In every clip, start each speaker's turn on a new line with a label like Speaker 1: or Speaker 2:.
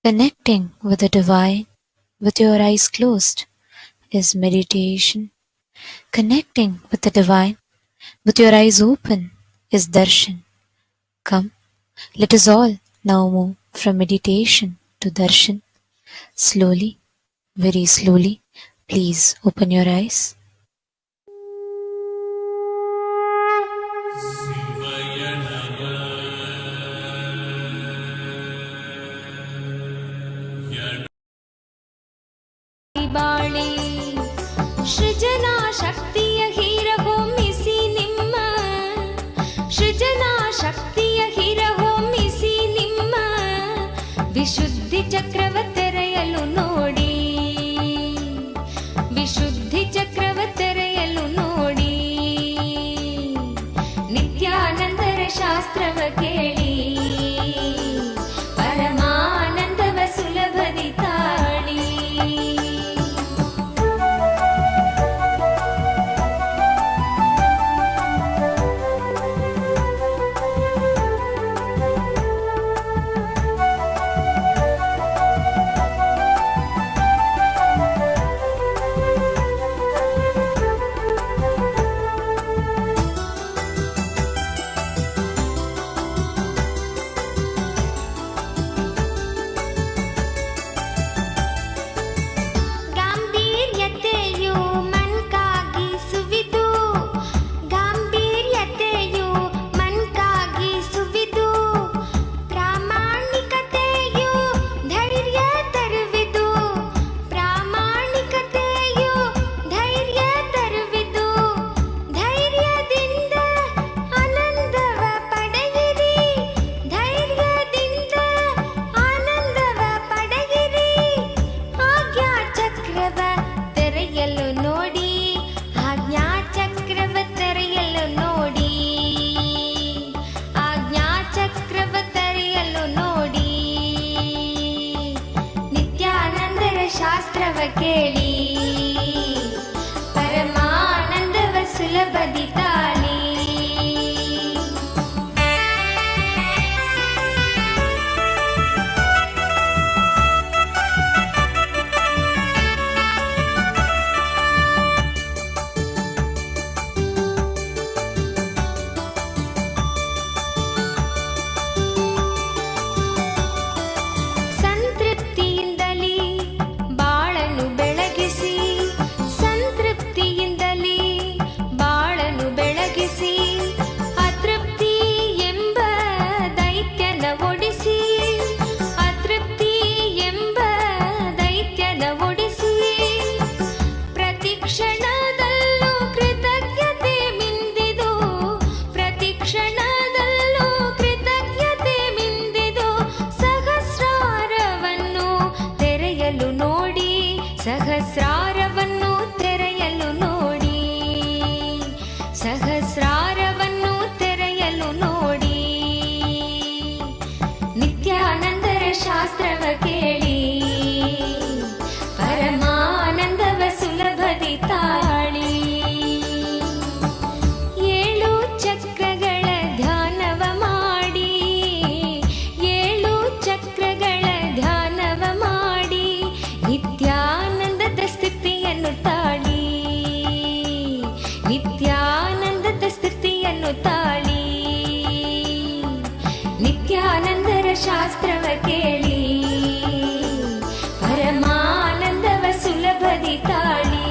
Speaker 1: Connecting with the divine with your eyes closed is meditation. Connecting with the divine with your eyes open is darshan. Come, let us all now move from meditation to darshan. Slowly, very slowly, please open your eyes.
Speaker 2: ಬಾಳಿ ಸೃಜನಾ ಶಕ್ತಿಯ ಹೀರಹೊಮ್ಮಿಸಿ ನಿಮ್ಮ ಸೃಜನಾ ಶಕ್ತಿಯ ಹೀರಹೊಮ್ಮಿಸಿ ನಿಮ್ಮ ವಿಶುದ್ಧಿ ಚಕ್ರವ ತೆರೆಯಲು ನೋಡಿ ವಿಶುದ್ಧಿ ಚಕ್ರವ ತೆರೆಯಲು ನೋಡಿ ನಿತ್ಯಾನಂದರ ಶಾಸ್ತ್ರವ ಕೇಳಿ ಪರಮಾನಂದವ ಸುಲಭದಿ ತಾಳಿ ಶಾಸ್ತ್ರವ ಕೇಳಿ ಪರಮಾನಂದವ ಸುಲಭದಿ ತಾಳಿ ಸಹಸ್ರಾರವನ್ನು ತೆರೆಯಲು ನೋಡಿ ಸಹಸ್ರಾರವನ್ನು ತೆರೆಯಲು ನೋಡಿ ನಿತ್ಯಾನಂದರ ಶಾಸ್ತ್ರವ ಕೇಳಿ ಪರಮಾನಂದವ ಸುಲಭದಿ ತಾಳಿ ಏಳು ಚಕ್ರಗಳ ಧ್ಯಾನವ ಮಾಡಿ ಏಳು ಚಕ್ರಗಳ ಧ್ಯಾನವ ಮಾಡಿ ನಿತ್ಯಾನಂದದ ಸ್ಥಿತಿಯನ್ನು ತಾಳಿ ನಿತ್ಯಾನಂದದ ಸ್ಥಿತಿಯನ್ನು ತಾಳಿ ನಿತ್ಯಾನಂದರ ಶಾಸ್ತ್ರವ ಕೇಳಿ ಪರಮಾನಂದವ ಸುಲಭದಿ ತಾಳಿ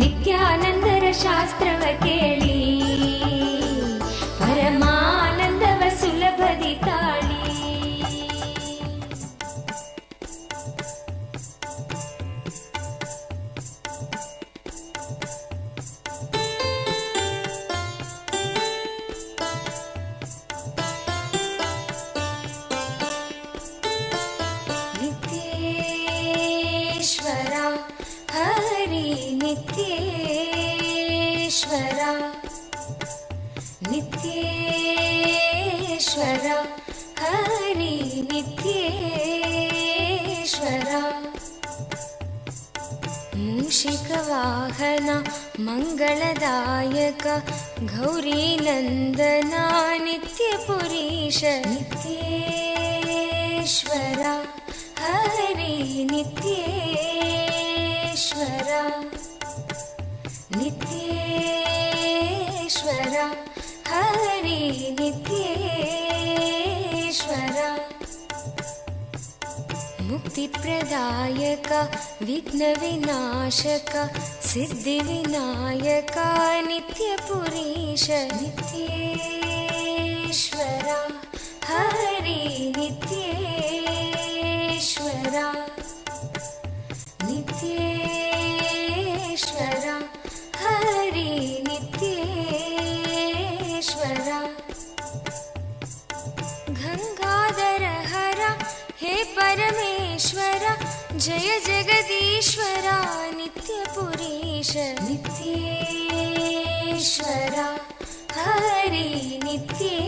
Speaker 2: ನಿತ್ಯಾನಂದರ ಶಾಸ್ತ್ರವ ಕೇಳಿ ಪರಮಾನಂದವ ಸುಲಭದಿ ತಾಳಿ ನಿತ್ಯೇಶ್ವರ ಹರಿ ನಿತ್ಯೇಶ್ವರ ನಿತ್ಯೇಶ್ವರ ಹರಿ ನಿತ್ಯೇಶ್ವರ ಮೂಷಿಕ ವಾಹನ ಮಂಗಳದಾಯಕ ಗೌರಿ ನಂದನ ನಿತ್ಯ ಪುರೀಶ ನಿತ್ಯೇಶ್ವರ हरि नित्येश्वर नित्येश्वर हरि नित्येश्वर मुक्तिप्रदायक विघ्नविनाशक सिद्धिविनायक नित्यपुरीश नित्येश्वर हरि नित्येश्वर नित्येश्वर हरि नित्येश्वर गंगाधर हर हे परमेश्वर जय जगदीश्वर नित्यपुरीश नित्येश्वर हरि नित्येश्वर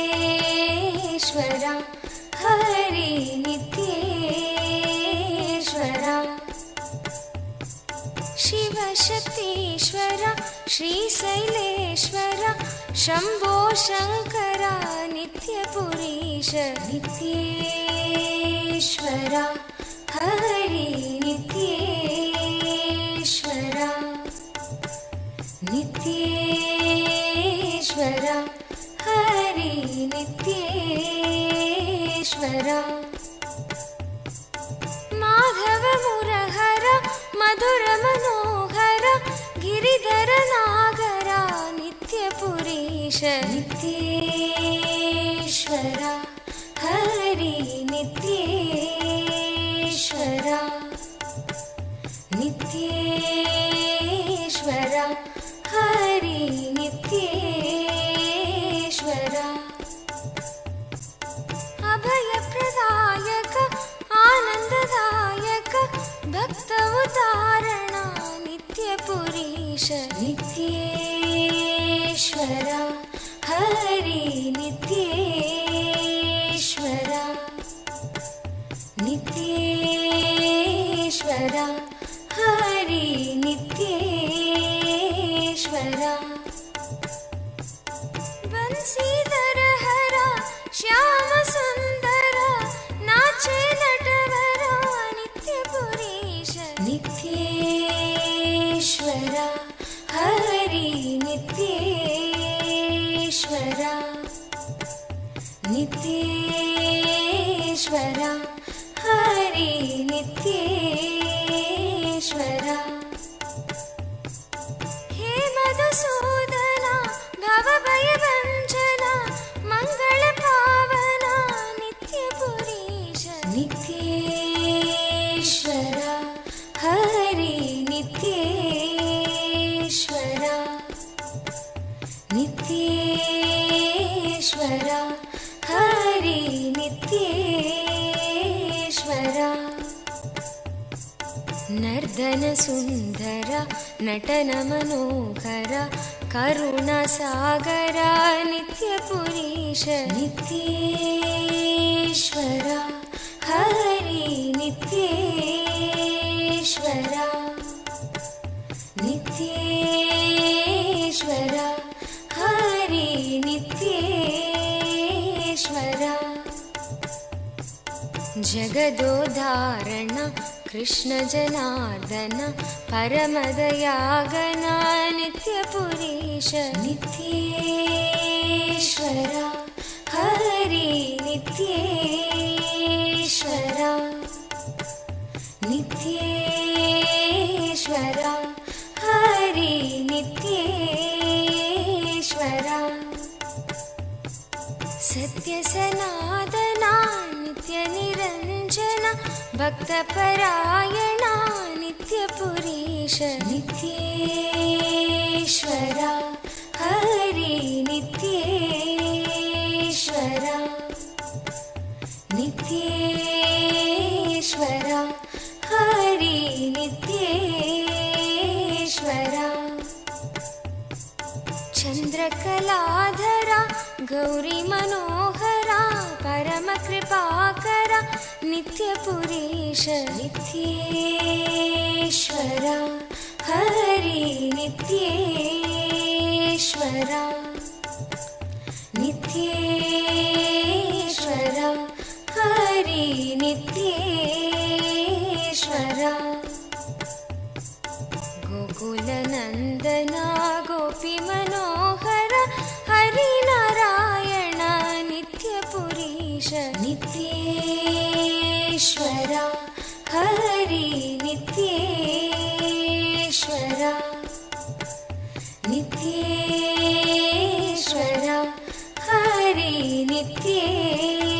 Speaker 2: नित्येश्वर हरि नित्येश्वर शिवशक्तीश्वर श्रीशैलेश्वर शम्भो शङ्कर नित्यपुरीश नित्येश्वर हरि नित्येश्वर नित्येश्वर हरि नित्येश्वर माधव मुरहर मधुर मनोहर गिरिधर नागर नित्यपुरीश नित्येश्वर हरि नित्येश्वर नित्येश्वर हरि नित्येश्वर अभयप्रदायक आनन्ददायक भक्त उदाहरण नित्यपुरीश नित्येश्वर हरि नित्येश्वर नित्येश्वर हरि नित्येश्वर बंसीधर हर श्याम सुंदर नाचे नटवर नित्यपुरीश नित्येश्वर हरि नित्येश्वर नित्येश्वर हरि नित्येश्वर हे मधुसूदन भवभयभञ्जन मंगल पावन नित्यपुरीश नित्येश्वर हरि नित्येश्वर नित्येश्वर हरि नित्येश्वर नर्दन सुंदर नटन मनोहर करुण सागर नित्यपुरीश नित्येश्वर हरि नित्येश्वर नित्येश्वर हरि नित्येश्वर जगदोधारण कृष्ण जनार्दन परमदयागन नित्यपुरीश नित्येश्वर हरि नित्येश्वर नित्येश्वर हरि नित्येश्वर सत्य सनातना नित्य निरंजन भक्तपरायण नित्यपुरीश नित्येश्वर हरि नित्येश्वर नित्येश्वर हरि नित्येश्वर चंद्रकलाधर गौरी मनोहरा परम कृपाकर नित्यपुरीश नित्येश्वर हरि नित्येश्वर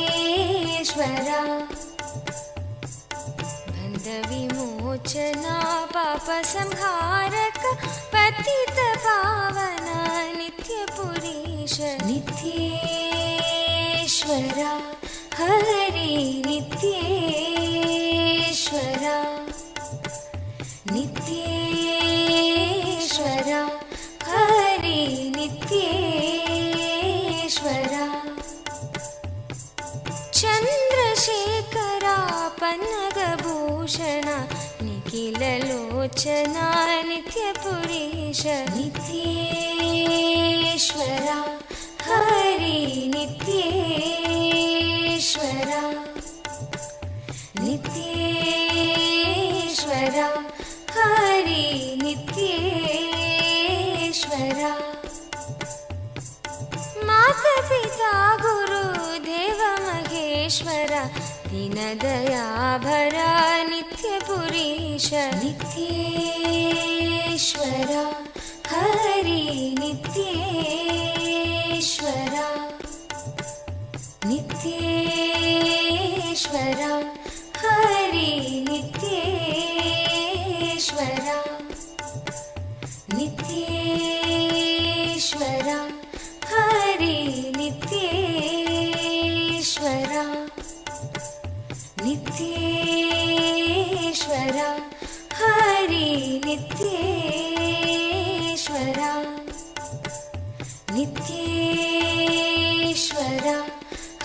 Speaker 2: नित्येश्वरा बन्धविमोचना पापसंहारक पतितपावना नित्यपुरीश नित्येश्वरा हरि नित्येश्वरा नित्येश्वरा हरि नित्येश्वरा चन्द्रशेखरा पन्नगभूषण निखिललोचना नित्यपुरीश नित्येश्वरा हरि नित्येश्वरा नित्येश्वरा हरि नित्येश्वरा मातापिता गुरुदेव महेश्वर दीनदयाभरा नित्यपुरीश नित्येश्वरा हरि नित्येश्वरा नित्येश्वरा हरि नित्येश्वरा नित्येश्वरा हरि नित्येश्वरा नित्येश्वरा हरि नित्येश्वरा नित्येश्वरा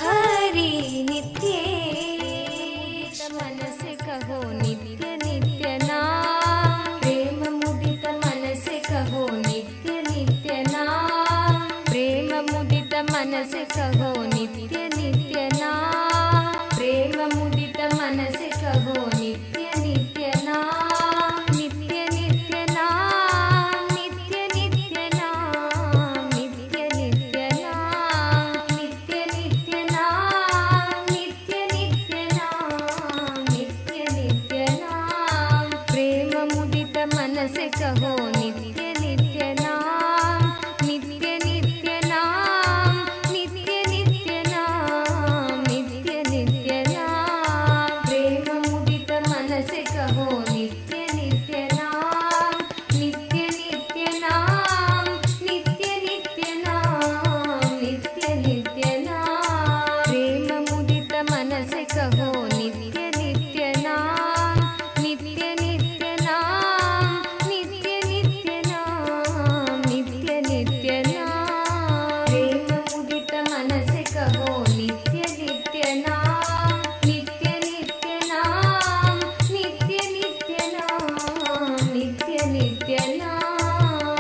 Speaker 2: हरि नित्येश मन से कहो नित्य नित्य नाम प्रेम मुदित मन से कहो नित्य नित्य नाम प्रेम मुदित मन से कहो नित्य नित्य नाम प्रेम मुदित मन से कहो नित्य नित्य नाम नित्य नित्य नाम नित्य नित्य नाम नित्य नित्य नाम नित्य नित्य नाम नित्य नित्य नाम नित्य नित्य नाम प्रेम मुदित मन से कहो नित्य नित्य नाम नित्य नित्य नाम नित्य नित्य नाम नित्य नित्य नाम प्रेम मुदित मन से कहो नित्य नित्य नाम नित्य नित्य नाम नित्य नित्य नाम नित्य नित्य नाम प्रेम मुदित मन से कहो नित्य नित्य नाम नित्य नित्य नाम नित्य नित्य नाम नित्य नित्य नाम प्रेम मुदित मन से कहो नित्य नित्य नाम नित्य नित्य नाम नित्य नित्य नाम नित्य नित्य नाम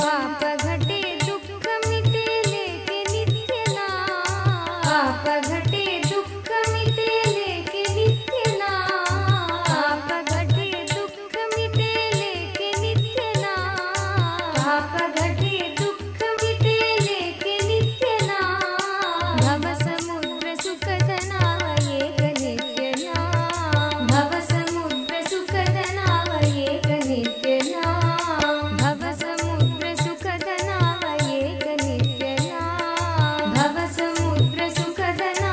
Speaker 2: पाप घटे दुख मिटे लेके नित्य नाम पाप घटे दुख मिटे लेके नित्य नाम पाप घटे दुख मिटे लेके नित्य नाम पाप घटे दुख मिटे लेके नित्य नाम भव समुद्र सुखदना एक नित्य नाम भव समुद्र सुखदना एक नित्य नाम भव समुद्र सुखदना एक नित्य नाम भव समुद्र सुखदना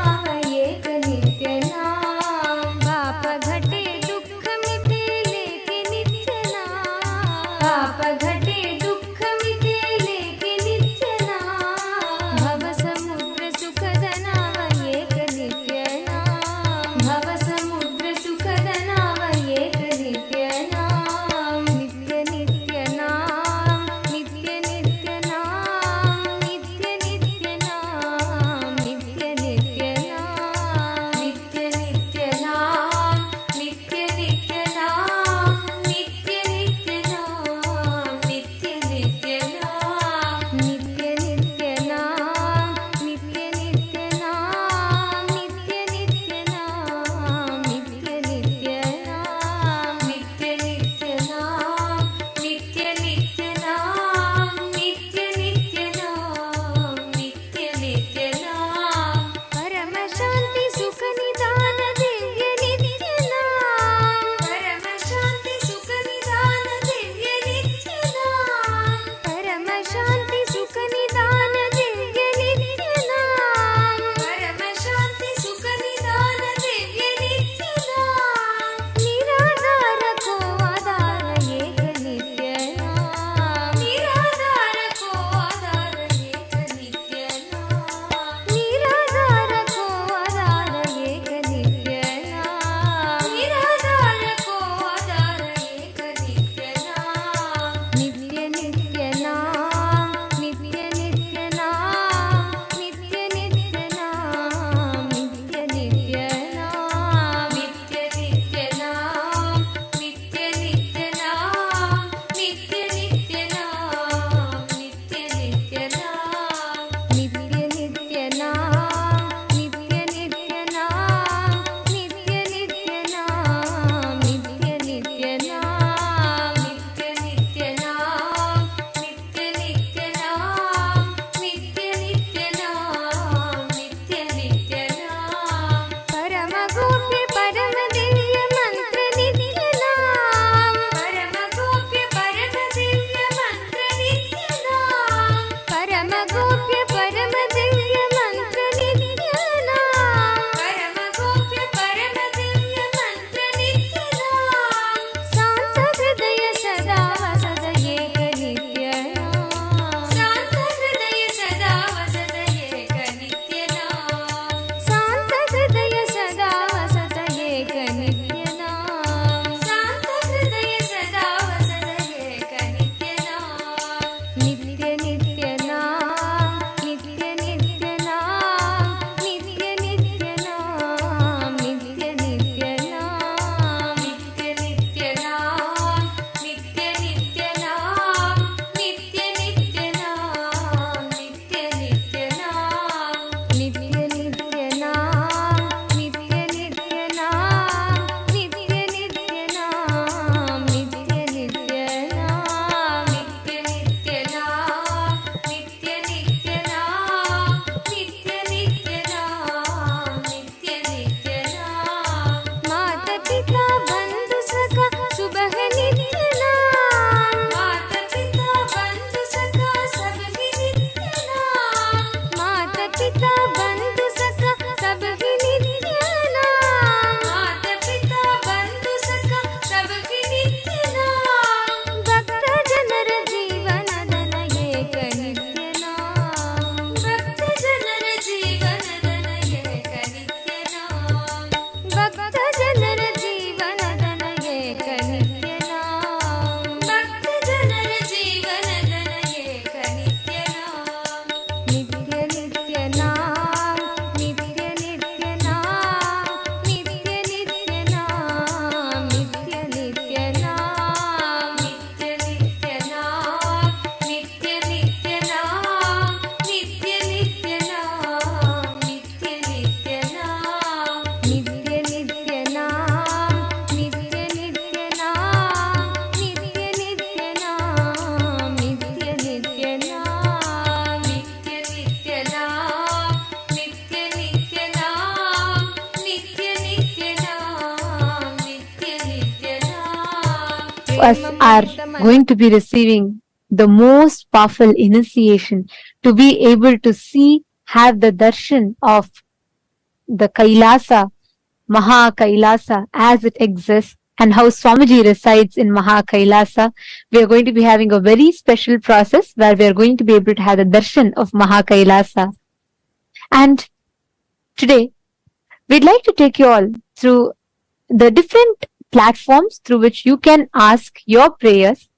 Speaker 3: us are going to be receiving the most powerful initiation to be able to see, have the darshan of the Kailasa, Maha Kailasa as it exists, and how Swamiji resides in Maha Kailasa. We are going to be having a very special process where we are going to be able to have the darshan of Maha Kailasa. And today, we'd like to take you all through the different platforms through which you can ask your prayers,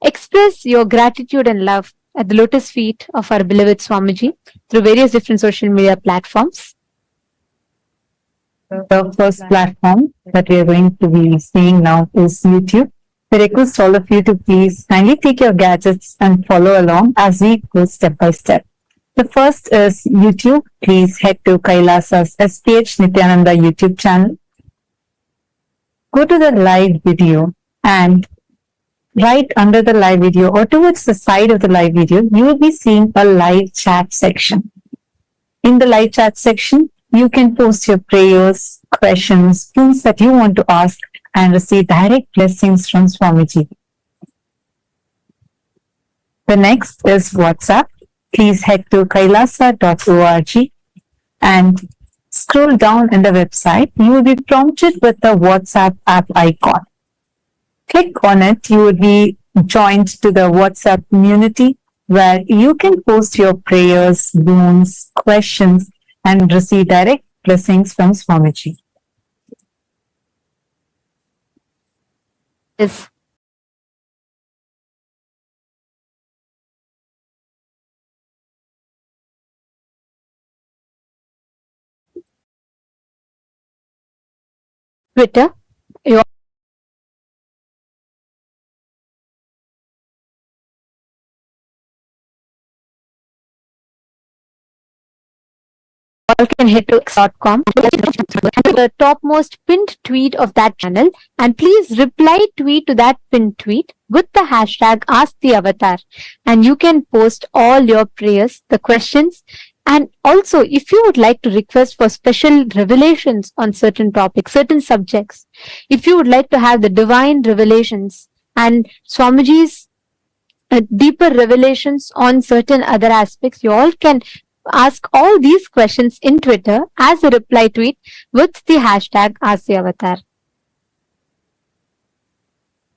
Speaker 3: express your gratitude and love at the lotus feet of our beloved Swamiji through various different social media platforms.
Speaker 4: The first platform that we are going to be seeing now is YouTube. We request all of you to please kindly take your gadgets and follow along as we go step by step. The first is YouTube. Please head to Kailasa's SPH Nityananda YouTube channel. Go to the live video, and right under the live video or towards the side of the live video, you will be seeing a live chat section. In the live chat section, you can post your prayers, questions, things that you want to ask and receive direct blessings from Swamiji. The next is WhatsApp. Please head to kailasa.org and scroll down in the website. You will be prompted with the WhatsApp app icon. Click on it. You will be joined to the WhatsApp community where you can post your prayers, boons, questions, and receive direct blessings from Swamiji.
Speaker 3: Is Twitter. You all can head to x.com, the topmost pinned tweet of that channel, and please reply tweet to that pinned tweet with the hashtag #AskTheAvatar, and you can post all your prayers, the questions, and also if you would like to request for special revelations on certain topics, certain subjects, if you would like to have the divine revelations and Swamiji's deeper revelations on certain other aspects, you all can ask all these questions in Twitter as a reply tweet with the hashtag #AskTheAvatar.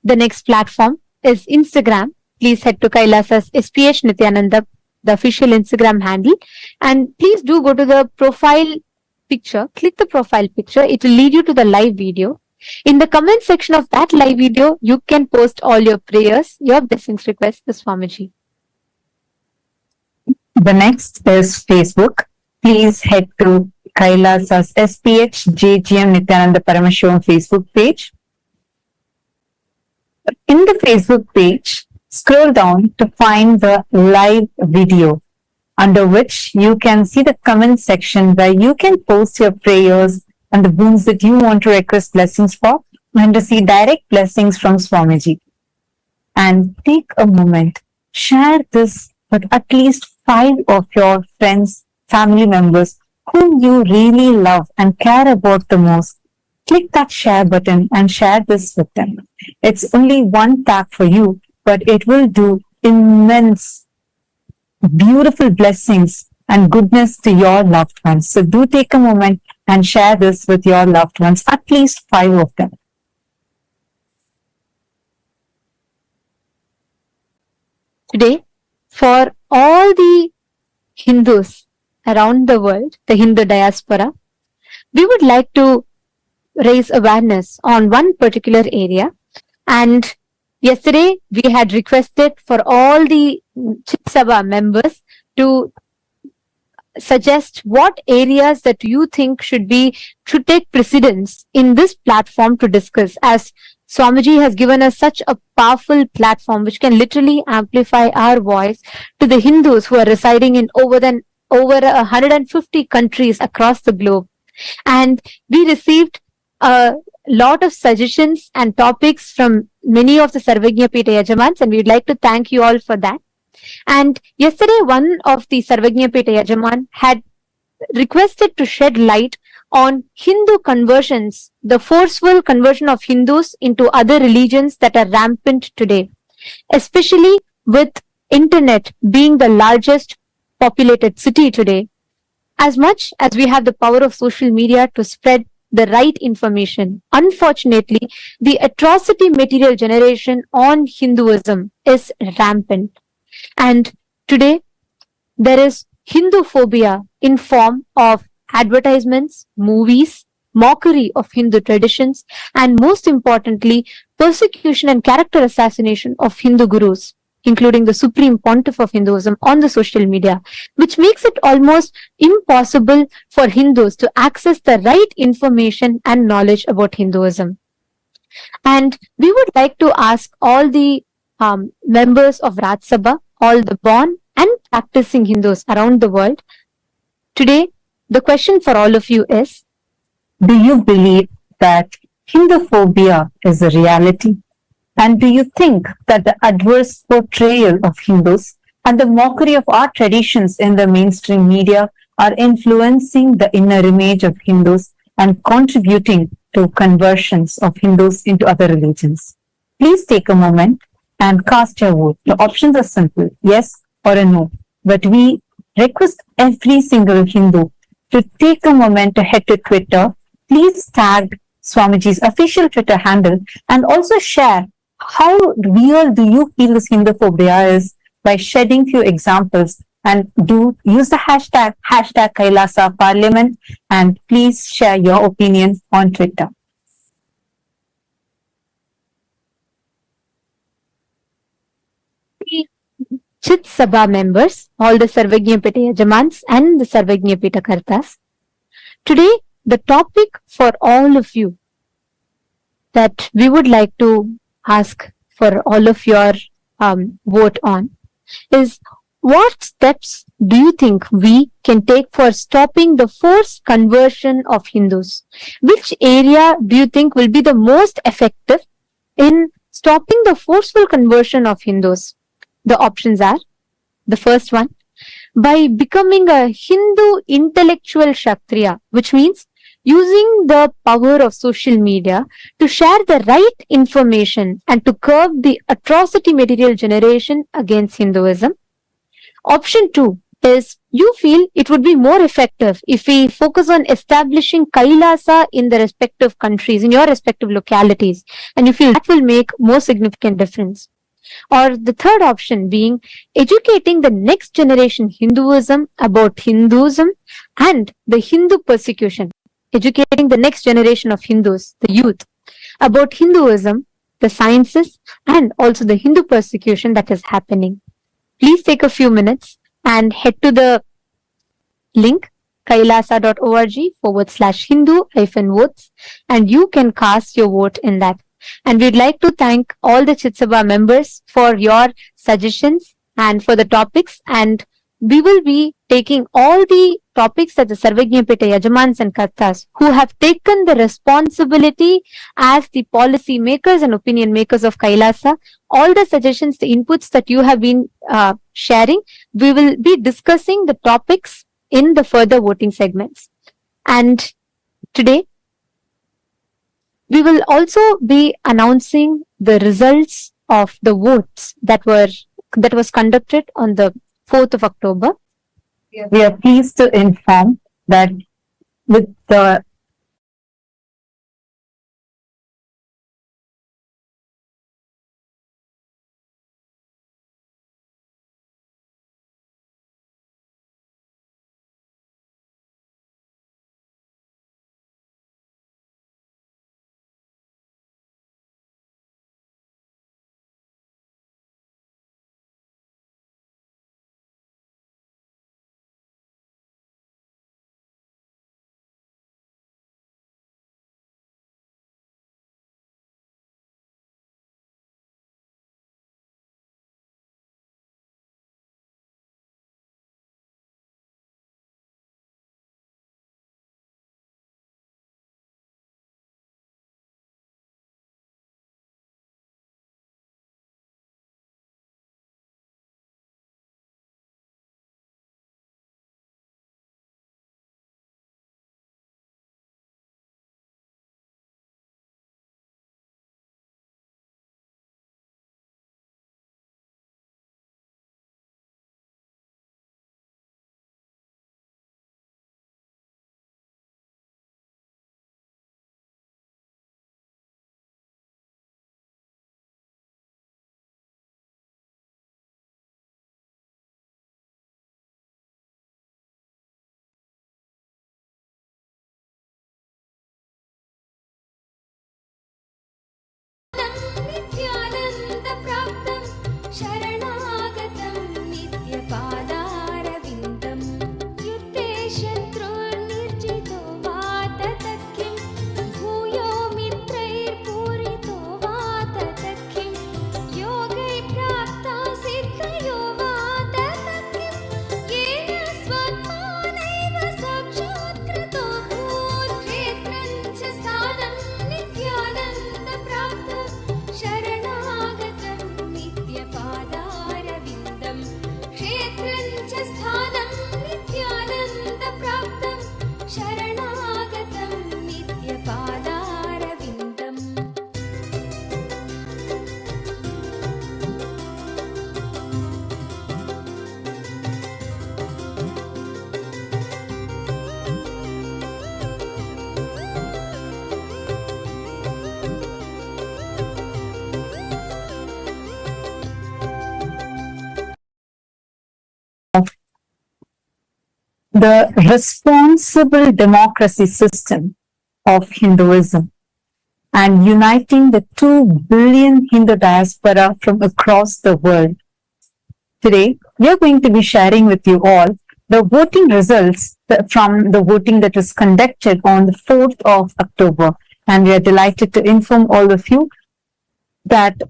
Speaker 3: The next platform is Instagram. Please head to Kailasa's SPH Nityananda, the official Instagram handle, and please do go to the profile picture. Click the profile picture. It will lead you to the live video. In the comment section of that live video, you can post all your prayers, your blessings requests to Swamiji.
Speaker 4: The next is Facebook. Please head to Kailasa's SPH JGM Nityananda Paramashivam Facebook page. In the Facebook page, scroll down to find the live video, under which you can see the comment section where you can post your prayers and the boons that you want to request blessings for and receive direct blessings from Swamiji. And take a moment, share this with at least 5 of your friends, family members whom you really love and care about the most. Click that share button and share this with them. It's only one tap for you, but it will do immense, beautiful blessings and goodness to your loved ones. So do take a moment and share this with your loved ones, at least 5 of them.
Speaker 3: Today, for all the Hindus around the world, the Hindu diaspora, we would like to raise awareness on one particular area. And yesterday, we had requested for all the Chit Sabha members to suggest what areas that you think should take precedence in this platform to discuss, as Swamiji has given us such a powerful platform which can literally amplify our voice to the Hindus who are residing in over 150 countries across the globe. And we received a lot of suggestions and topics from many of the Sarvagnya Pita Yajamans, and we would like to thank you all for that. And yesterday, one of the Sarvagnya Pita Yajaman had requested to shed light on Hindu conversions, the forceful conversion of Hindus into other religions that are rampant today, especially with internet being the largest populated city today. As much as we have the power of social media to spread the right information, unfortunately, the atrocity material generation on Hinduism is rampant. And today, there is Hindu phobia in form of advertisements, movies, mockery of Hindu traditions, and most importantly, persecution and character assassination of Hindu gurus, including the supreme pontiff of Hinduism on the social media, which makes it almost impossible for Hindus to access the right information and knowledge about Hinduism. And we would like to ask all the members of Raj Sabha, all the born and practicing Hindus around the world. Today, the question for all of you is,
Speaker 4: Do you believe that Hinduphobia is a reality? And do you think that the adverse portrayal of Hindus and the mockery of our traditions in the mainstream media are influencing the inner image of Hindus and contributing to conversions of Hindus into other religions? Please take a moment and cast your vote. The options are simple, yes or a no. But we request every single Hindu to take a moment to head to Twitter. Please tag Swamiji's official Twitter handle and also share how real do you feel this Hinduphobia is by shedding few examples, and do use the hashtag Kailasa Parliament, and please share your opinion on Twitter.
Speaker 3: Chit Sabha members, all the Sarvajñapita Yajamans and the Sarvajñapita Kartas. Today, the topic for all of you that we would like to ask for all of your vote on is, what steps do you think we can take for stopping the forced conversion of Hindus? Which area do you think will be the most effective in stopping the forceful conversion of Hindus? The options are, the first one, by becoming a Hindu intellectual Kshatriya, which means using the power of social media to share the right information and to curb the atrocity material generation against Hinduism. Option 2 is, you feel it would be more effective if we focus on establishing Kailasa in the respective countries, in your respective localities, and you feel that will make more significant difference. Or the third option being educating the next generation Hinduism about Hinduism and the Hindu persecution, educating the next generation of Hindus, the youth, about Hinduism, the sciences, and also the Hindu persecution that is happening. Please take a few minutes and head to the link kailasa.org/Hindu-votes, and you can cast your vote in that. And we'd like to thank all the Chit Sabha members for your suggestions and for the topics. And we will be taking all the topics that the Sarvajñapita Yajamans and Kartas, who have taken the responsibility as the policy makers and opinion makers of Kailasa, all the suggestions, the inputs that you have been sharing, we will be discussing the topics in the further voting segments. And today, we will also be announcing the results of the votes that was conducted on the 4th of October.
Speaker 4: We are pleased to inform that with the the responsible democracy system of Hinduism and uniting the 2 billion Hindu diaspora from across the world. Today, we are going to be sharing with you all the voting results from the voting that was conducted on the 4th of October. And we are delighted to inform all of you that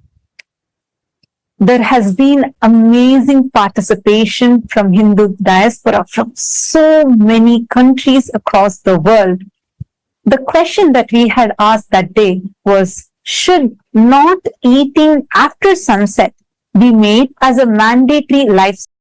Speaker 4: there has been amazing participation from Hindu diaspora from so many countries across the world. The question that we had asked that day was, should not eating after sunset be made as a mandatory lifestyle?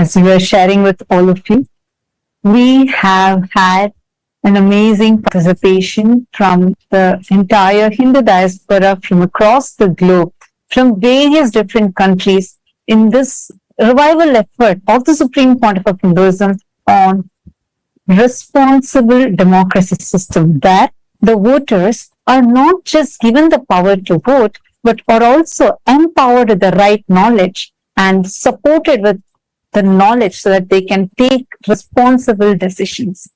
Speaker 4: as we were sharing with all of you, we have had an amazing participation from the entire Hindu diaspora from across the globe, from various different countries in this revival effort of the Supreme Pontiff of Hinduism on responsible democracy system, that the voters are not just given the power to vote, but are also empowered with the right knowledge and supported with the knowledge so that they can take responsible decisions.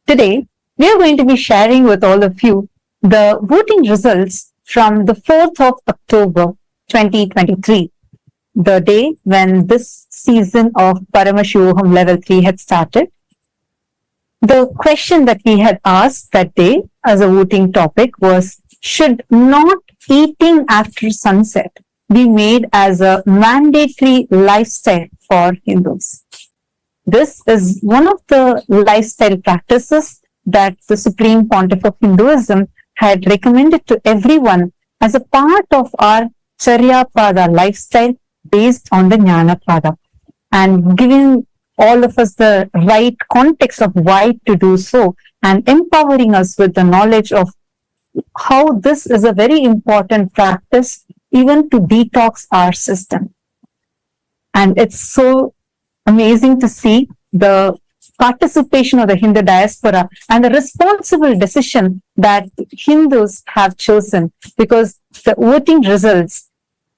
Speaker 4: Today, we are going to be sharing with all of you the voting results from the 4th of October 2023, the day when this season of Paramashivoham Level 3 had started. The question that we had asked that day as a voting topic was, should not eating after sunset be made as a mandatory lifestyle for Hindus? This is one of the lifestyle practices that the Supreme Pontiff of Hinduism had recommended to everyone as a part of our Charyapada lifestyle based on the Jnanapada, and giving all of us the right context of why to do so, and empowering us with the knowledge of how this is a very important practice even to detox our system. And it's so amazing to see the participation of the Hindu diaspora and the responsible decision that Hindus have chosen, because the voting results,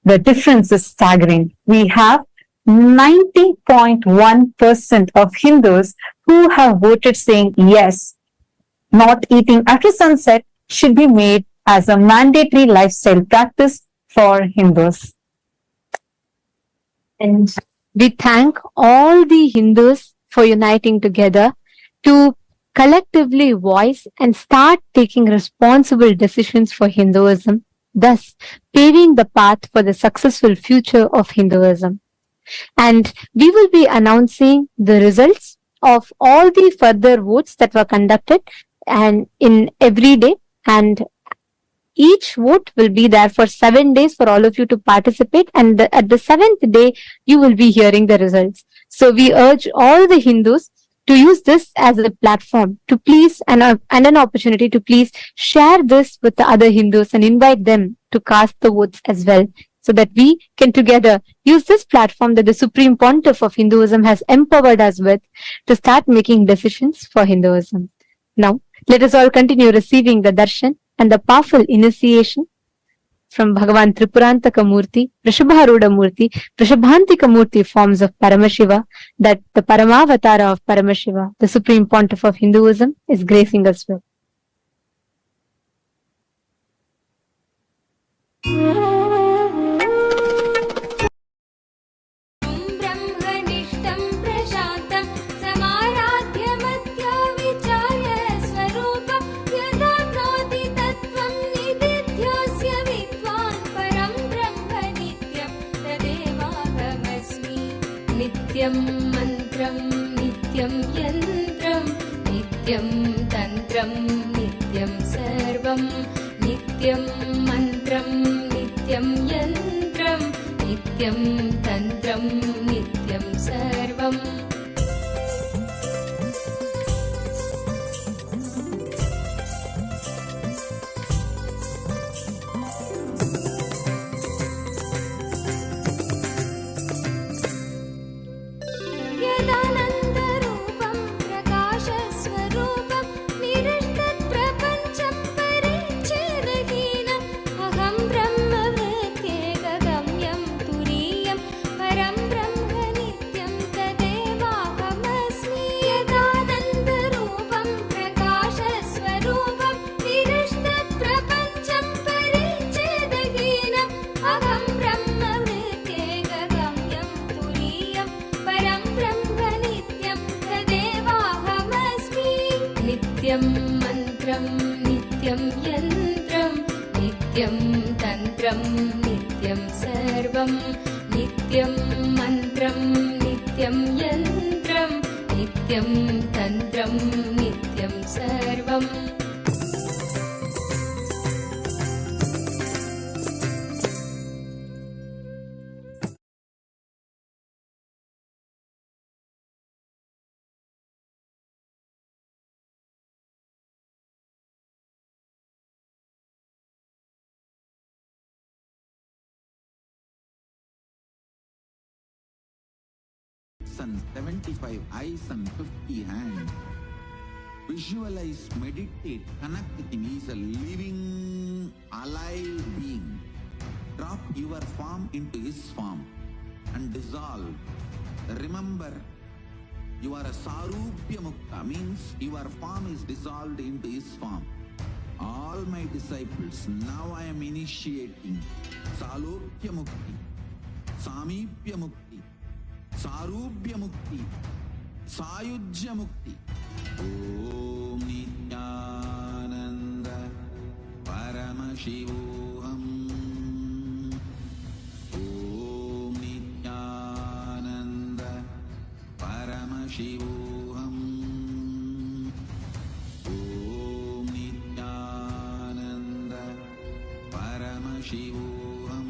Speaker 4: the difference is staggering. We have 90.1% of Hindus who have voted saying yes, not eating after sunset should be made as a mandatory lifestyle practice for Hindus.
Speaker 3: And we thank all the Hindus for uniting together to collectively voice and start taking responsible decisions for Hinduism, thus paving the path for the successful future of Hinduism. And we will be announcing the results of all the further votes that were conducted and in every day, and each vote will be there for 7 days for all of you to participate, and at the 7th day you will be hearing the results. So we urge all the Hindus to use this as a platform to please and an opportunity to please share this with the other Hindus and invite them to cast the votes as well, so that we can together use this platform that the Supreme Pontiff of Hinduism has empowered us with to start making decisions for Hinduism. Now, let us all continue receiving the darshan and the powerful initiation from Bhagavan Tripurantaka Murthy, Vrishabharuda Murthy, Vrishabhantika Murthy forms of Paramashiva, that the Paramavatara of Paramashiva, the Supreme Pontiff of Hinduism, is gracing us with.
Speaker 2: ब्रह्मनिष्ठं प्रशान्तं समाराध्यमत्या विचार्य स्वरूपं यदाप्नोति तत्त्वं निदिध्योऽस्य विद्वान् परं ब्रह्म नित्यं तदेवाहमस्मि। नित्यं मन्त्रं नित्यं यन्त्रं नित्यं तन्त्रं नित्यं सर्वं नित्यं मन्त्रं नित्यं यन्त्रं नित्यं तन्त्रं नित्यं सर्वम्। यदानन्दरूपं प्रकाशस्वरूपं निरस्तत्प्रपञ्चं परिच्छेदहीनम् अहं ब्रह्मवृत्त्येकगम्यं तुरीयं परं ब्रह्म नित्यं तदेवाहमस्मि। यदानन्दरूपं प्रकाशस्वरूपं निरस्तत्प्रपञ्चं परिच्छेदहीनम् अहं ब्रह्मवृत्त्येकगम्यं तुरीयं परं ब्रह्म नित्यं तदेवाहमस्मि। नित्यं मन्त्रं नित्यं यन्त्रं नित्यं तन्त्रं नित्यं सर्वं नित्यं मन्त्रं नित्यं यन्त्रं नित्यं तन्त्रं नित्यं सर्वम्।
Speaker 5: and 75 eyes and 50 hands. Visualize, meditate, connect with him. He is a living, alive being. Drop your form into his form and dissolve. Remember, you are a Sarupya Mukta, means your form is dissolved into his form. All my disciples, now I am initiating Salokya Mukti, Samipya Mukti, Sarupya Mukti, Sayujya Mukti. Om Nityananda Paramashivoham. Om Nityananda Paramashivoham. Om Nityananda Paramashivoham.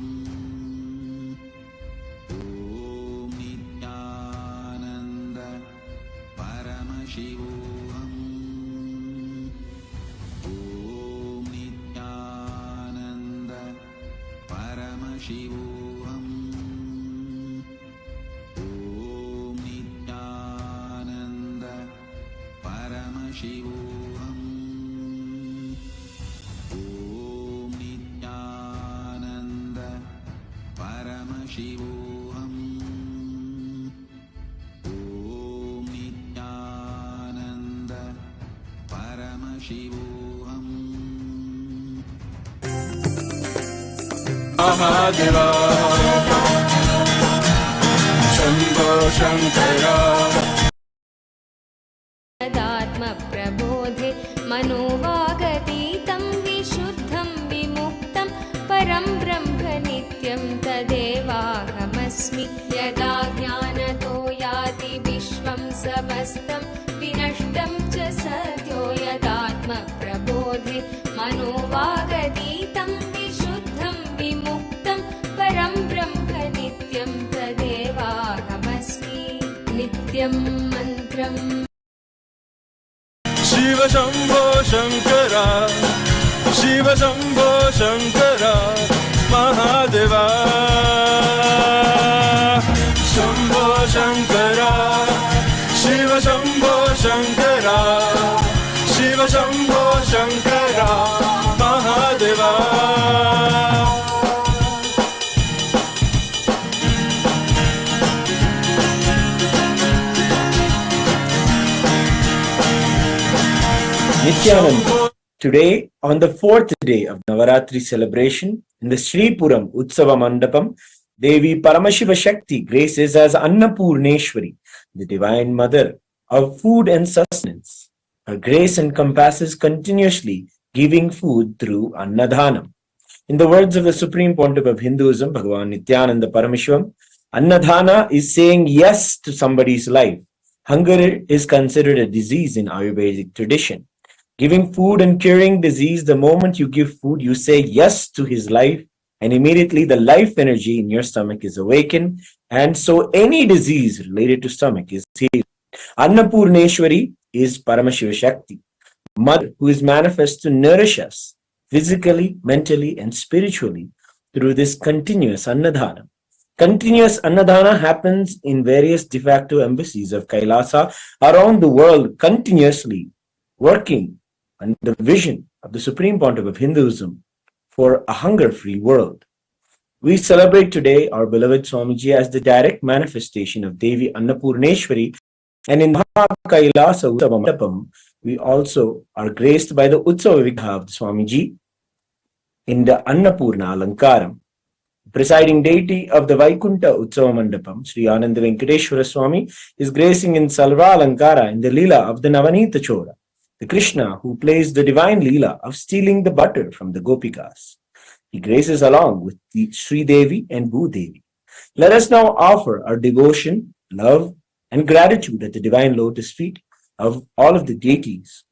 Speaker 5: Om Nityananda Paramashivoham. Om Nityananda Paramashivoham. Om Nityananda Paramashivoham. Om Nityananda Paramashivoham. Om Nityananda Paramashivoham.
Speaker 6: Mahadeva Shambho Shankara
Speaker 2: तदात्मप्रबोधे मनोवागतीतं विशुद्धं विमुक्तं परं ब्रह्म नित्यं तदेवाहमस्मि यदा ज्ञानतो याति विश्वं समस्तं विनष्टं च सद्यो यदात्मप्रबोधे मनोवागतीतं विशुद्धं विमुक्तं परं ब्रह्म नित्यं तदेवाहमस्मि नित्यं मन्त्रम्
Speaker 6: Shiva Shambho Shankara Shiva Shambho Shankara Mahadeva Shambho Shankara Shiva Shambho Shankara Shiva Shambho Shankara Mahadeva
Speaker 7: Nityananda. Today, on the fourth day of Navaratri celebration, in the Sripuram Utsava Mandapam, Devi Paramashiva Shakti graces as Annapurneshwari, the Divine Mother of food and sustenance. Her grace encompasses continuously giving food through Annadhanam. In the words of the Supreme Pontiff of Hinduism, Bhagavan Nityananda Parameshwaram, Annadhana is saying yes to somebody's life. Hunger is considered a disease in Ayurvedic tradition. Giving food and curing disease, the moment you give food, you say yes to his life, and immediately the life energy in your stomach is awakened, and so any disease related to stomach is healed. Annapurneshwari is Paramashiva Shakti, Mother who is manifest to nourish us physically, mentally, and spiritually through this continuous Annadhana. Continuous Annadhana happens in various de facto embassies of Kailasa around the world, continuously working on the vision of the Supreme Pontiff of Hinduism for a hunger-free world. We celebrate today our beloved Swamiji as the direct manifestation of Devi Annapurneshwari, and in Kailasa Utsava Mandapam, we also are graced by the Utsava Vigha of the Swamiji in the Annapurna Alankaram. Presiding deity of the Vaikunta Utsava Mandapam, Sri Ananda Venkateshwara Swami, is gracing in Salva Alankara in the Leela of the Navanita Chora, the Krishna who plays the divine Leela of stealing the butter from the Gopikas. He graces along with the Sri Devi and Bhu Devi. Let us now offer our devotion, love, and gratitude at the divine lotus feet of all of the deities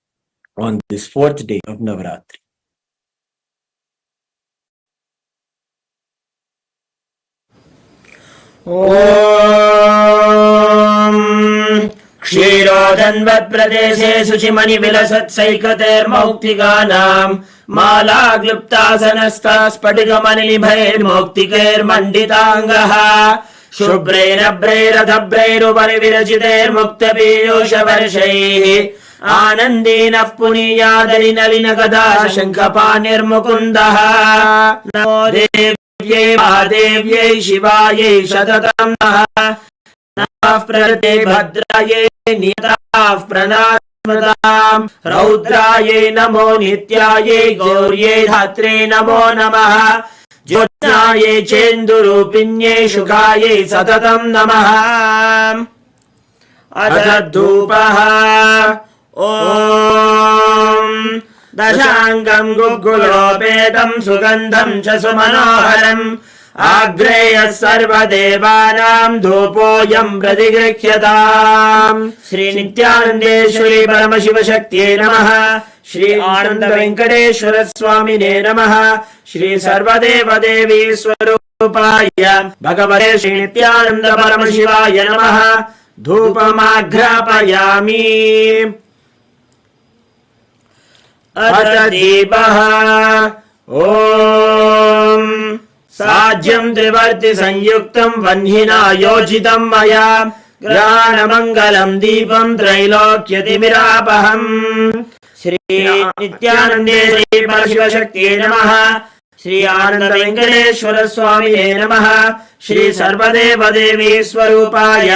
Speaker 7: on this fourth day of Navaratri.
Speaker 8: ॐ क्षीरोदन्वत्प्रदेशे शुचिमणिविलसत्सैकतेर्मौक्तिकानाम् मालाग्लुप्तासनस्ता स्फटिकमणिनिभैर्मौक्तिकैर्मण्डिताङ्गः शुभ्रैरभ्रैरधभ्रैरुपरि विरचितैर्मुक्तपीयूषवर्षैः आनन्दीनः पुनीयादरिनलिनगदा शङ्खपाणिर्मुकुन्दः नमो देव्यै महादेव्यै शिवायै सततं नमः प्रकृते भद्रायै नियताः प्रणास्मताम् रौद्रायै नमो नित्यायै गौर्यै धात्रे नमो नमः ज्योत्स्नायै चेन्दुरूपिण्यै शुकायै सततं नमः अथ धूपः ॐ दशाङ्गं गुग्गुलोपेतं सुगन्धं च सुमनोहरम् आग्रेयः सर्वदेवानां धूपोऽयं प्रतिगृह्यताम् श्री नित्यानन्देश्वरी परमशिवशक्त्यै नमः श्री आनन्द वेङ्कटेश्वर स्वामिने नमः श्री सर्वदेवदेवी स्वरूपाय भगवते श्री नित्यानन्द परमशिवाय नमः धूपमाघ्रापयामि अथ दीपः ॐ साज्यं त्रिवर्ति संयुक्तं वह्निना योजितं मया ग्रहाणमङ्गलं दीपं त्रैलोक्यतिमिरापहम् श्री नित्यानन्देश्वरी परमशिवशक्त्यै नमः श्री आनन्द वेङ्कटेश्वर स्वामिने नमः श्री सर्वदेवदेवी स्वरूपाय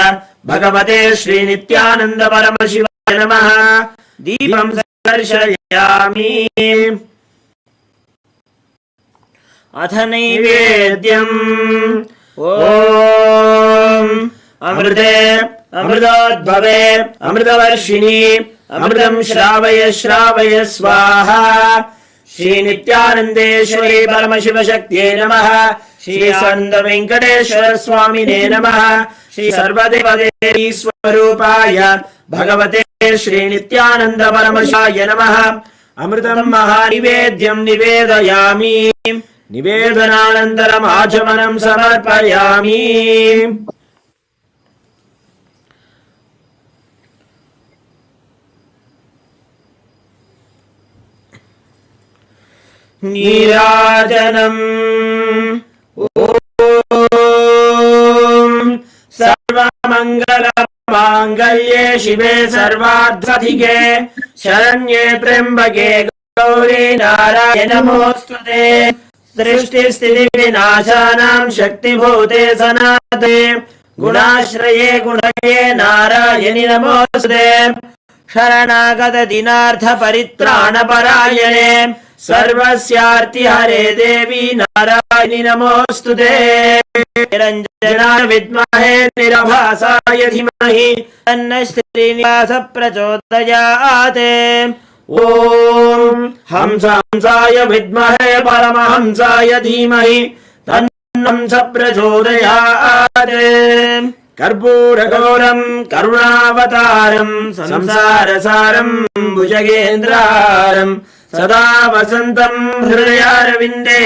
Speaker 8: भगवते श्री नित्यानन्द परमशिवाय नमः दीपं दर्शयामि अथ नैवेद्यम् ॐ अमृते अमृतोद्भवे अमृतवर्षिणि अमृतं श्रावय श्रावय स्वाहा श्री नित्यानन्देश्वरी परमशिवशक्त्यै नमः श्री आनन्द वेङ्कटेश्वर स्वामिने नमः श्री सर्वदेवदेवी स्वरूपाय भगवते श्री नित्यानन्द परमशिवाय नमः अमृतं महानिवेद्यं निवेदयामि निवेदनानन्तरम् आचमनं समर्पयामि नीराजनम् ॐ सर्वमङ्गलमाङ्गल्ये शिवे सर्वार्थसाधिके शरण्ये त्र्यम्बके गौरी नारायणि नमोऽस्तुते सृष्टिस्थितिविनाशानां शक्तिभूते सनातने गुणाश्रये गुणये नारायणि नमोऽस्तुते शरणागत दिनार्थ परित्राणपरायणे सर्वस्यार्तिहरे देवी नारायणि नमोऽस्तुते निरञ्जनाय विद्महे निरभासाय धीमहि तन्नः श्रीनिवास प्रचोदयात् ॐ हंसाय विद्महे परमहंसाय धीमहि तन्नः प्रचोदयात् कर्पूरगौरं करुणावतारं संसारसारं भुजगेन्द्रहारं सदा वसन्तं हृदयारविन्दे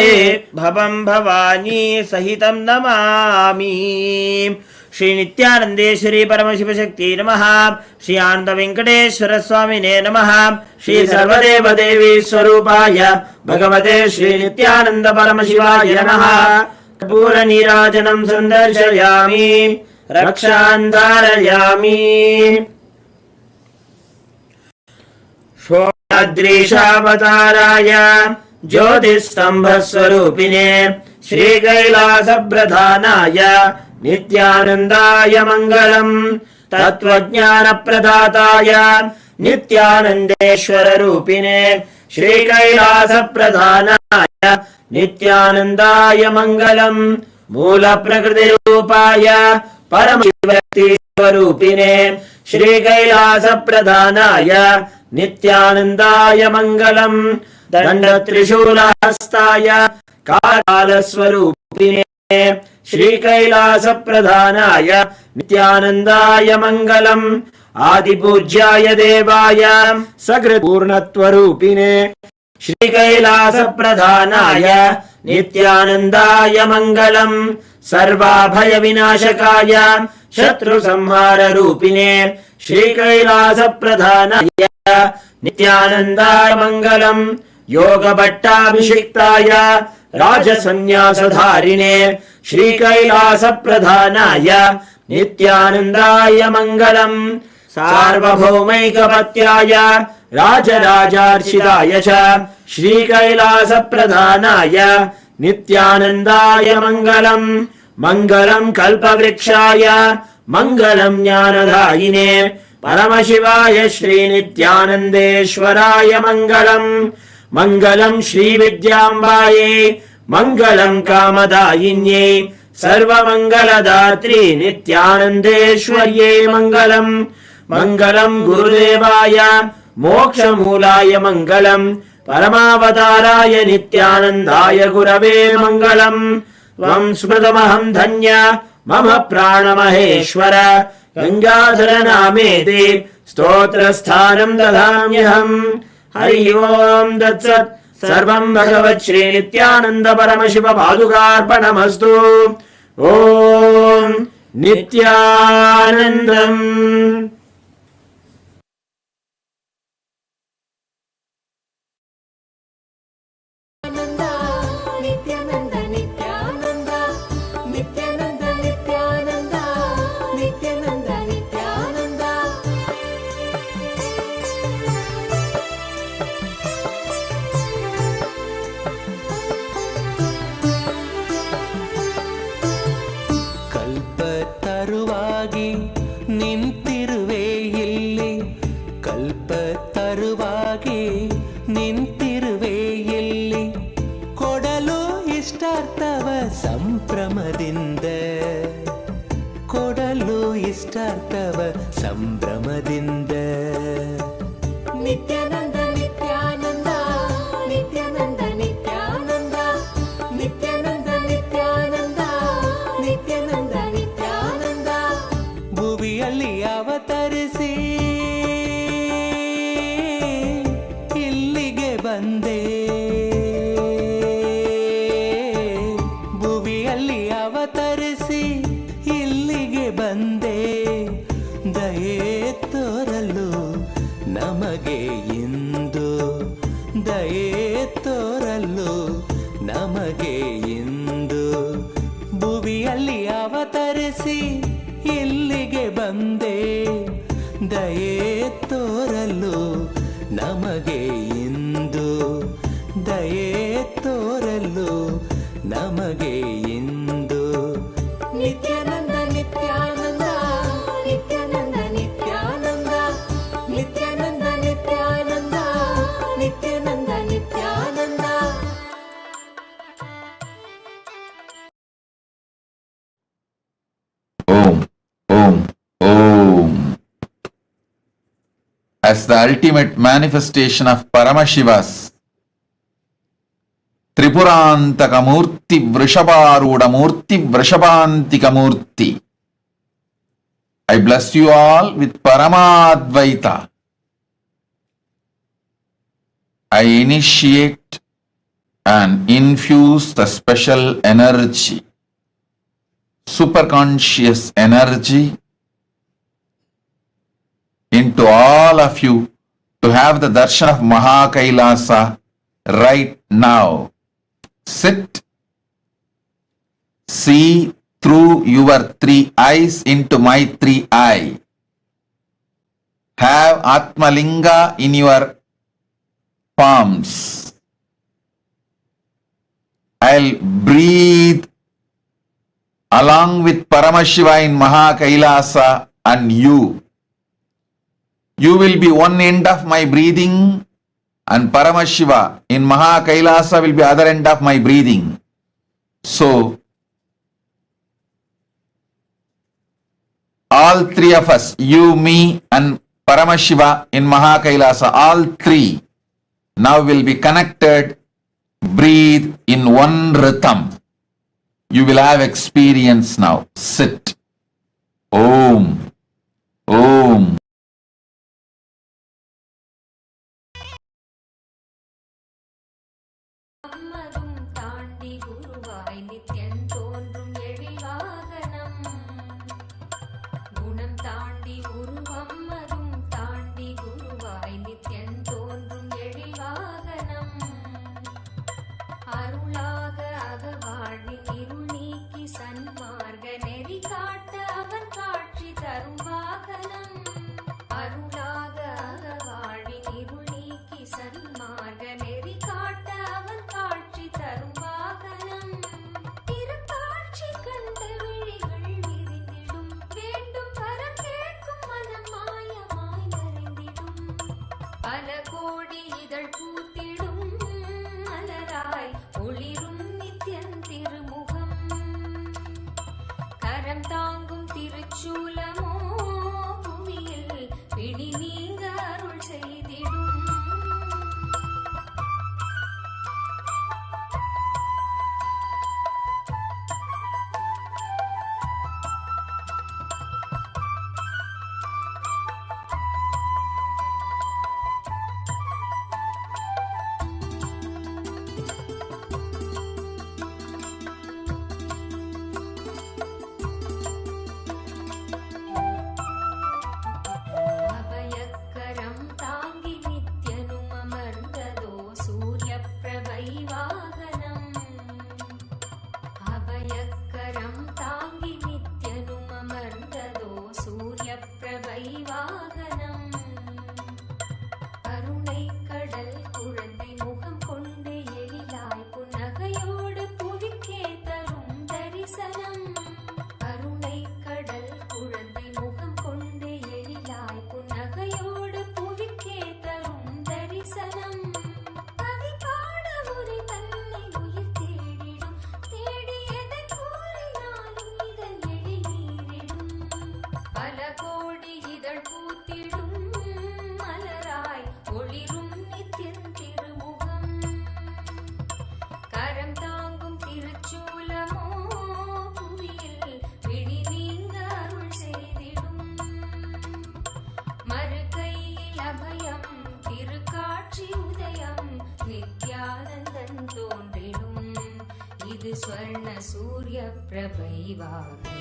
Speaker 8: भवं भवानी सहितं नमामि श्री नित्यानन्देश्वरी परमशिवशक्त्यै नमः श्री आनन्द वेङ्कटेश्वर स्वामिने नमः श्री सर्वदेवदेवी स्वरूपाय भगवते श्री नित्यानन्द परमशिवाय नमः कर्पूरनीराजनं सन्दर्शयामि रक्षान् धारयामि षोडद्रीशावताराय ज्योतिस्तम्भस्वरूपिणे श्रीकैलासप्रधानाय नित्यानन्दाय मङ्गलम् तत्त्वज्ञानप्रदाताय नित्यानन्देश्वररूपिणे श्रीकैलासप्रधानाय नित्यानन्दाय मङ्गलम् मूलप्रकृतिरूपाय परमशिवशक्तिस्वरूपिणे श्रीकैलासप्रधानाय नित्यानन्दाय मङ्गलम् दण्डत्रिशूलहस्ताय कालस्वरूपिणे श्रीकैलासप्रधानाय नित्यानन्दाय मङ्गलम् आदिपूज्याय देवाय सकृत्पूर्णत्वरूपिणे श्रीकैलासप्रधानाय नित्यानन्दाय मङ्गलम् सर्वाभयविनाशकाय शत्रुसंहाररूपिणे श्रीकैलासप्रधानाय नित्यानन्दाय मङ्गलम् योगभट्टाभिषिक्ताय राजसन्न्यासधारिणे श्रीकैलासप्रधानाय नित्यानन्दाय मङ्गलम् सार्वभौमैकपत्याय राजराजार्चिताय च श्रीकैलासप्रधानाय नित्यानन्दाय मङ्गलम् मङ्गलम् कल्पवृक्षाय मङ्गलम् ज्ञानदायिने परमशिवाय श्रीनित्यानन्देश्वराय मङ्गलम् मङ्गलम् श्रीविद्याम्बायै मङ्गलम् कामदायिन्यै सर्वमङ्गलदात्री नित्यानन्देश्वर्यै मङ्गलम् मङ्गलम् गुरुदेवाय मोक्षमूलाय मङ्गलम् परमावताराय नित्यानन्दाय गुरवे मङ्गलम् त्वम् स्मृतमहम् धन्य मम प्राणमहेश्वर गङ्गाधर नामेति स्तोत्रस्थानम् ददाम्यहम् हरि ओम् तत्सत् सर्वम् भगवत् श्री नित्यानन्द परमशिव पादुकार्पणमस्तु ओम् नित्यानन्दम्
Speaker 2: नित्यानन्द नित्यानन्द नित्यानन्द नित्यानन्द नित्यानन्द नित्यानन्द
Speaker 9: ಕಲ್ಪತರುವಾಗಿ ನಿಂತಿರುವೆ ಇಲ್ಲಿ ಕಲ್ಪತರುವಾಗಿ ನಿಂತಿರುವೆ ಇಲ್ಲಿ ಕೊಡಲು ಇಷ್ಟಾರ್ಥವ ಸಂಭ್ರಮದಿಂದ ಕೊಡಲು ಇಷ್ಟಾರ್ಥವ ಸಂಭ್ರಮದಿಂದ
Speaker 2: ನಿತ್ಯಾನಂದ ನಿತ್ಯಾನಂದ ನಿತ್ಯಾನಂದ ನಿತ್ಯಾನಂದ ನಿತ್ಯಾನಂದ ನಿತ್ಯಾನಂದ ನಿತ್ಯಾನಂದ ನಿತ್ಯಾನಂದ
Speaker 9: ಭುವಿಯಲ್ಲಿ ಅವತರಿಸಿ ಇಲ್ಲಿಗೆ ಬಂದೆ ಭುವಿಯಲ್ಲಿ ಅವತರಿಸಿ ಇಲ್ಲಿಗೆ ಬಂದೆ ದಯೆ ತೋರಲು ನಮಗೆ ಇಂದು ದಯೆ ತೋರಲು ನಮಗೆ ಇಂದು ಭುವಿಯಲ್ಲಿ ಅವತರಿಸಿ ಇಲ್ಲಿಗೆ ಬಂದೆ ದಯೆ ತೋರಲು ನಮಗೆ ಇಂದು ದಯೆ ತೋರಲು ನಮಗೆ ಇಂದು
Speaker 2: Nithyananda Nithyananda Nithyananda Nithyananda Nithyananda Nithyananda Nithyananda Nithyananda
Speaker 10: Om, Om, Om. As the ultimate manifestation of Paramashiva's Tripurantaka Murthy Vrishabharuda Murthy Vrishabhantika Murthy, I bless you all with Paramadvaita. I initiate and infuse the special energy, superconscious energy, into all of you to have the darshan of Mahakailasa right now. Sit, see through your three eyes into my three eyes. Have Atmalinga in your palms. I'll breathe along with Paramashiva in Mahakailasa and you. You will be one end of my breathing and Paramashiva in Mahakailasa will be other end of my breathing. So, all three of us, you, me and Paramashiva in Mahakailasa, all three now will be connected, breathe in one rhythm. You will have experience now. Sit. Om. Om.
Speaker 2: அம்மதும் தாண்டி குருவாய் நித்யன் தோன்றும் எழில் வாகனம் குணம் தாண்டி உருவம்மதும் தாண்டி குருவாய் நித்யன் தோன்றும் எழில் வாகனம் வாகனம் அபயக்கரம் தாங்கி நித்யனும் அமர்ந்ததோ சூரிய பிரபை வாகனம் கருணை கடல் குழந்தை முகம் கொண்டு எழிலாய் புன்னகையோடு புவிக்கே தரும் தரிசனம் கருணை கடல் குழந்தை முகம் கொண்டு எழிலாய் புன்னகையோடு புவிக்கே தரும் தரிசனம் கவி பாட உரை தன்னை உயிர் தேடிடும் தேடியதை கூறினாலும் இதன் எழி நீரிடும் பல கோடி இதழ் பூத்திடும் மலராய் ஒளிரும் நித்தியன் திருமுகம் கரம் தாங்கும் திருச்சூலமோ புவியில் பிடி நீங்க அருள் செய்திடும் மறுகையில் அபயம் திருக்காட்சி உதயம் நித்யானந்தன் தோன்றிடும் இது ஸ்வர்ண சூரிய பிரபை வாகனம்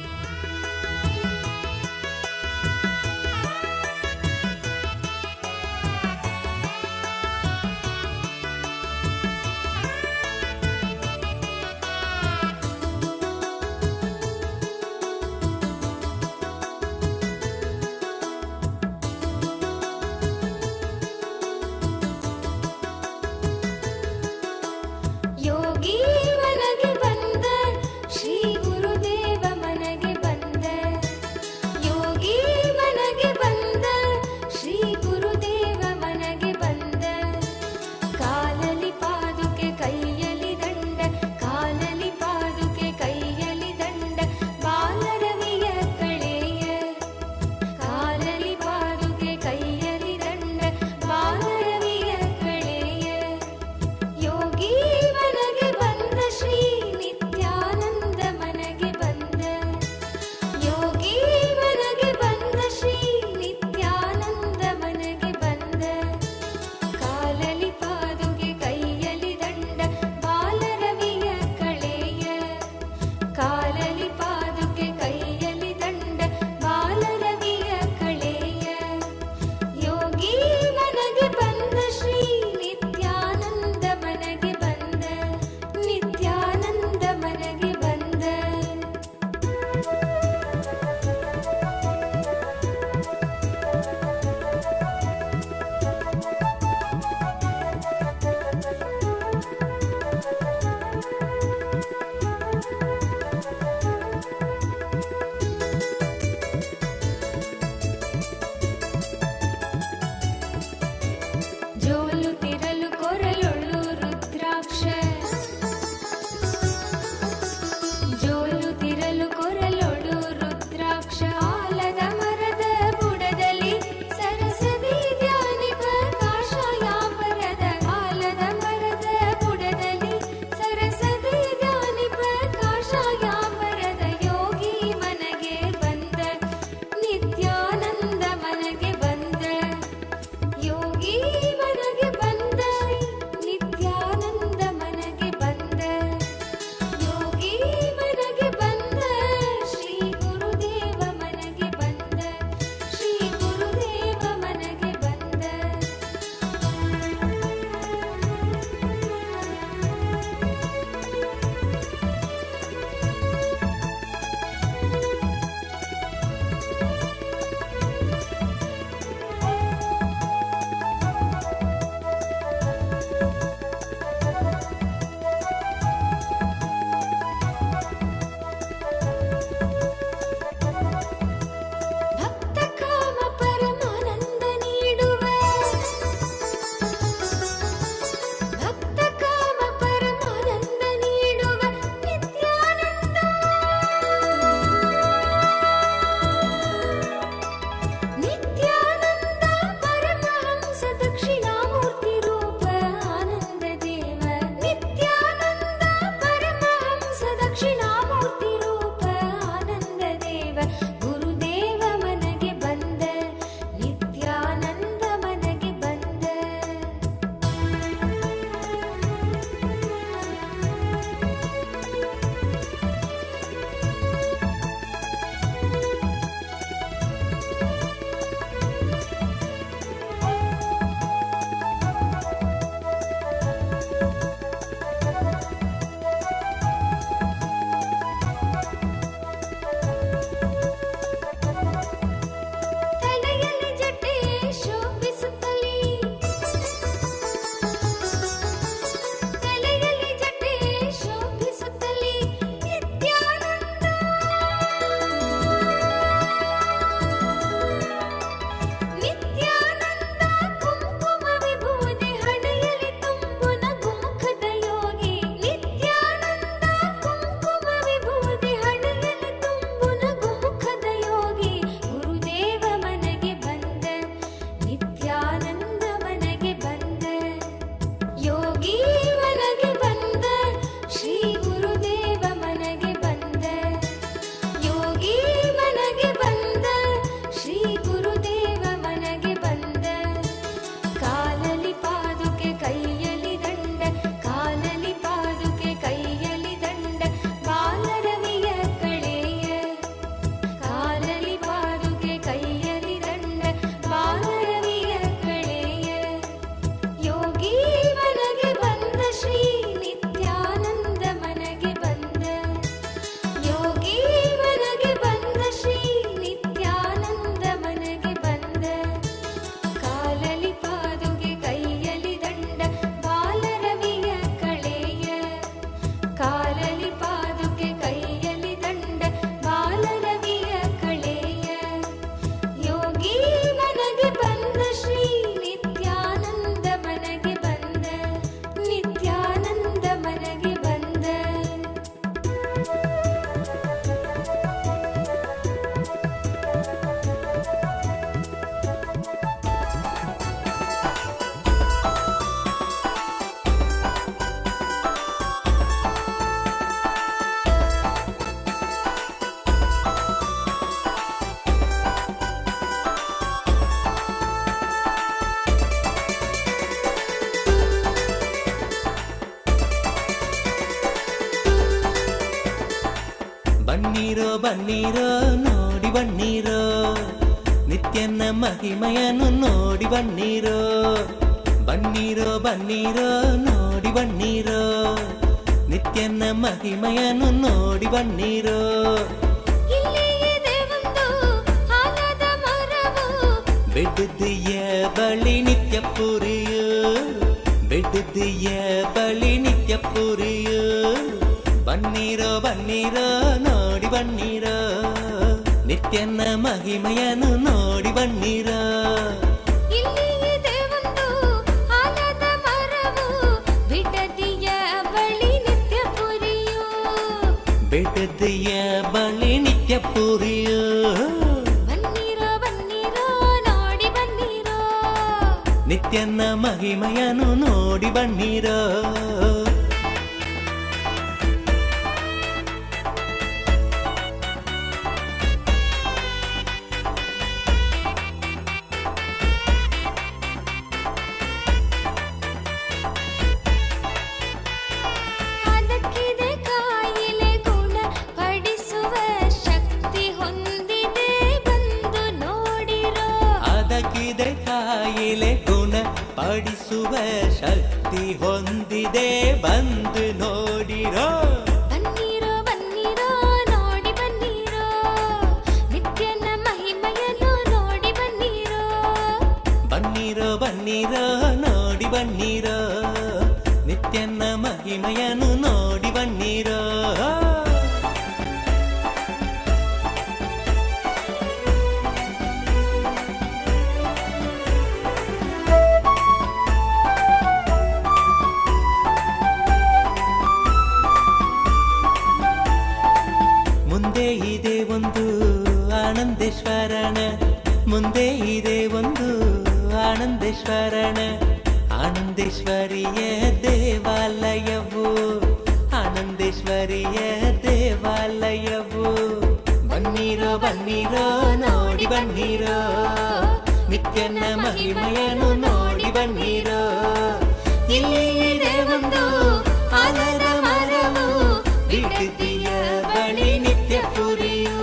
Speaker 2: ಯೋಗಿ ಮನಗೆ ಬಂದ ಶ್ರೀ ಗುರುದೇವ ಮನಗೆ ಬಂದ
Speaker 9: ಬನ್ನೀರೋ ಬನ್ನೀರೋ ನೋಡಿ ಬನ್ನೀರೋ ನಿತ್ಯನ ಮಹಿಮೆಯನ್ನು ನೋಡಿ ಬನ್ನೀರೋ ಬನ್ನೀರೋ ಬನ್ನೀರೋ ನೋಡಿ ಬನ್ನೀರೋ ನಿತ್ಯನ ಮಹಿಮೆಯನ್ನು ನೋಡಿ ಬನ್ನೀರೋ ಬಿಡುದಿಯ ಬಳಿ ನಿತ್ಯ ಪುರಿಯು ಬಿಡುದಿಯ ಬಳಿ ನಿತ್ಯ ಪುರಿಯು ಬನ್ನೀರೋ ಬನ್ನೀರೋ ನೋಡಿ ಬನ್ನೀರೋ ನಿತ್ಯನ ಮಹಿಮೆಯನ್ನು ನೋಡಿ ಬನ್ನೀರೋ ಬಿಡುದಿಯ ಬಳಿ ನಿತ್ಯ ಪುರಿಯು ನಿತ್ಯನ ಮಹಿಮೆಯನ್ನು ನೋಡಿ ಬನ್ನೀರೋ ಕಾಯಿಲೆ ಗುಣ ಪಡಿಸುವ ಶಕ್ತಿ ಹೊಂದಿದೆ ಬಂದು ನೋಡಿರೋ
Speaker 2: ಬನ್ನೀರೋ ಬನ್ನೀರೋ ನೋಡಿ ಬನ್ನೀರೋ ನಿತ್ಯನ ಮಹಿಮೆಯನ್ನು ನೋಡಿ ಬನ್ನೀರೋ
Speaker 9: ಬನ್ನೀರೋ ಬನ್ನೀರೋ ನೋಡಿ ಬನ್ನೀರೋ ನಿತ್ಯನ ಮಹಿಮೆಯನ್ನು ನೋಡಿ ಬನ್ನೀರೋ ಮುಂದೆ ಇದೆ ಒಂದು ಆನಂದೇಶ್ವರನ ಮುಂದೆ ಇದೆ ಒಂದು ಆನಂದೇಶ್ವರನ ಆನಂದೇಶ್ವರಿಯ ದೇವಾಲಯವು ಆನಂದೇಶ್ವರಿಯ ದೇವಾಲಯವು ಬನ್ನೀರೋ ಬನ್ನೀರೋ ನೋಡಿ ಬನ್ನೀರೋ ನಿತ್ಯನ ಮಹಿಮೆಯನ್ನು ನೋಡಿ ಬನ್ನೀರೋ ಇಲ್ಲಿ ಇದೆ ಒಂದು ಆಲದ ಮರವು ಬಿಡುದಿಯ ಬಳಿ ನಿತ್ಯ ಪುರಿಯು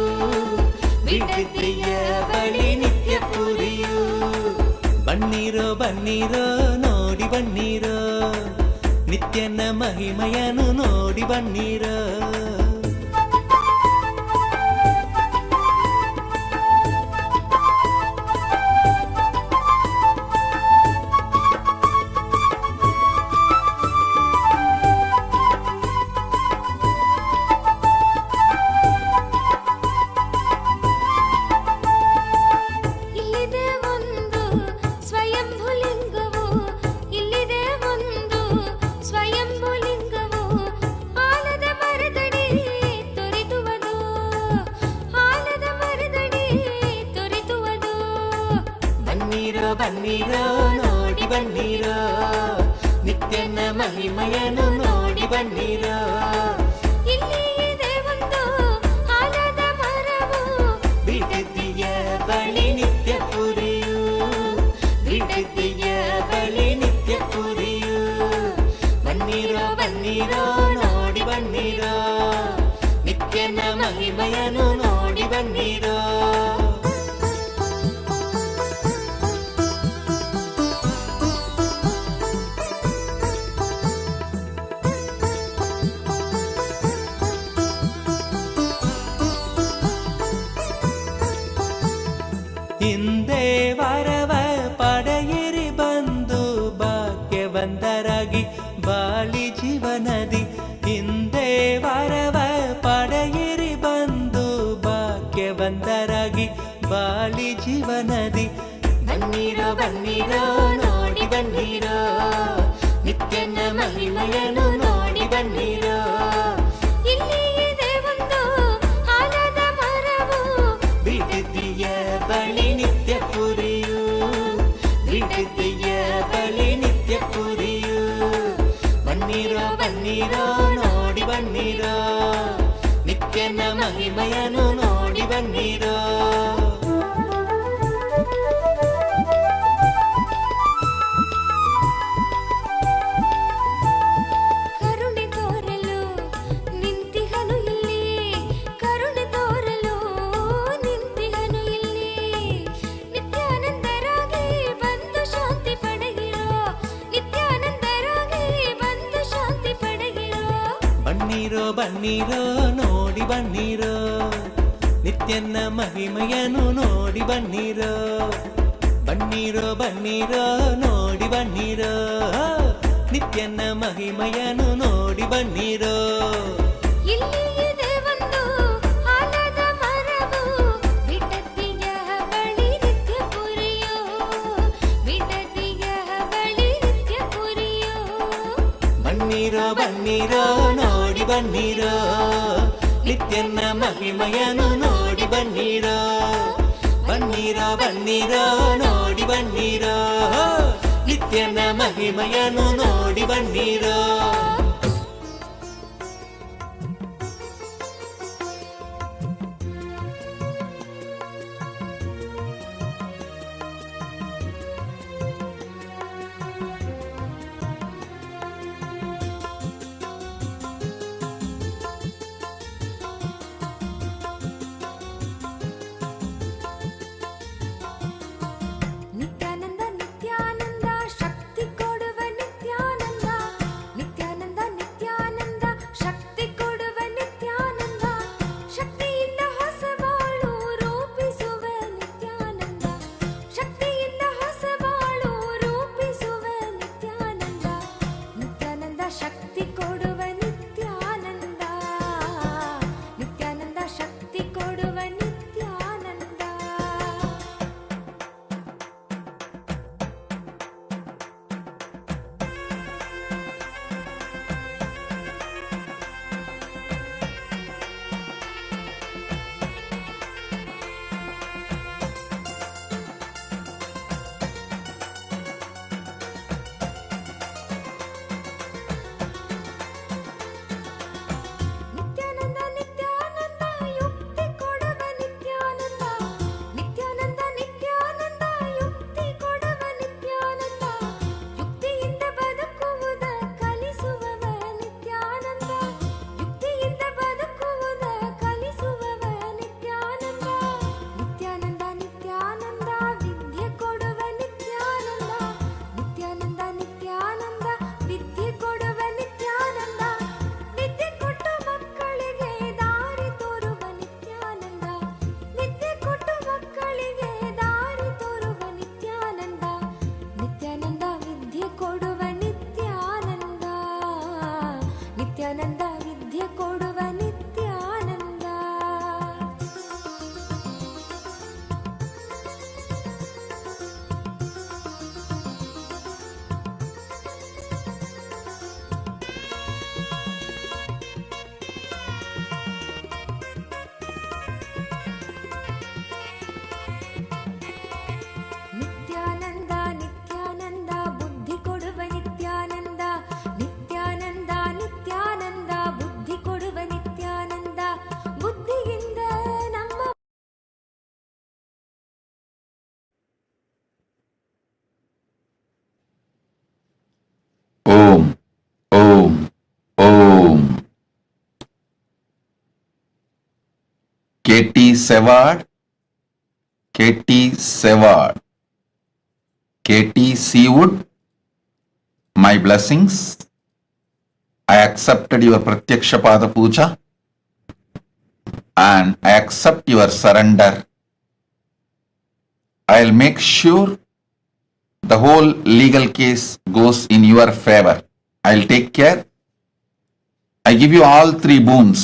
Speaker 9: ಬಿಡುದಿಯ ಬಳಿ ನಿತ್ಯ ಪುರಿಯು ಬನ್ನೀರೋ ಬನ್ನೀರೋ ನೋಡಿ ಬನ್ನೀರೋ ನಿತ್ಯನ ಮಹಿಮೆಯನ್ನು ನೋಡಿ ಬನ್ನೀರೋ ಬನ್ನೀರೋ ನೋಡಿ ಬನ್ನೀರೋ ನಿತ್ಯನ ಮಹಿಮೆಯನ್ನು ನೋಡಿ ಬನ್ನೀರೋ
Speaker 2: ಇಲ್ಲಿ ಇದೆ ಒಂದು ಆಲದ ಮರವು
Speaker 9: ಬಿಡುದಿಯ ಬಳಿ ನಿತ್ಯ ಪುರಿಯು ಬಿಡುದಿಯ ಬಳಿ ನಿತ್ಯ ಪುರಿಯು ಬನ್ನೀರೋ ಬನ್ನೀರೋ ನೋಡಿ ಬನ್ನೀರೋ ನಿತ್ಯನ ಮಹಿಮೆಯನ್ನು ನೋಡಿ ಬನ್ನೀರೋ ಹಿಂದೆ ವರವ ಪಡೆಯಿರಿ ಬಂದು ಭಾಗ್ಯವಂತರಾಗಿ ಬಾಳಿ ಜೀವನದಿ ಹಿಂದೆ ವರವ ಪಡೆಯಿರಿ ಬಂದು ಭಾಗ್ಯವಂತರಾಗಿ ಬಾಳಿ ಜೀವನದಿ ಬನ್ನೀರೋ ಬನ್ನೀರೋ ನೋಡಿ ಬನ್ನೀರೋ ನಿತ್ಯನ ಮಹಿಮೆಯನ್ನು ನೋಡಿ ಬನ್ನೀರೋ
Speaker 2: ಇಲ್ಲಿ ಇದೆ ಒಂದು ಆಲದ ಮರವು
Speaker 9: ಬಿಡುದಿಯ ಬಳಿ ನಿತ್ಯ ಪುರಿಯು ಬಿಡುದಿಯ ಬಳಿ ನಿತ್ಯ ಪುರಿಯು ಬನ್ನೀರೋ ಬನ್ನೀರೋ ನೋಡಿ ಬನ್ನೀರೋ ನಿತ್ಯನ ಮಹಿಮೆಯನ್ನು ನೋಡಿ ಬನ್ನೀರೋ
Speaker 2: ಕರುಣೆ ತೋರಲು ನಿಂತಿಹನು ಇಲ್ಲಿ ಕರುಣೆ
Speaker 9: ಬನ್ನಿರೋ ಬನ್ನಿರೋ ನೋಡಿ ಬನ್ನಿರೋ ನಿತ್ಯನ ಮಹಿಮೆಯನ್ನು ನೋಡಿ ಬನ್ನಿರೋ ಬನ್ನಿರೋ ಬನ್ನಿರೋ ನೋಡಿ ಬನ್ನಿರೋ ನಿತ್ಯನ ಮಹಿಮೆಯನ್ನು ನೋಡಿ ಬನ್ನಿರೋ
Speaker 2: ಇಲ್ಲಿ ಇದೆ ಒಂದು ಆಲದ ಮರವು ಬಿಡದಿಯ ಬಳಿ ನಿತ್ಯ ಪುರಿಯೋ ಬಿಡದಿಯ ಬಳಿ ನಿತ್ಯ ಪುರಿಯೋ
Speaker 9: ಬನ್ನಿರೋ ಬನ್ನಿರೋ ನೋಡಿ ಬನ್ನಿರೋ ನಿತ್ಯನ ಮಹಿಮೆಯನ್ನು ನೋಡಿ ಬನ್ನಿರೋ ಬನ್ನಿರೋ ಬನ್ನಿರೋ ನೋಡಿ ಬನ್ನಿರೋ ನಿತ್ಯನ ಮಹಿಮೆಯನ್ನು ನೋಡಿ ಬನ್ನಿರೋ
Speaker 2: ನಿತ್ಯಾನಂದ ನಿತ್ಯಾನಂದ ಶಕ್ತಿ ಕೊಡುವ ನಿತ್ಯಾನಂದ ನಿತ್ಯಾನಂದ ನಿತ್ಯಾನಂದ ಶಕ್ತಿ ಕೊಡುವ ನಿತ್ಯಾನಂದ ಶಕ್ತಿಯಿಂದ ಹೊಸ ಬಾಳು ರೂಪಿಸುವ ನಿತ್ಯಾನಂದ ಶಕ್ತಿಯಿಂದ ಹೊಸ ಬಾಳು ರೂಪಿಸುವ ನಿತ್ಯಾನಂದ ನಿತ್ಯಾನಂದ ಶಕ್ತಿ ಕೊಡುವ ನಿತ್ಯಾನಂದ ನಿತ್ಯಾನಂದ ಶಕ್ತಿ ಕೊಡುವ ನಿತ್ಯಾನಂದ ನಿತ್ಯಾನಂದ ನಿತ್ಯಾನಂದ ಯುಕ್ತಿ ಕೊಡುವ ನಿತ್ಯಾನಂದ ನಿತ್ಯಾನಂದ ನಿತ್ಯಾನಂದ ಯುಕ್ತಿ ಕೊಡುವ ನಿತ್ಯಾನಂದ ಯುಕ್ತಿಯಿಂದ ಬದುಕುವುದ ಕಲಿಸುವವ ನಿತ್ಯಾನಂದ ಯುಕ್ತಿಯಿಂದ ಬದುಕುವುದ ಕಲಿಸುವವ ನಿತ್ಯಾನಂದ ನಿತ್ಯಾನಂದ ನಿತ್ಯಾನಂದ ವಿದ್ಯೆ ಕೊಡುವ ನಿತ್ಯಾನಂದ ನಿತ್ಯಾನಂದ ನಿತ್ಯಾನಂದ ವಿದ್ಯೆ ಕೊಡುವ ನಿತ್ಯಾನಂದ ವಿದ್ಯೆ ಕೊಟ್ಟು ಮಕ್ಕಳಿಗೆ ದಾರಿ ತೋರುವ ನಿತ್ಯಾನಂದ ವಿದ್ಯೆ ಕೊಟ್ಟು ಮಕ್ಕಳಿಗೆ ದಾರಿ ತೋರುವ ನಿತ್ಯಾನಂದ ನಿತ್ಯಾನಂದ ವಿದ್ಯೆ ಕೊಡುವ ನಿತ್ಯಾನಂದ ನಿತ್ಯಾನಂದ ವಿದ್ಯೆ ಕೊಡುವ ನಿತ್ಯಾನಂದ ನಿತ್ಯಾನಂದ ನಿತ್ಯಾನಂದ ಬುದ್ಧಿ ಕೊಡುವ ನಿತ್ಯಾನಂದ ನಿತ್ಯಾನಂದ ನಿತ್ಯಾನಂದ ಬುದ್ಧಿ ಕೊಡುವ ನಿತ್ಯಾನಂದ ಬುದ್ಧಿಯಿಂದ ನಮ್ಮ
Speaker 10: ಓಂ ಓಂ ಓಂ KT Seward, KT Seward, KT Seawood, my blessings. I accepted your Pratyaksha Pada Puja and I accept your surrender. I'll make sure the whole legal case goes in your favor. I'll take care. I give you all three boons.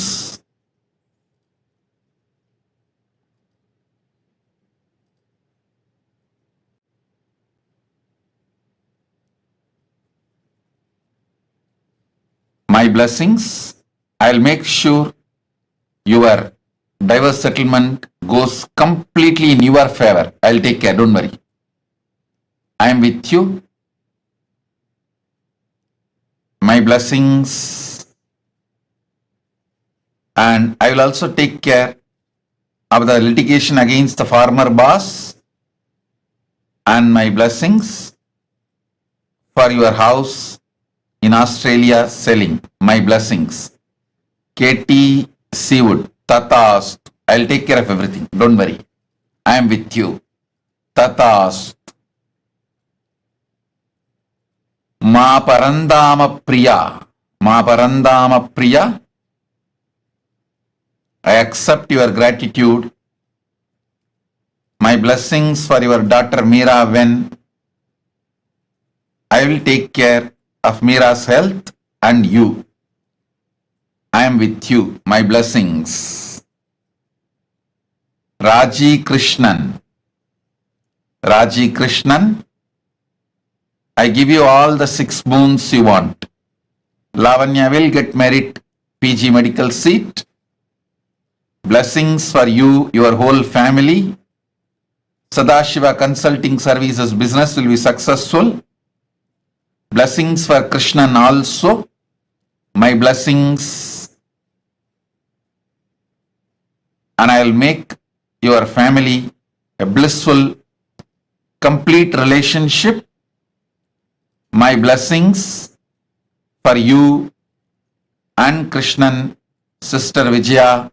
Speaker 10: My blessings, I'll make sure your divorce settlement goes completely in your favor. I'll take care, don't worry. I am with you. My blessings, and I will also take care of the litigation against the former boss, and my blessings for your house in Australia selling. My blessings. KT Seawood, Tatast. I'll take care of everything. Don't worry. I am with you. Tatast. Ma Parandama Priya. Ma Parandama Priya. I accept your gratitude. My blessings for your daughter Meera when I will take care of Meera's health and you. I am with you. My blessings. Raji Krishnan. Raji Krishnan, I give you all the 6 boons you want. Lavanya will get merit PG medical seat. Blessings for you, your whole family. Sadashiva Consulting Services business will be successful. Blessings for Krishnan also. My blessings. And I will make your family a blissful, complete relationship. My blessings for you and Krishnan, sister Vijaya,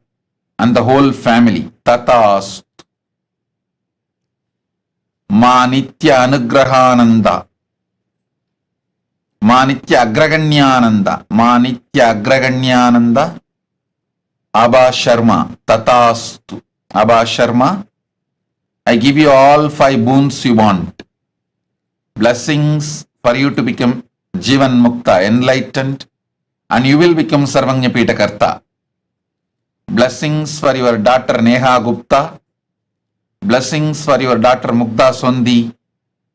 Speaker 10: and the whole family. Tatast. Ma Nitya Anugrahananda. Ma Nitya Agraganyananda. Ma Nitya Agraganyananda. Abha Sharma. Tatastu. Abha Sharma, I give you all 5 boons you want. Blessings for you to become Jivan Mukta, enlightened, and you will become Sarvanya Pitakarta. Blessings for your daughter Neha Gupta. Blessings for your daughter Mukta Sondi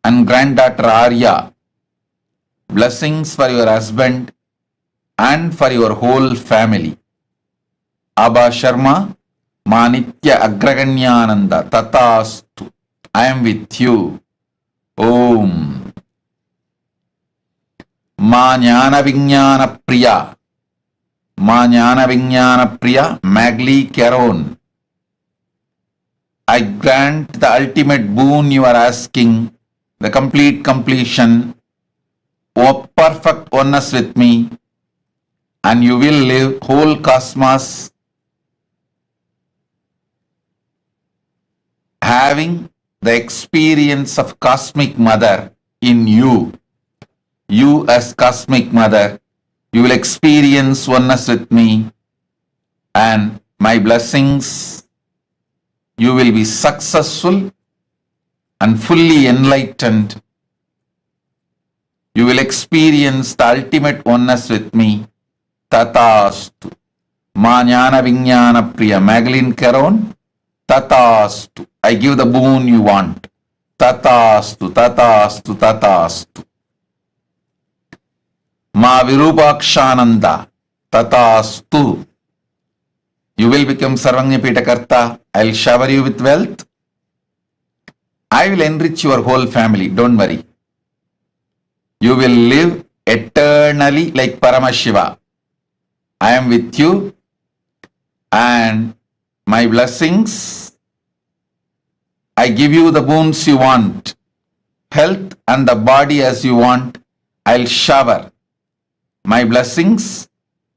Speaker 10: and granddaughter Arya. Blessings for your husband and for your whole family. Abha Sharma, Ma Nitya Agraganyananda Tatastu. I am with you. Om. Ma Jnana Vijnana Priya. Ma Jnana Vijnana Priya Magli Caron. I grant the ultimate boon you are asking, the complete completion, O perfect oneness with me, and you will live whole cosmos having the experience of Cosmic Mother in you. You as Cosmic Mother, you will experience oneness with me, and my blessings, you will be successful and fully enlightened. You will experience the ultimate oneness with me. Tatastu. Ma Jnana Vijnana Priya Magdalene Caron. Tatastu. I give the boon you want. Tatastu, Tatastu, Tatastu. Ma Virupakshananda. Tatastu. You will become Sarvanya Pitakarta. I will shower you with wealth. I will enrich your whole family. Don't worry. You will live eternally like Paramashiva. I am with you, and my blessings, I give you the boons you want, health and the body as you want. I'll shower my blessings.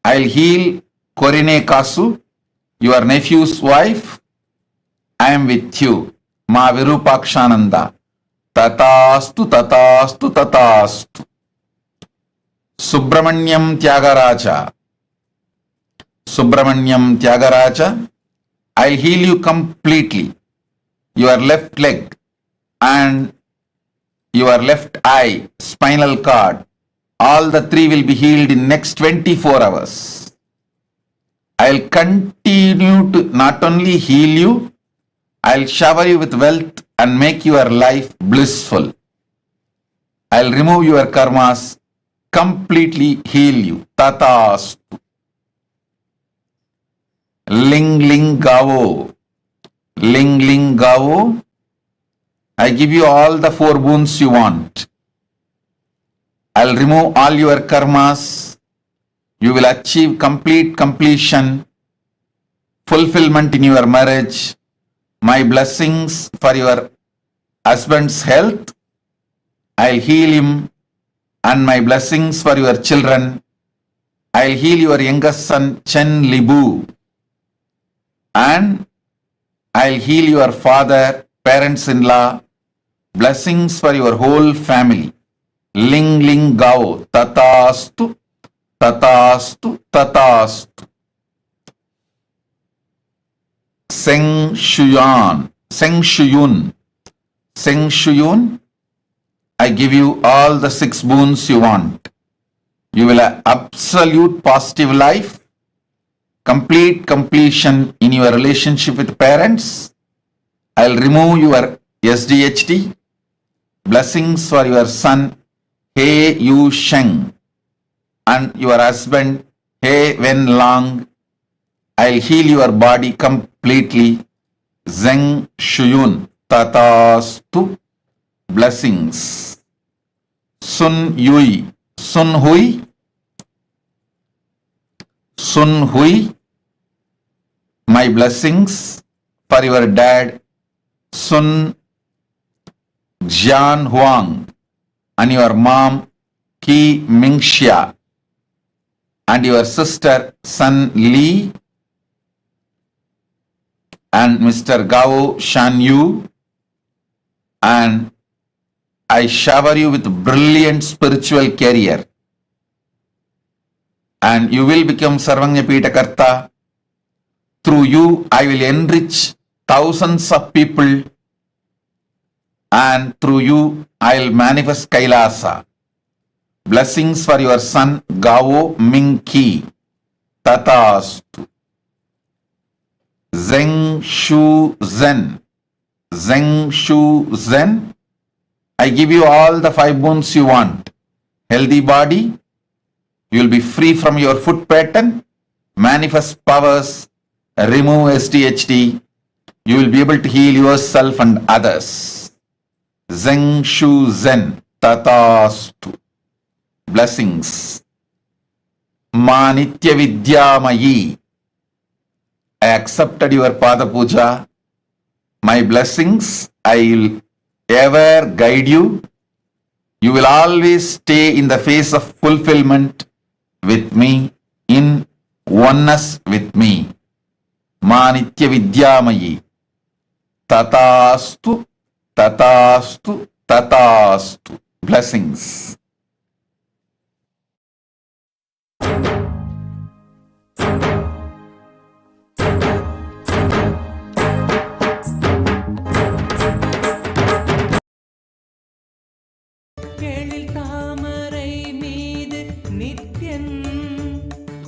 Speaker 10: I'll heal Korine Kasu, your nephew's wife. I am with you. Ma Virupakshananda. Tatastu, Tatastu, Tatastu. Subramanyam Tyagaraja. Subramanyam Tyagaraja. I'll heal you completely. Your left leg and your left eye, spinal cord, all the 3 will be healed in next 24 hours. I'll continue to not only heal you, I'll shower you with wealth and make your life blissful. I'll remove your karmas, completely heal you. Tatastu. Ling Ling Gavo. Ling Ling Gavo. I give you all the 4 boons you want. I'll remove all your karmas. You will achieve complete completion, fulfillment in your marriage. My blessings for your husband's health. I'll heal him, and my blessings for your children. I'll heal your youngest son Chen Libu, and I'll heal your father, parents-in-law. Blessings for your whole family. Ling Ling Gao. Tatastu, Tatastu, Tatastu. Seng Shuyun. Seng Shuyun. Seng Shuyun. I give you all the 6 boons you want. You will have absolute positive life, complete completion in your relationship with parents. I'll remove your SDHD. Blessings for your son, He Yu Sheng, and your husband, He Wen Lang. I'll heal your body completely. Zeng Shuyun. Tatastu. Blessings. Sun Yui. Sun Hui. Sun Hui. My blessings for your dad, Sun Jian Huang, and your mom, Ki Mingxia, and your sister, Sun Li, and Mr. Gao Shan Yu, and I shower you with brilliant spiritual career, and you will become Sarvanya Karta. Through you, I will enrich thousands of people, and through you, I will manifest Kailasa. Blessings for your son, Gao Mingki. Tatastu. Zeng Shu Zen. Zeng Shu Zen. I give you all the 5 boons you want. Healthy body. You will be free from your foot pattern. Manifest powers. Remove SDHD. You will be able to heal yourself and others. Zeng Shu Zen. Tatastu. Blessings. Ma Nitya Vidyamayi. I accepted your Pada Puja. My blessings, I will ever guide you. You will always stay in the phase of fulfillment with me, in oneness with me. Ma Nitya Vidyamayi. Tatastu, Tatastu, Tatastu. Blessings.
Speaker 9: எழில் தாமரை மீது நித்யன்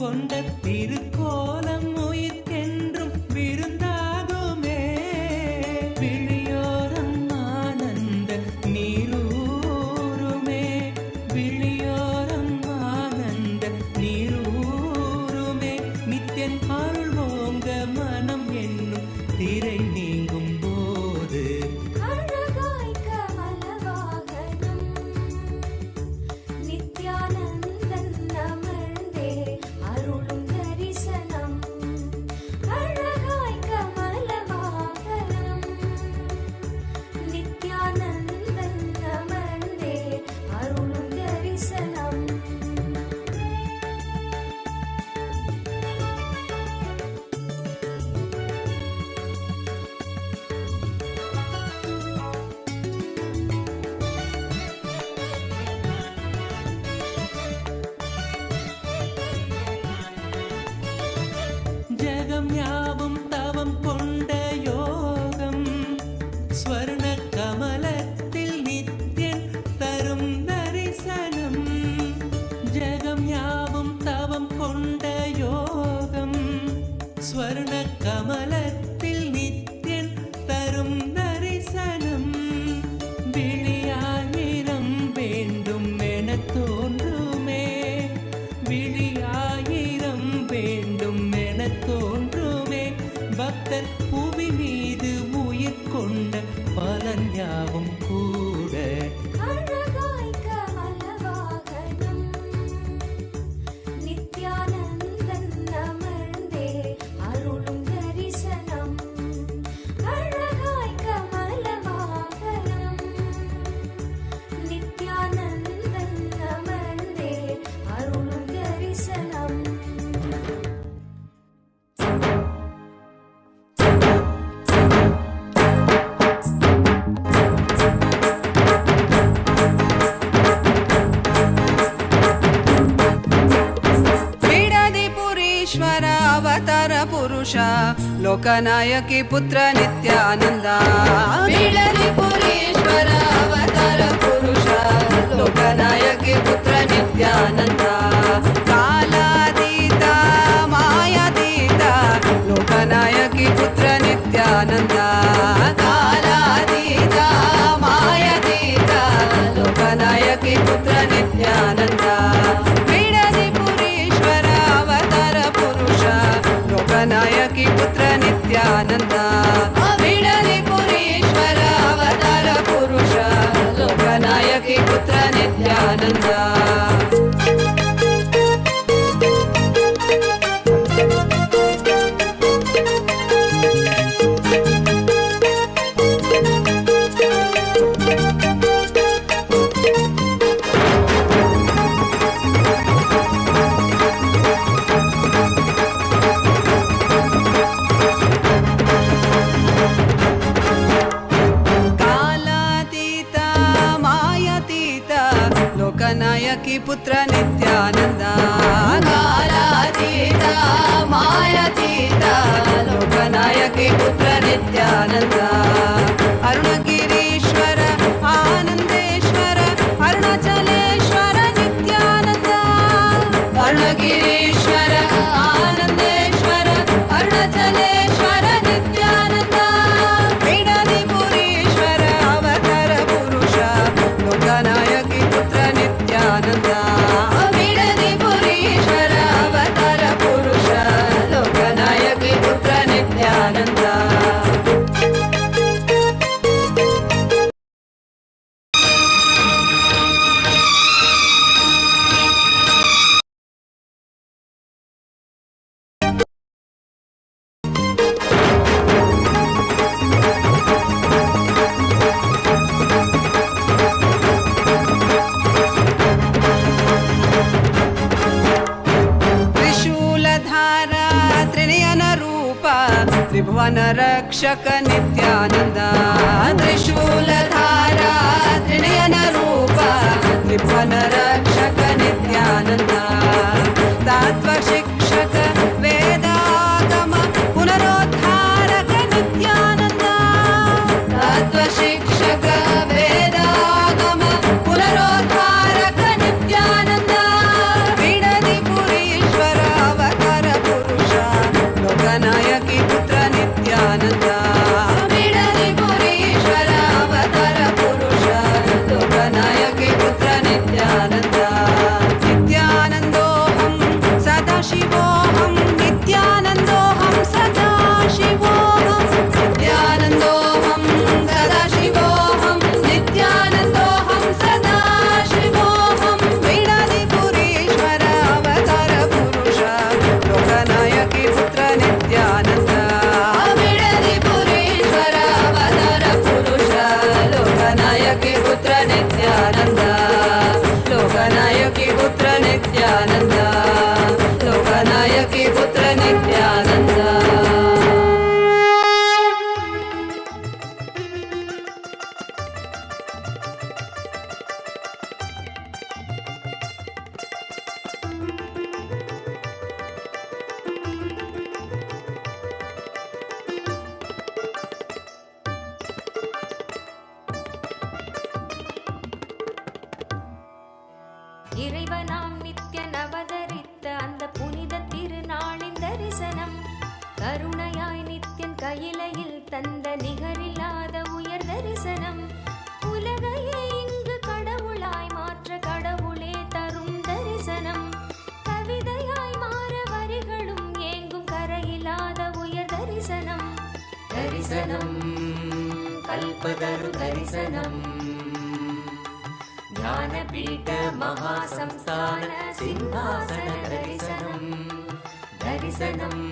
Speaker 9: கொண்ட திருக்கோலம் உயிர்க்கென்றும் விருந்தாகுமே. விழியோரம் ஆனந்த நீரூருமே. விழியோரம் ஆனந்த நீரூருமே. நித்யன் அருள் ஓங்க மனம் என்னும் திரை நீங்கும் போது
Speaker 2: அழகாய் கமலவாகனம் நித்யானந்தன் அமர்ந்தே அருளும் தரிசனம். அழகாய் கமலவாகனம் நித்யானந்தன் அமர்ந்தே அருளும் தரிசனம்.
Speaker 9: ஜகம் யாவும் தவம் கொண்ட யோகம் ஸ்வர்ண கமலத்தில் நித்யன் தரும் தரிசனம். ஜகம் யாவும் தவம் கொண்ட யோகம் ஸ்வர்ண கமலத்தில் நித்யன் தரும் தரிசனம். விழியாயிரம் வேண்டும் என தோன்றுமே. விழியாயிரம் வேண்டும் என தோன்றுமே. பக்தர் புவி மீது உயிர் கொண்ட பலன் யாவும் கூட
Speaker 2: அழகாய் கமலவாகனம் நித்யானந்தன் அமர்ந்தே அருளும்
Speaker 11: पुरीश्वर अवतार पुरुष लोकनायकी पुत्र नित्यानंद बिडली पुरीश्वर अवतार पुरुष लोकनायकी पुत्र नित्यानंद कालातीत मायातीत लोकनायकी पुत्र नित्यानंद कालातीत मायातीत लोकनायकी पुत्र नित्यानंद बिडली पुरीश्वर अवतार पुरुष लोकनायकी पुत्र नित्यानंद बिडली पुरीश्वर अवतार पुरुष लोकनायकी पुत्र नित्यानंद लोकनायकी पुत्र नित्यानंद कालातीत मायातीत लोकनायकी पुत्र नित्यानंद अरुणगिरीश्वर आनंदेश्वर अरुणाचलेश्वर नित्यानंद अरुणगिरीश्वर आनंदेश्वर अरुणाचलेश्वर नित्यानंद बिडली पुरीश्वर अवतार पुरुष लोकनायकी पुत्र नित्यानंद बिडली पुरीश्वर अवतार पुरुष लोकनायकी पुत्र नित्यानंद त्रिशूलधारा त्रिनयन रूप त्रिभुवन रक्षक नित्यानंद त्रिशूलधारा त्रिनयन रूप त्रिभुवन रक्षक नित्यानंद तत्वशिक्षक वेदागम पुनरोद्धारक नित्यानंद तत्वशिक्षक वेदागम पुनरोद्धारक नित्यानंद बिडली पुरीश्वर अवतार पुरुष लोकनायकी पुत्र नित्यानंद बिडली पुरीश्वर अवतार पुरुष लोकनायकी पुत्र नित्यानंद नित्यानंदोऽहं सदाशिवोऽहं नित्यानंदोऽहं सदाशिवोऽहं नित्यानंदोऽहं सदाशिवोऽहं नित्यानंदोऽहं सदाशिवोऽहं बिडली पुरीश्वर अवतार पुरुष लोकनायकी पुत्र नित्यानंद बिडली पुरीश्वर अवतार पुरुष लोकनायकी पुत्र नित्यानंद लोकनायकी पुत्र नित्यानंद लोकनायकी पुत्र नित्यानंद
Speaker 2: இறைவனாம் நித்யன் அவதரித்த அந்த புனித திருநாளின் தரிசனம் கருணையாய் நித்யன் கையிலையில் தந்த நிகரில்லாத உயர் தரிசனம் உலகையே இங்கு கடவுளாய் மாற்ற கடவுளே தரும் தரிசனம் கவிதையாய் மாற வரிகளும் ஏங்கும் கரையில்லாத உயர் தரிசனம் தரிசனம் கல்பதரு தரிசனம் ஞானபீட மகாசம்ஸ்தான சிம்ஹாசன தரிசனம் தரிசனம்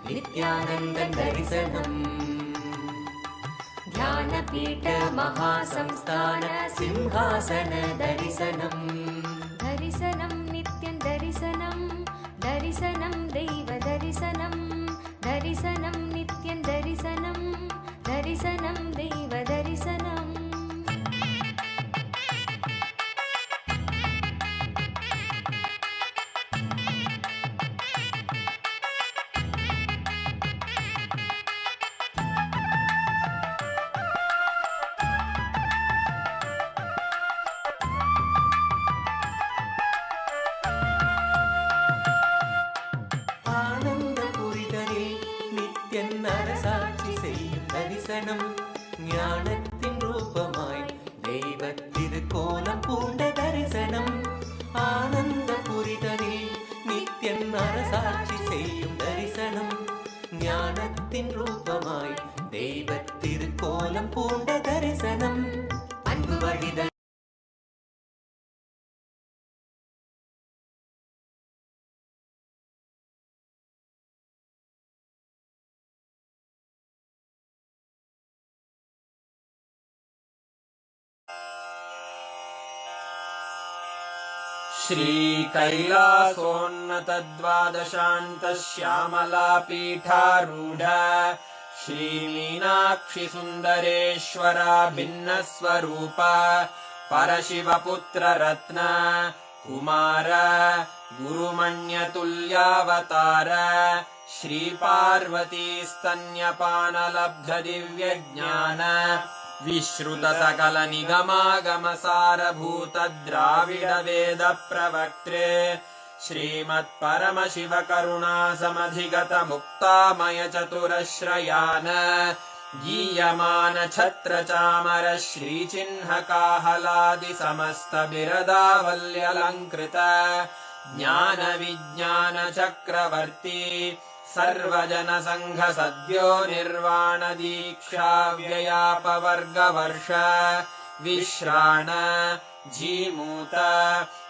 Speaker 2: நித்யானந்த தரிசனம் ஞானபீட மகாசம்ஸ்தான சிம்ஹாசன தரிசனம் தரிசனம் நித்யன் தரிசனம் தரிசனம் தெய்வ தரிசனம் தரிசனம் நித்யன் தரிசனம் தரிசனம் தெய்வ தரிசனம்
Speaker 9: தெய்வத்தின் ரூபமாய் தெய்வத் திருக்கோலம் பூண்ட தரிசனம் அன்பு வழித
Speaker 8: श्रीकैलासोन्नतद्वादशान्तश्यामलापीठारूढ श्रीमीनाक्षि सुन्दरेश्वरा भिन्नस्वरूप परशिवपुत्ररत्न कुमार गुरुमण्यतुल्यावतार श्रीपार्वतीस्तन्यपानलब्धदिव्यज्ञान विश्रुत सकल निगमागमसारभूत द्राविड वेद प्रवक्त्रे श्रीमत्परमशिव करुणा समधिगत मुक्तामय चतुरश्रयान गीयमान छत्र चामर श्रीचिह्न काहलादि समस्त बिरदावल्यलङ्कृत ज्ञान विज्ञान चक्रवर्ती सर्वजन संघ सद्यो निर्वाण दीक्षा व्ययापवर्गवर्ष विश्राण जीमूत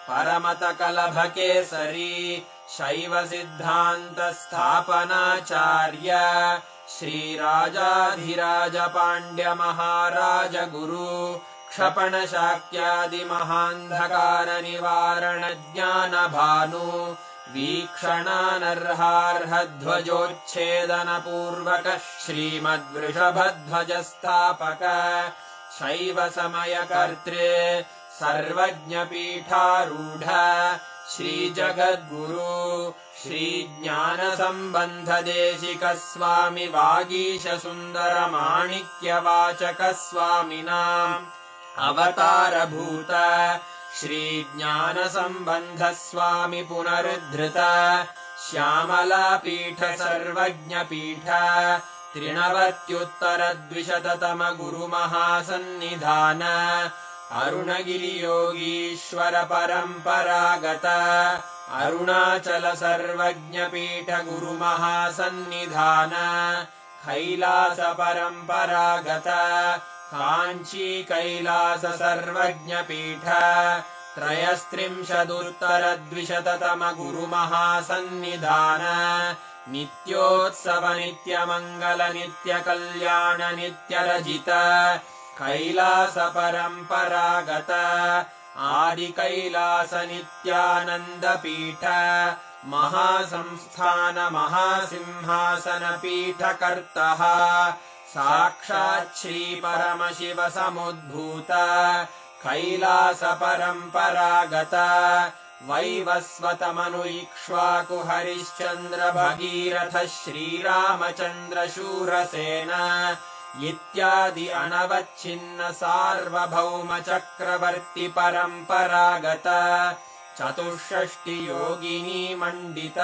Speaker 8: परमत कलभ केसरी शैव सिद्धांत स्थापनाचार्य श्रीराजाधिराज पांड्य महाराज गुरु क्षपण शाक्यादि महान्धकार निवारण ज्ञान भानु वीक्षणानर्हार्हध्वजोच्छेदन पूर्वक श्रीमद्वृषभध्वज स्थापक शैव समय कर्त्रे सर्वज्ञ पीठारूढ़ श्री जगद्गुरु श्री ज्ञान संबंध देशिक स्वामी वागीश सुंदर माणिक्य वाचक स्वामिनाम् अवतार भूत श्री ज्ञान संबंध स्वामी पुनरुद्धृत श्यामला पीठ सर्वज्ञ पीठ त्रिनवत्युत्तर द्विशततम गुरु महासन्निधान अरुणगिरि योगीश्वर परंपरागत अरुणाचल सर्वज्ञ पीठ गुरु महासन्निधान कैलास परंपरागत कांची कैलास सर्वज्ञ पीठ त्रयस्त्रिंशदुत्तर द्विशततम गुरु महासन्निधान नित्योत्सव नित्य मंगल नित्य कल्याण नित्य रजित कैलास परंपरागत आदि कैलास नित्यानंद पीठ महासंस्थान महासिंहासन पीठ कर्तः साक्षात् श्री परमशिव समुद्भूत कैलास परंपरागत वैवस्वत मनु इक्ष्वाकु हरिश्चंद्र भगीरथ श्रीरामचंद्र शूरसेन इत्यादि अनवच्छिन्न सार्वभौम चक्रवर्ती परंपरागत चतुष्षष्टि योगिनी मंडित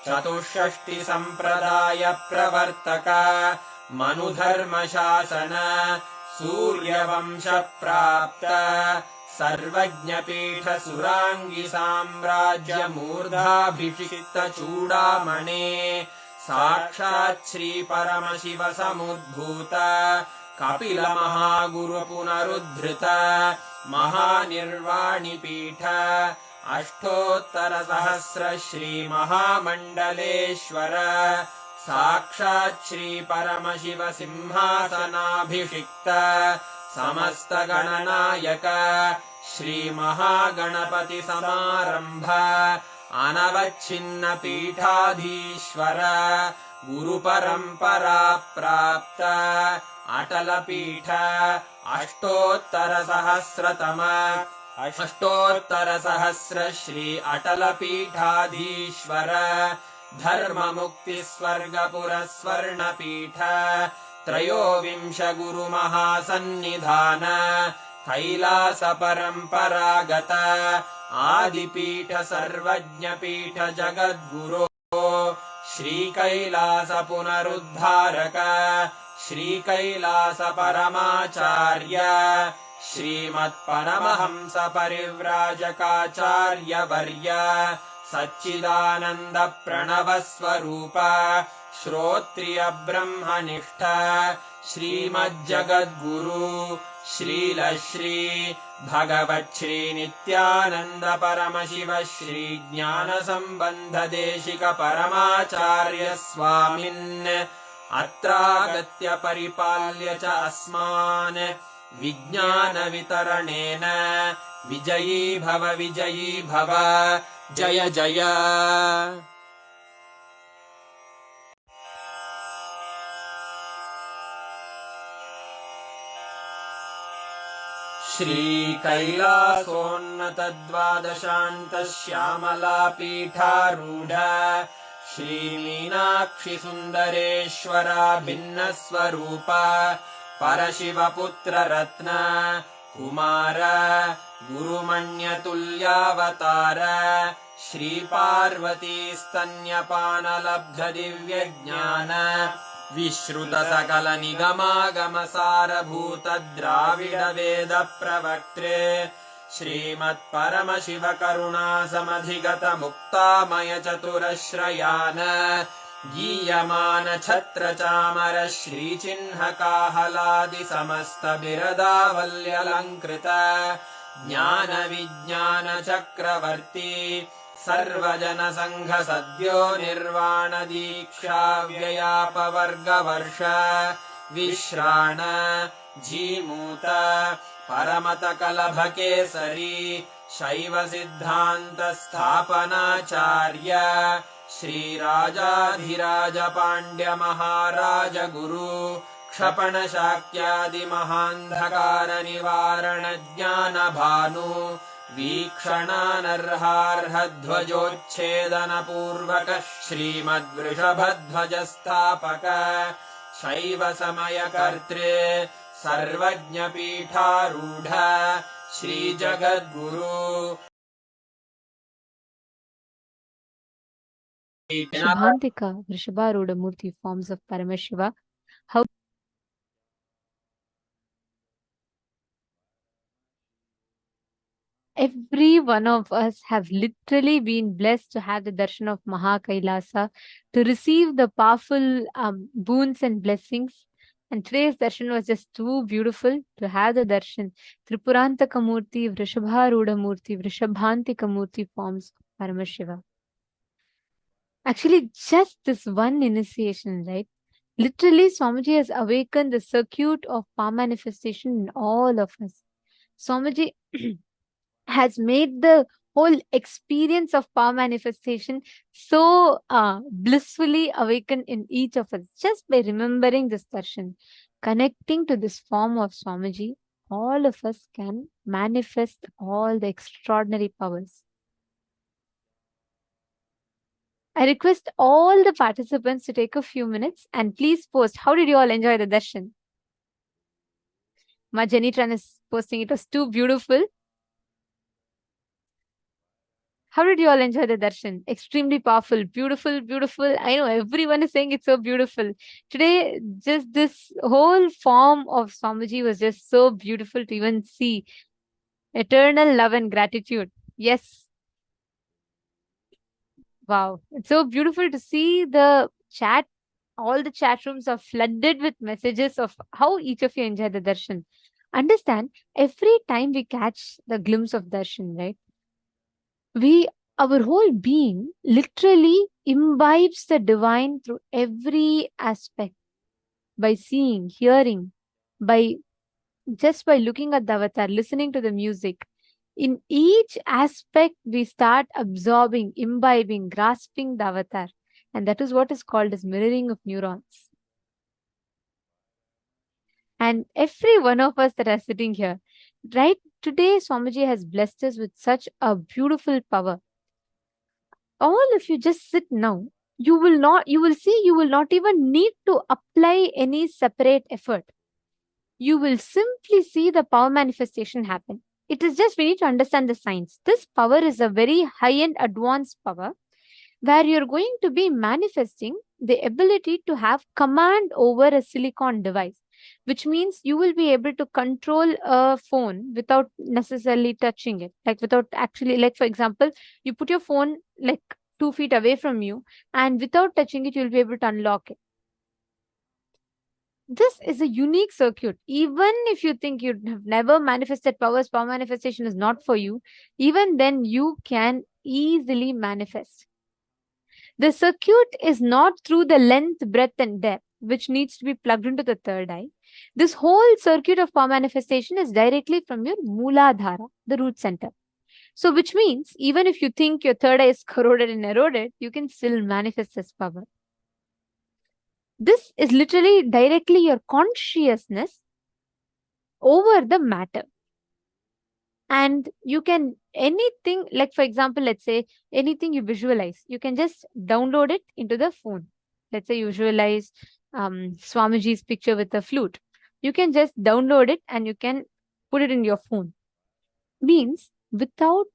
Speaker 8: चतुष्षष्टि संप्रदाय प्रवर्तक मनुधर्म शासन सूर्यवंश प्राप्त सर्वज्ञ पीठ सुरांगी साम्राज्य मूर्धाभिषिक्त चूड़ामणे साक्षात् श्री परमशिव समुद्भूत कपिल महागुरु पुनरुद्धृत महानिर्वाणि पीठ अष्टोत्तर सहस्र श्री महामंडलेश्वर साक्षात् श्री परमशिव सिंहासनाभिषिक्त समस्त गणनायक श्री महागणपति समारंभ अनवच्छिन्न पीठाधीश्वर गुरु परंपरा प्राप्त अटल पीठ अष्टोत्तर सहस्र श्री अटल पीठाधीश्वर धर्म मुक्ति स्वर्गपुर स्वर्ण पीठ त्रयोविंश गुरु महासन्निधान कैलास परंपरागत आदिपीठ सर्वज्ञ पीठ जगद्गुरो श्री कैलास पुनरुद्धारक श्री कैलास परमाचार्य श्रीमत्परमहंस परिव्राजकाचार्य वर्य सच्चिदानन्द प्रणवस्वरूप श्रोत्रिय ब्रह्मनिष्ठ श्रीमज्जगद्गुरु श्रीलश्री भगवच्छ्री नित्यानन्द परमशिव श्री ज्ञानसम्बन्ध देशिक परमाचार्य स्वामिन् अत्रागत्य परिपाल्य च अस्मान् विज्ञानवितरणेन विजयी भव जय जय। श्रीकैलासोन्नतद्वादशान्त श्यामला पीठारूढ श्रीमीनाक्षि सुन्दरेश्वरा भिन्नस्वरूप परशिवपुत्र रत्न कुमार गुरुमण्यतुल्यावतार श्रीपार्वती स्तन्यपानलब्ध दिव्यज्ञान विश्रुत सकल निगमागमसारभूत द्राविड वेद प्रवक्त्रे श्रीमत्परमशिव करुणा समधिगत मुक्तामय चतुरश्रयान गीयमान छत्र चामर श्रीचिह्न काहलादि समस्त बिरदावल्यलङ्कृत ज्ञान विज्ञान चक्रवर्ती सर्वजन संघ सद्यो निर्वाण दीक्षा व्ययापवर्गवर्ष विश्राण जीमूत परमत कलभ केसरी शैव सिद्धान्त स्थापनाचार्य श्रीराजाधिराज पाण्ड्य महाराज गुरु क्षपण शाक्यादि महान्धकार निवारण ज्ञान भानु वीक्षणानर्हार्ह ध्वजोच्छेदन पूर्वक श्रीमद्वृषभध्वज स्थापक शैव समय कर्त्रे सर्वज्ञ पीठारूढ श्री जगद्गुरु
Speaker 3: Shubhantika, Vrishabharuda Murthy, forms of Paramashiva. How every one of us have literally been blessed to have the darshan of Mahakailasa, to receive the powerful boons and blessings. And today's darshan was just too beautiful to have the darshan. Tripurantaka Murthy, Vrishabharuda Murthy, Vrishabhantika Murthy forms of Paramashiva. Actually, just this one initiation, right? Literally, Swamiji has awakened the circuit of power manifestation in all of us. Swamiji has made the whole experience of power manifestation so blissfully awakened in each of us. Just by remembering this darshan, connecting to this form of Swamiji, all of us can manifest all the extraordinary powers. I request all the participants to take a few minutes and please post, how did you all enjoy the darshan? Ma Jenitran is posting, it was too beautiful. How did you all enjoy the darshan? Extremely powerful, beautiful, beautiful. I know everyone is saying it's so beautiful. Today, just this whole form of Swamiji was just so beautiful to even see. Eternal love and gratitude. Yes. Wow. It's so beautiful to see the chat. All the chat rooms are flooded with messages of how each of you enjoyed the darshan. Understand, every time we catch the glimpse of darshan, right? Our whole being literally imbibes the divine through every aspect. By seeing, hearing, just by looking at the avatar, listening to the music. In each aspect, we start absorbing, imbibing, grasping the avatar. And that is what is called as mirroring of neurons. And every one of us that are sitting here, right today, Swamiji has blessed us with such a beautiful power. All of you just sit now. You will not even need to apply any separate effort. You will simply see the power manifestation happen. It is just we need to understand the science. This power is a very high-end advanced power where you're going to be manifesting the ability to have command over a silicon device, which means you will be able to control a phone without necessarily touching it. Like without actually, like for example, you put your phone like 2 feet away from you, and without touching it, you'll be able to unlock it. This is a unique circuit. Even if you think you have never manifested powers, power manifestation is not for you, even then you can easily manifest. The circuit is not through the length, breadth, and depth, which needs to be plugged into the third eye. This whole circuit of power manifestation is directly from your Mooladhara, the root center. So, which means even if you think your third eye is corroded and eroded, you can still manifest this power. This is literally directly your consciousness over the matter. And you can, anything, like for example, let's say anything you visualize, you can just download it into the phone. Let's say you visualize Swamiji's picture with a flute. You can just download it and you can put it in your phone. Means without,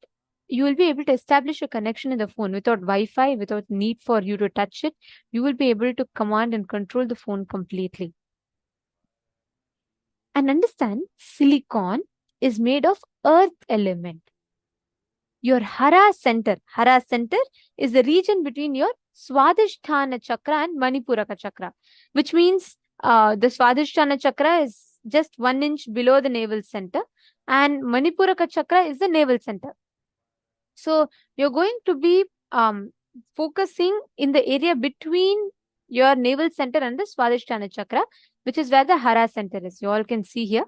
Speaker 3: you will be able to establish a connection in the phone without Wi-Fi, without need for you to touch it. You will be able to command and control the phone completely. And understand, silicon is made of earth element. Your Hara center is the region between your Swadhisthana chakra and Manipuraka chakra, which means the Swadhisthana chakra is just 1 inch below the navel center, and Manipuraka chakra is the navel center. So you're going to be focusing in the area between your navel center and the Swadhisthana chakra, which is where the Hara center is. You all can see here.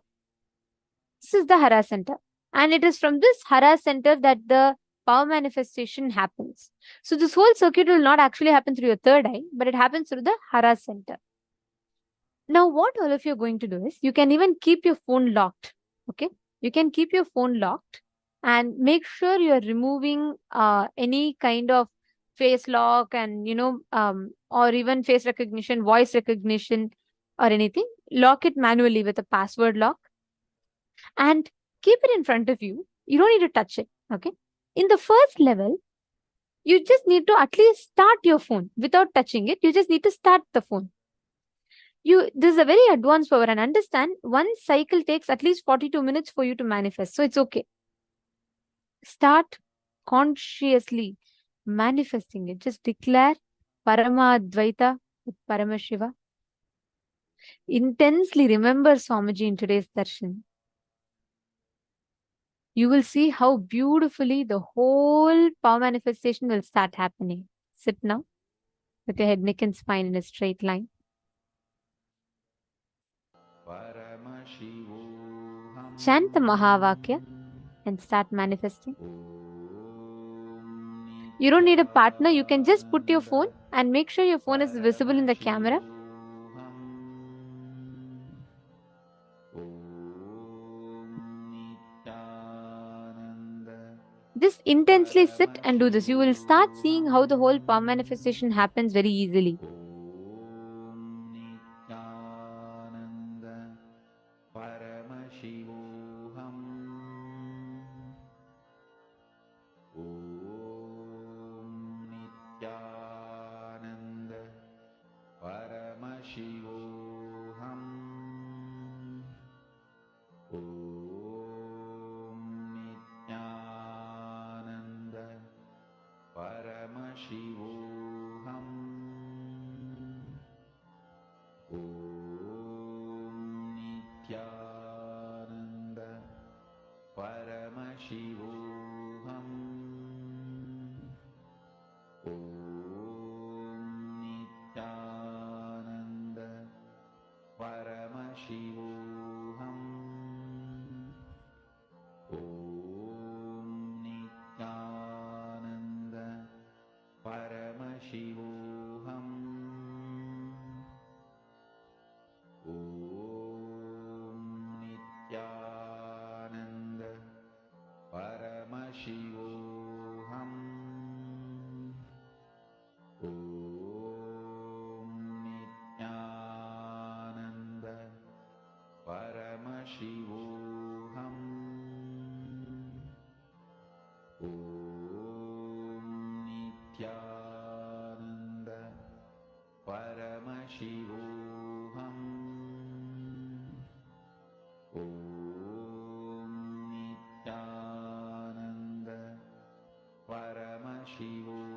Speaker 3: This is the Hara center. And it is from this Hara center that the power manifestation happens. So this whole circuit will not actually happen through your third eye, but it happens through the Hara center. Now, what all of you are going to do is, you can even keep your phone locked. Okay, you can keep your phone locked and make sure you are removing any kind of face lock and or even face recognition, voice recognition, or anything. Lock it manually with a password lock and keep it in front of you. You don't need to touch it. Okay, in the first level, you just need to at least start your phone without touching it. You just need to start the phone. This is a very advanced power, and understand, one cycle takes at least 42 minutes for you to manifest. So it's okay. Start consciously manifesting it. Just declare Parama Advaita with Paramashiva. Intensely remember Swamiji in today's darshan. You will see how beautifully the whole power manifestation will start happening. Sit now with your head, neck, and spine in a straight line. Chant the Mahavakya and start manifesting. You don't need a partner. You can just put your phone and make sure your phone is visible in the camera. Just intensely sit and do this. You will start seeing how the whole power manifestation happens very easily.
Speaker 10: Shivoham.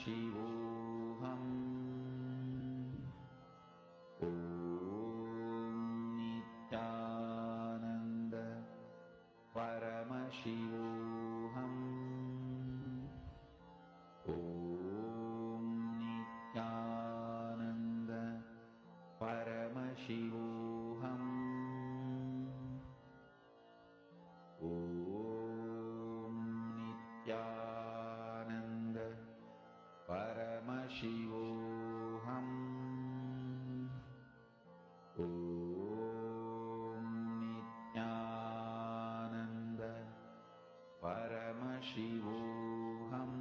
Speaker 10: Shivoham. Om Nityananda Paramashivoham. Om Nityananda Paramashivoham. Om Nityananda Paramashivoham. Om Nityananda Paramashivoham.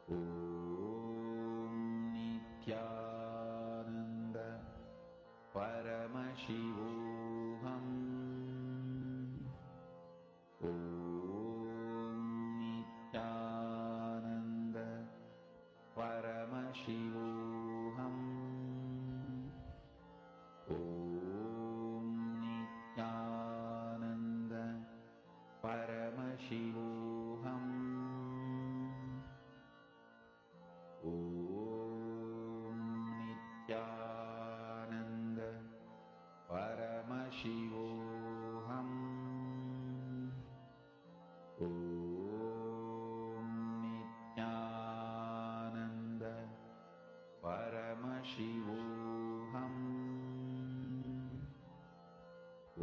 Speaker 10: Om Nityananda Paramashivoham. Om Nityananda Paramashivoham. Om Nityananda Paramashivoham. Om Nityananda Paramashivoham.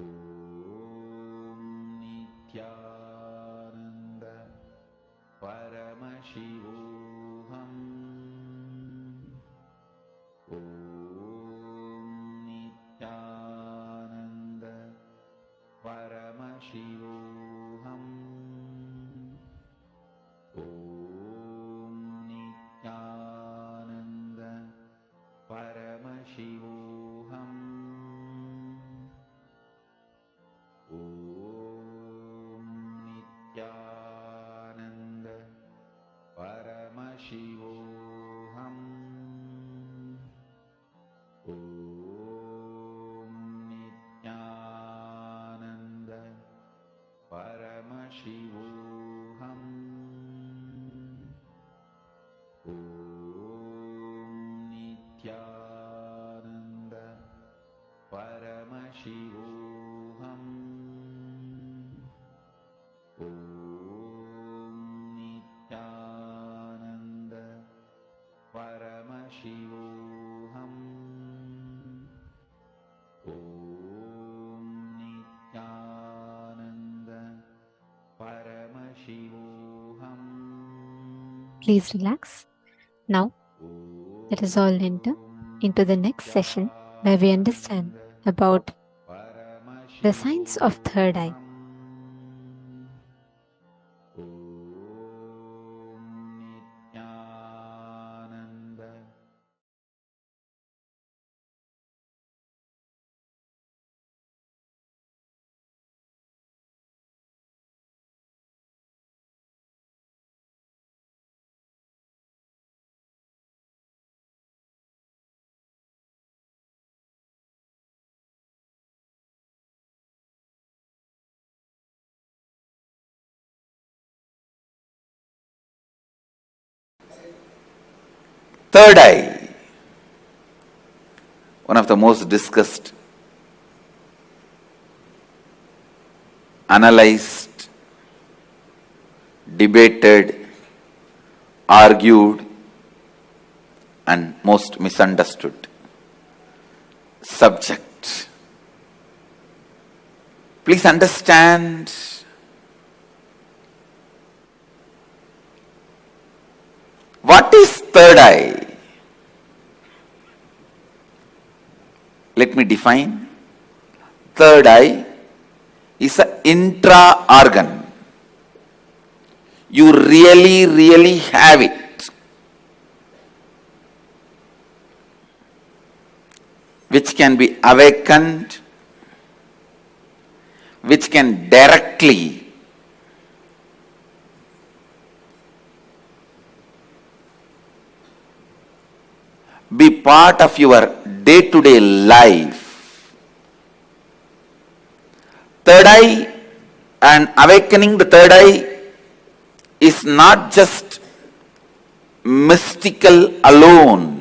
Speaker 10: Om Nityananda Paramashivoham. Om Nityananda Paramashivoham. Om Nityananda Paramashivoham. Om Nityananda Paramashivoham. Om Nityananda Paramashivoham. Om Nityananda Paramashivoham. Om Nityananda Paramashivoham. Om Nityananda Paramashivoham. Om Nityananda Paramashivoham.
Speaker 3: Please relax. Now, let us all enter into the next session where we understand about the science of third eye.
Speaker 10: Third eye, one of the most discussed, analyzed, debated, argued, and most misunderstood subject. Please understand, what is third eye? Let me define. Third eye is an intra-organ. You really have it, which can be awakened, which can directly be part of your day-to-day life. Third eye and awakening the third eye is not just mystical alone.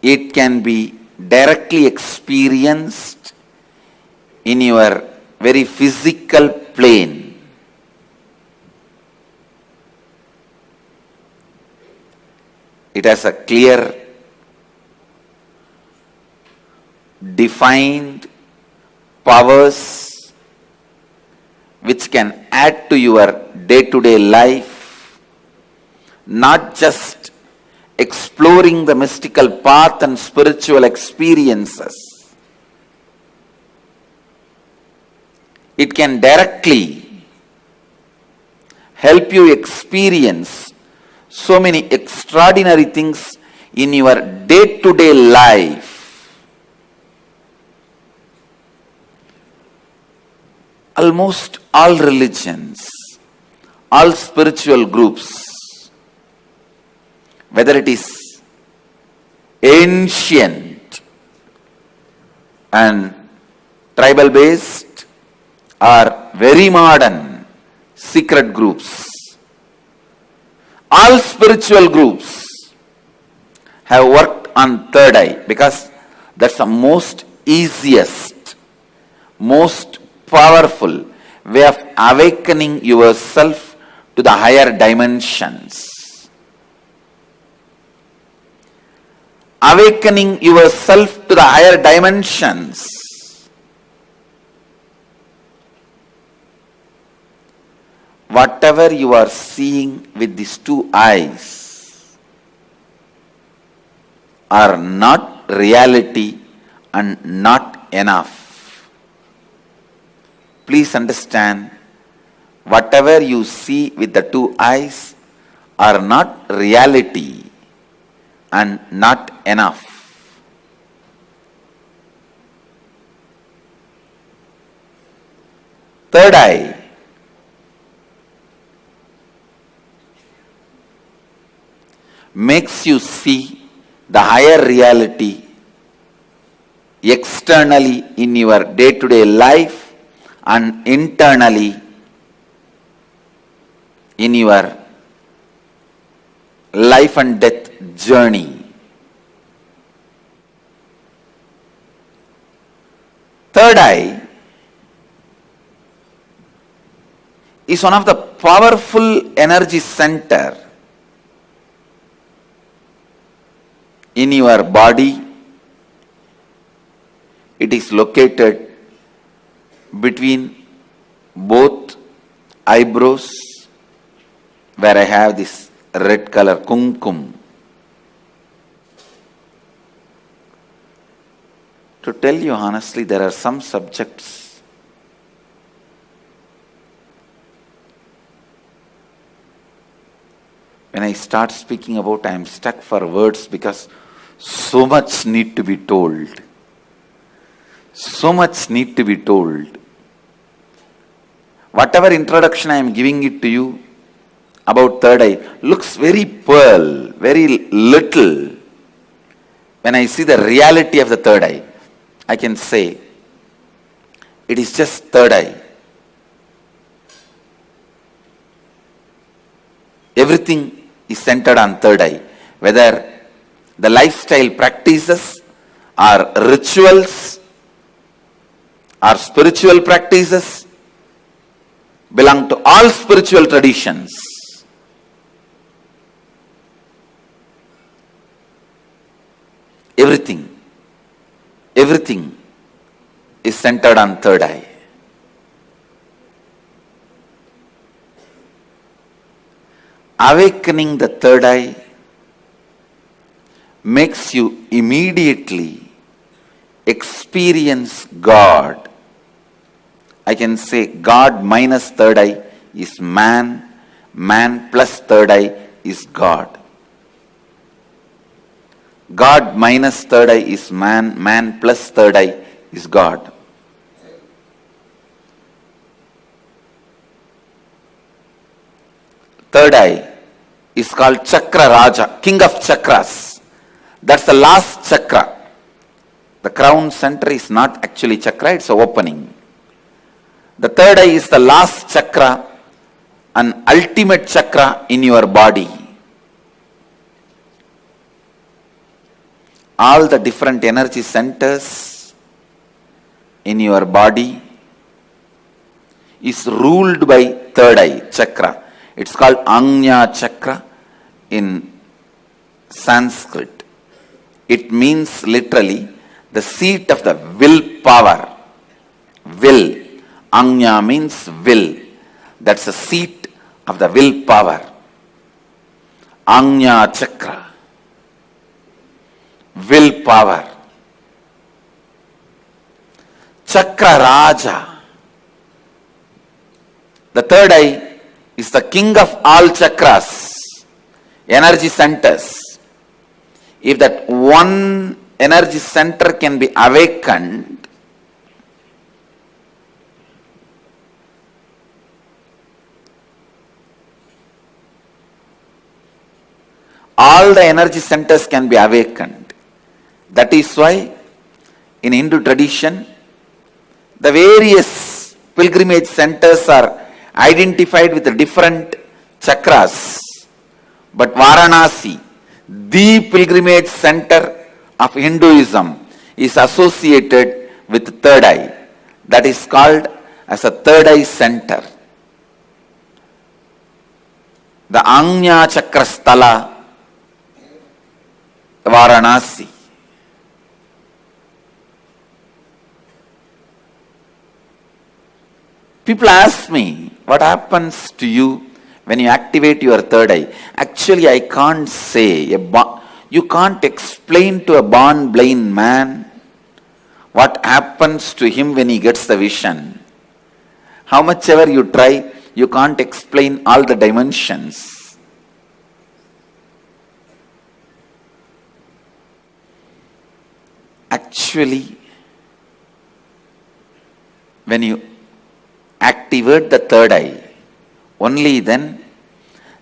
Speaker 10: It can be directly experienced in your very physical plane. It has a clear, defined powers which can add to your day-to-day life, not just exploring the mystical path and spiritual experiences. It can directly help you experience so many extraordinary things in your day-to-day life. Almost all religions, all spiritual groups, whether it is ancient and tribal based or very modern secret groups, all spiritual groups have worked on third eye because that's the most easiest, most powerful way of awakening yourself to the higher dimensions. Awakening yourself to the higher dimensions. Whatever you are seeing with these two eyes are not reality and not enough. Please understand, whatever you see with the two eyes are not reality and not enough. Third eye makes you see the higher reality externally in your day-to-day life and internally in your life and death journey. Third eye is one of the powerful energy center in your body. It is located between both eyebrows, where I have this red color kumkum. To tell you honestly, there are some subjects when I start speaking about, I am stuck for words because so much need to be told. So much need to be told. Whatever introduction I am giving it to you about third eye looks very pearl, very little. When I see the reality of the third eye, I can say it is just third eye. Everything is centered on third eye. Whether the lifestyle practices are rituals or spiritual practices, belong to all spiritual traditions. Everything is centered on third eye. Awakening the third eye makes you immediately experience God. I can say God minus third eye is man, man plus third eye is God. God minus third eye is man, man plus third eye is God. Third eye is called Chakra Raja, king of chakras. That's the last chakra. The crown center is not actually chakra, it's an opening. The third eye is the last chakra, an ultimate chakra in your body. All the different energy centers in your body is ruled by third eye chakra. It's called Ajna chakra in Sanskrit. It means literally the seat of the will power. Will. Ajna means will. That's the seat of the will power. Ajna chakra. Will power. Chakra Raja. The third eye is the king of all chakras, energy centers. If that one energy center can be awakened, all the energy centers can be awakened. That is why in Hindu tradition, the various pilgrimage centers are identified with the different chakras. But Varanasi, the pilgrimage center of Hinduism, is associated with third eye. That is called as a third eye center. The Ajna Chakra Sthala, Varanasi. People ask me, what happens to you when you activate your third eye? Actually, I can't say. You can't explain to a born blind man what happens to him when he gets the vision. How much ever you try, you can't explain all the dimensions. Actually, when you activate the third eye, only then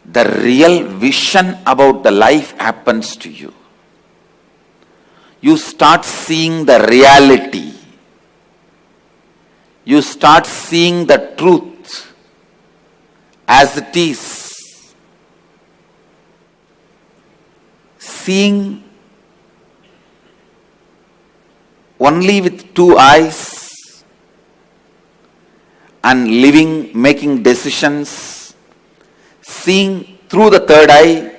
Speaker 10: the real vision about the life happens to you. You start seeing the reality. You start seeing the truth as it is. Seeing only with two eyes and living, making decisions, seeing through the third eye,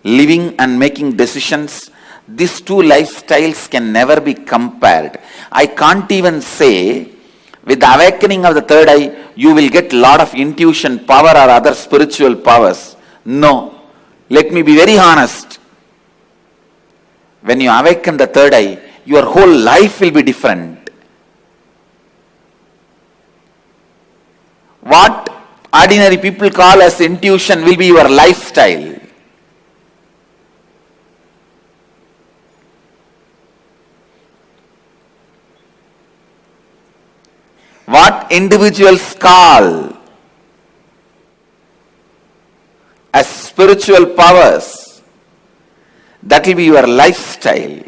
Speaker 10: living and making decisions, these two lifestyles can never be compared. I can't even say with the awakening of the third eye, you will get a lot of intuition power or other spiritual powers. No. Let me be very honest. When you awaken the third eye, your whole life will be different. What ordinary people call as intuition will be your lifestyle. What individuals call as spiritual powers, that will be your lifestyle.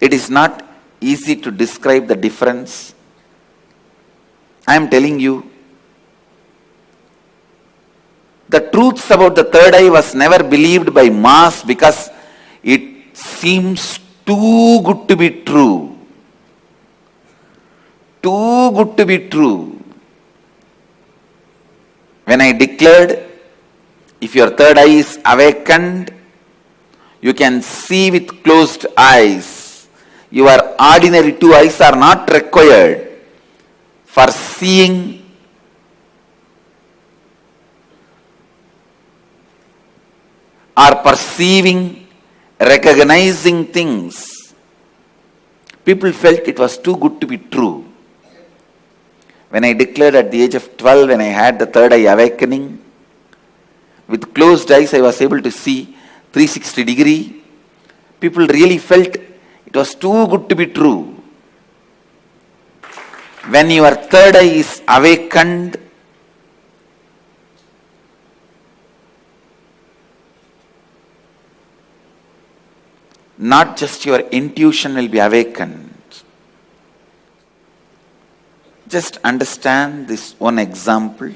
Speaker 10: It is not easy to describe the difference. I am telling you, the truths about the third eye was never believed by mass because it seems too good to be true. Too good to be true. When I declared, if your third eye is awakened, you can see with closed eyes. Your ordinary two eyes are not required for seeing or perceiving, recognizing things. People felt it was too good to be true. When I declared at the age of 12, when I had the third eye awakening, with closed eyes I was able to see 360 degree. People really felt it was too good to be true. When your third eye is awakened, not just your intuition will be awakened. Just understand this one example.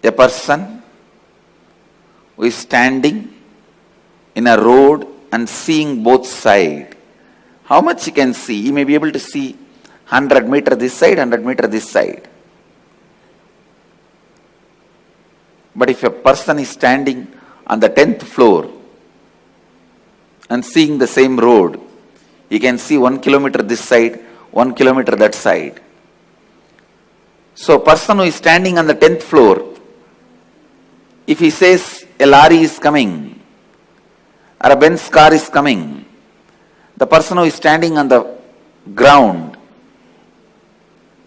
Speaker 10: A person who is standing in a road and seeing both sides. How much he can see? He may be able to see 100 meter this side, 100 meter this side. But if a person is standing on the 10th floor and seeing the same road, he can see 1 kilometer this side, 1 kilometer that side. So a person who is standing on the 10th floor, if he says a lorry is coming or a Benz car is coming, the person who is standing on the ground,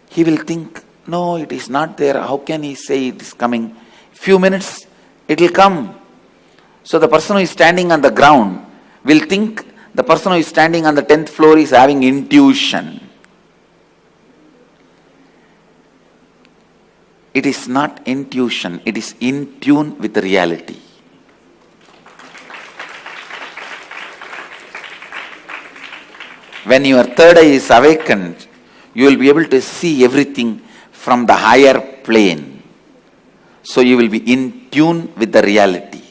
Speaker 10: he will think, no, it is not there. How can he say it is coming? Few minutes, it will come. So the person who is standing on the ground will think the person who is standing on the 10th floor is having intuition. It is not intuition, it is in tune with the reality. When your third eye is awakened, you will be able to see everything from the higher plane. So you will be in tune with the reality.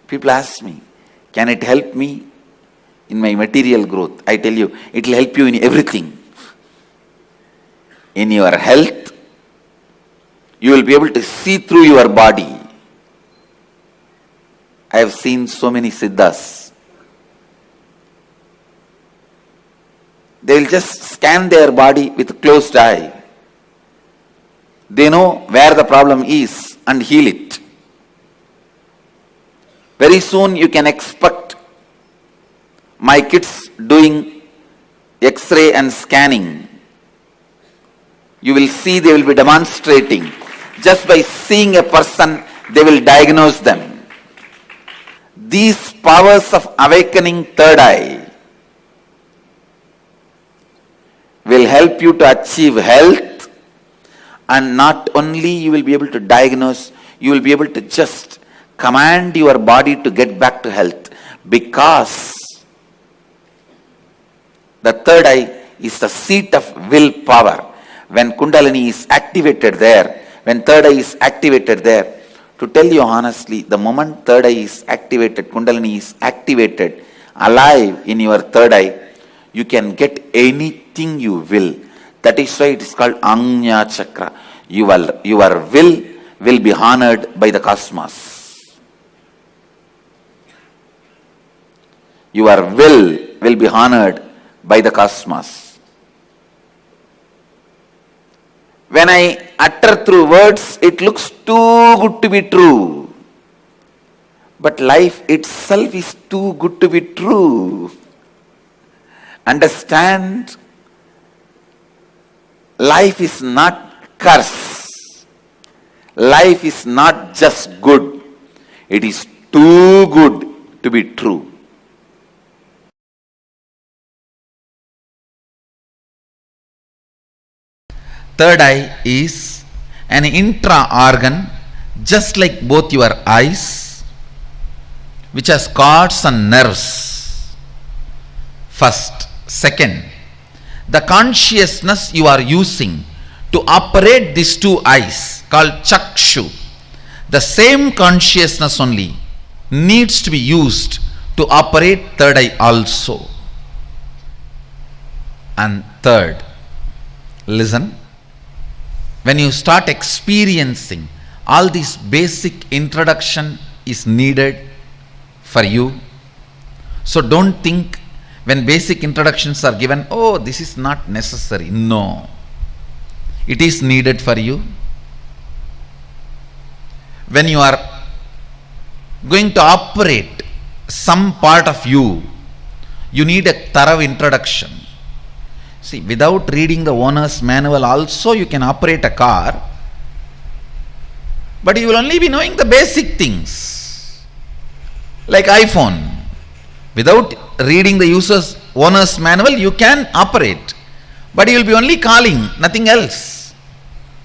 Speaker 10: People ask me, can it help me in my material growth? I tell you, it will help you in everything. In your health, you will be able to see through your body. I have seen so many siddhas. They will just scan their body with closed eye. They know where the problem is and heal it. Very soon you can expect my kids doing X-ray and scanning. You will see they will be demonstrating. Just by seeing a person, they will diagnose them. These powers of awakening third eye will help you to achieve health, and not only you will be able to diagnose, you will be able to just command your body to get back to health, because the third eye is the seat of willpower. When Kundalini is activated there, when third eye is activated there, to tell you honestly, the moment third eye is activated, Kundalini is activated, alive in your third eye, you can get anything you will. That is why it is called Anya Chakra. Your will be honored by the cosmos. Your will be honored by the cosmos. When I utter through words, it looks too good to be true. But life itself is too good to be true. Understand, life is not curse. Life is not just good. It is too good to be true. Third eye is an intra-organ, just like both your eyes, which has cords and nerves. First. Second, the consciousness you are using to operate these two eyes, called chakshu, the same consciousness only needs to be used to operate third eye also. And third, listen, when you start experiencing, all this basic introduction is needed for you. So don't think when basic introductions are given, oh, this is not necessary. No, it is needed for you. When you are going to operate some part of you, you need a thorough introduction. See, without reading the owner's manual also you can operate a car, but you will only be knowing the basic things. Like iPhone. Without reading the owner's manual, you can operate, but you will be only calling, nothing else.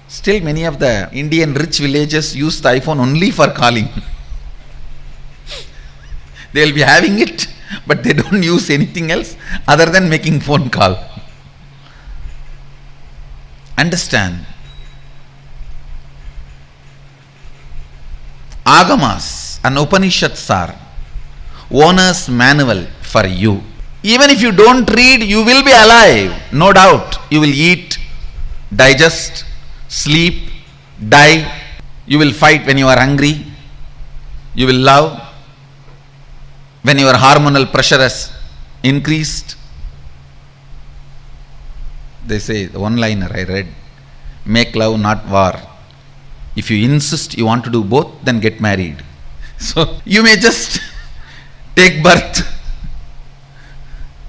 Speaker 10: Still, many of the Indian rich villages use the iPhone only for calling. They will be having it, but they don't use anything else other than making phone call. Understand? Agamas and Upanishads are owner's manual for you. Even if you don't read, you will be alive, no doubt. You will eat, digest, sleep, die. You will fight when you are hungry. You will love when your hormonal pressure has increased. They say, the one-liner I read, make love, not war. If you insist you want to do both, then get married. So you may just take birth,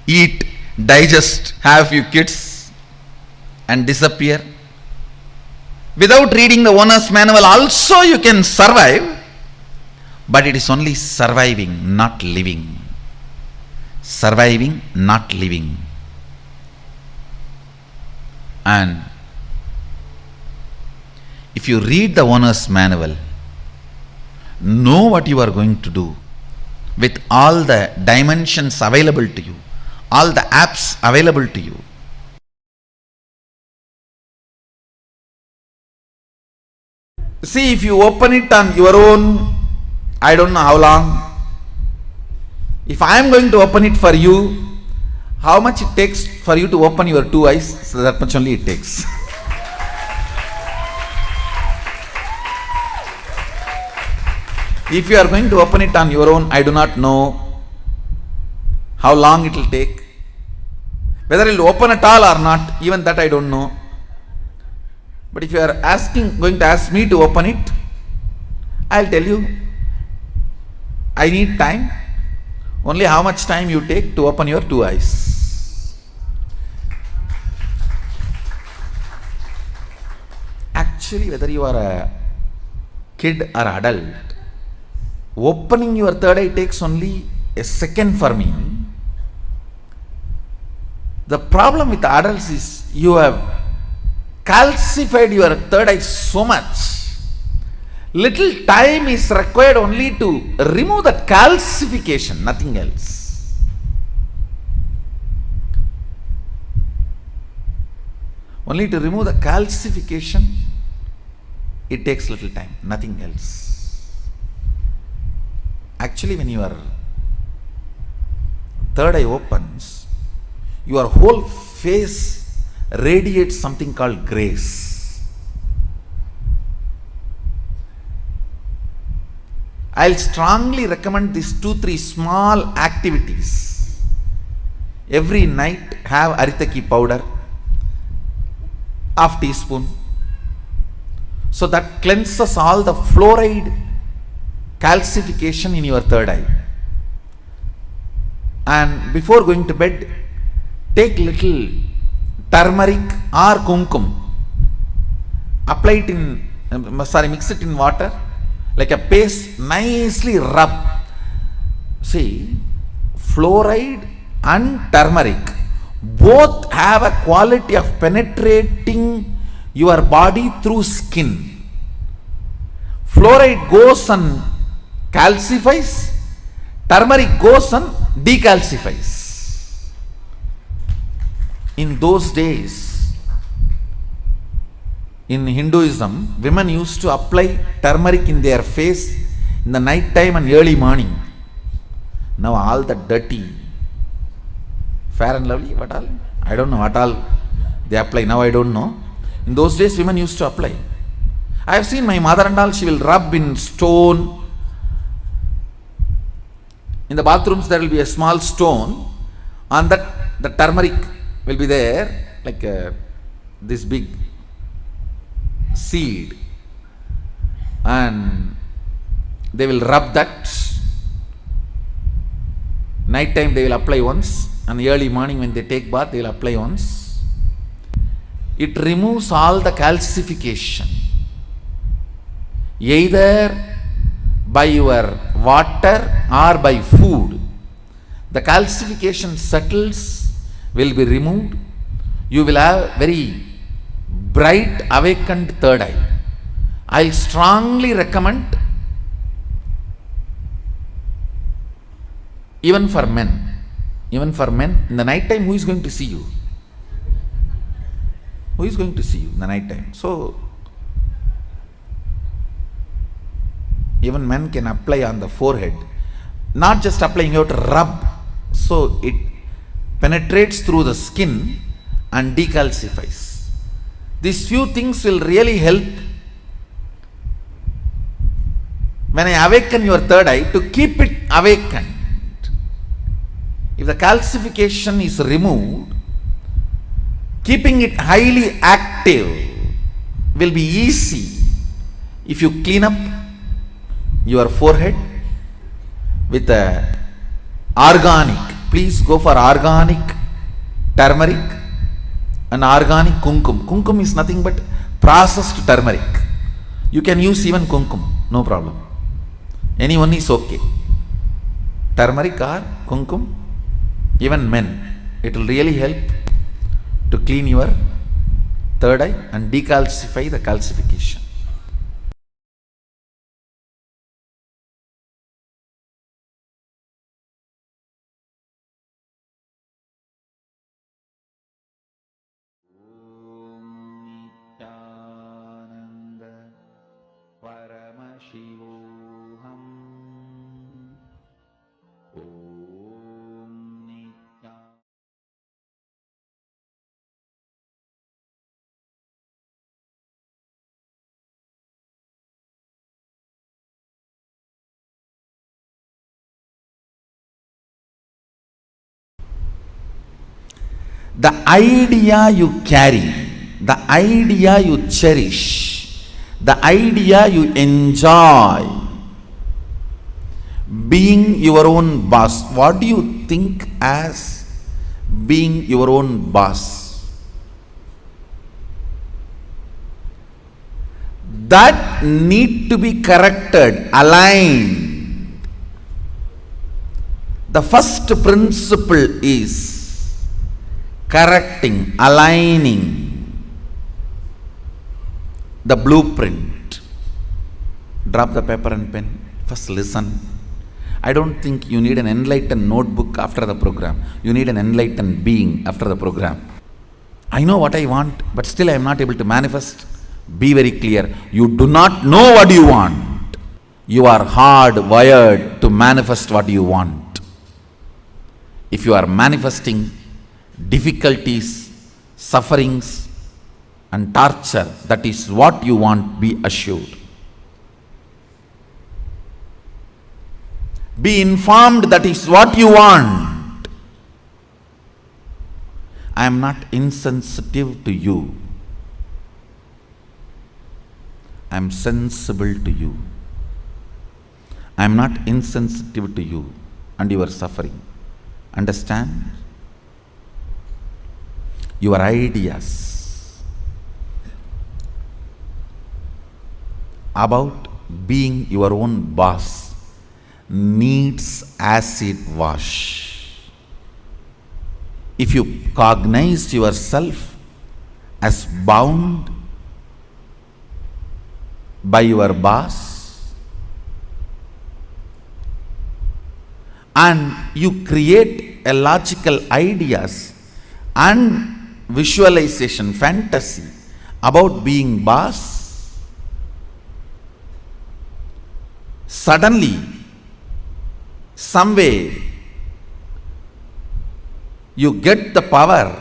Speaker 10: eat, digest, have few kids and disappear. Without reading the owner's manual also you can survive, but it is only surviving, not living. Surviving, not living. And if you read the owner's manual, know what you are going to do with all the dimensions available to you, all the apps available to you. See, if you open it on your own, I don't know how long. If I am going to open it for you, how much it takes for you to open your two eyes? So that much only it takes. If you are going to open it on your own, I do not know how long it will take. Whether it will open at all or not, even that I don't know. But if you are going to ask me to open it, I will tell you, I need time. Only how much time you take to open your two eyes. Actually, whether you are a kid or adult, opening your third eye takes only a second for me. The problem with adults is you have calcified your third eye so much. Little time is required only to remove that calcification, nothing else. Only to remove the calcification, it takes little time, nothing else. Actually, when your third eye opens, your whole face radiates something called grace. I'll strongly recommend these 2-3 small activities. Every night have aritaki powder, half teaspoon, so that cleanses all the fluoride calcification in your third eye. And before going to bed, take little turmeric or kumkum, apply it in, mix it in water like a paste, nicely rub. See, fluoride and turmeric both have a quality of penetrating your body through skin. Fluoride goes and calcifies, turmeric goes and decalcifies. In those days, in Hinduism, women used to apply turmeric in their face in the night time and early morning. Now all the dirty, Fair and Lovely, what all? I don't know what all they apply, now I don't know. In those days, women used to apply. I have seen my mother and all, she will rub in stone. In the bathrooms there will be a small stone, on that the turmeric will be there, like this big seed, and they will rub that. Night time they will apply once, and early morning when they take bath they will apply once. It removes all the calcification, either by your water or by food. The calcification settles, will be removed. You will have very bright awakened third eye. I strongly recommend, even for men, Even for men, in the night time, who is going to see you? Who is going to see you in the night time? So, even men can apply on the forehead. Not just applying, you have to rub. So, it penetrates through the skin and decalcifies. These few things will really help when I awaken your third eye to keep it awakened. If the calcification is removed, keeping it highly active will be easy if you clean up your forehead with a organic. Please go for organic turmeric and organic kumkum. Kumkum is nothing but processed turmeric. You can use even kumkum, no problem. Anyone is okay. Turmeric or kumkum, even men, it will really help to clean your third eye and decalcify the calcification. The idea you carry, the idea you cherish, the idea you enjoy, being your own boss. What do you think as being your own boss? That need to be corrected, aligned. The first principle is correcting, aligning the blueprint. Drop the paper and pen. First listen. I don't think you need an enlightened notebook after the program. You need an enlightened being after the program. I know what I want, but still I am not able to manifest. Be very clear. You do not know what you want. You are hardwired to manifest what you want. If you are manifesting difficulties, sufferings and torture, that is what you want, be assured. Be informed that is what you want. I am not insensitive to you. I am sensible to you. I am not insensitive to you and your suffering. Understand? Your ideas about being your own boss needs acid wash. If you cognize yourself as bound by your boss and you create a logical ideas and visualization, fantasy about being boss, suddenly, some way, you get the power,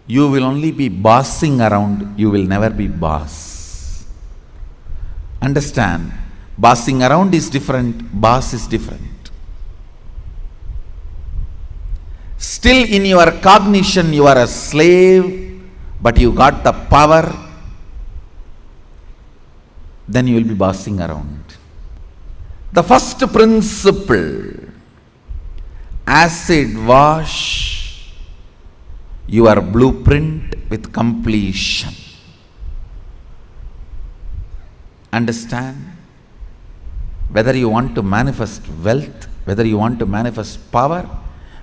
Speaker 10: you will only be bossing around, you will never be boss. Understand? Bossing around is different, boss is different. Still in your cognition you are a slave, but you got the power, then you will be bossing around. The first principle, acid wash your blueprint with completion. Understand? Whether you want to manifest wealth, whether you want to manifest power,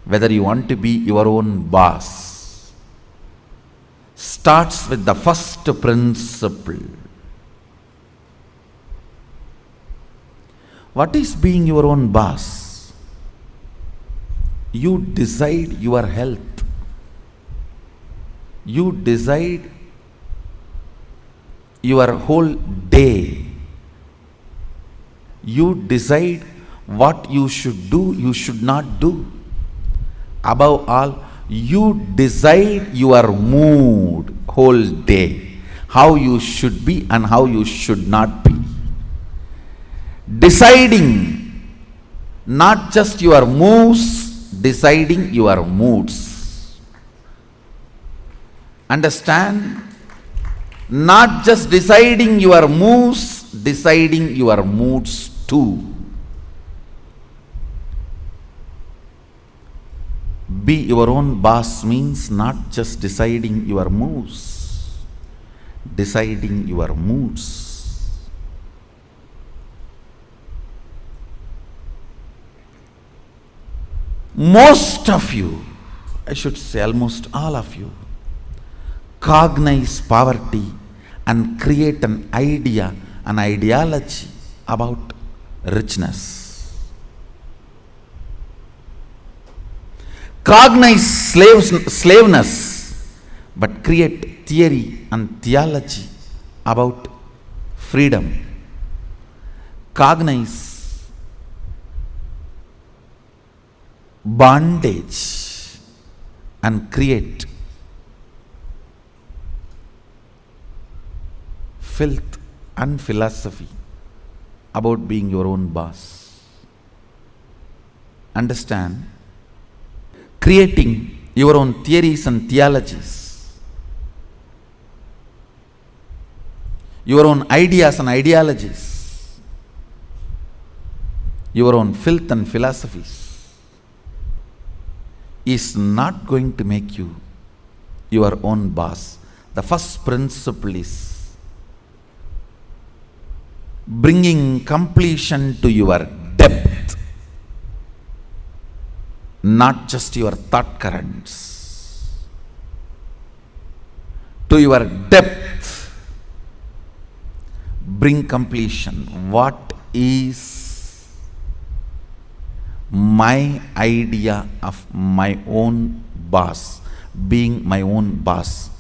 Speaker 10: whether you want to be your own boss, starts with the first principle. What is being your own boss? You decide your health. You decide your whole day. You decide what you should do, you should not do. Above all, you decide your mood whole day, how you should be and how you should not be. Deciding not just your moves, deciding your moods. Understand? Not just deciding your moves, deciding your moods too. Be your own boss means not just deciding your moves, deciding your moods. Most of you, I should say almost all of you, cognize poverty and create an idea, an ideology about richness. Cognize slaveness, but create theory and theology about freedom. Cognize bondage and create filth and philosophy about being your own boss. Understand? Creating your own theories and theologies, your own ideas and ideologies, your own filth and philosophies is not going to make you your own boss. The first principle is bringing completion to your depth, not just your thought currents. To your depth, bring completion. What is my idea of my own boss, being my own boss?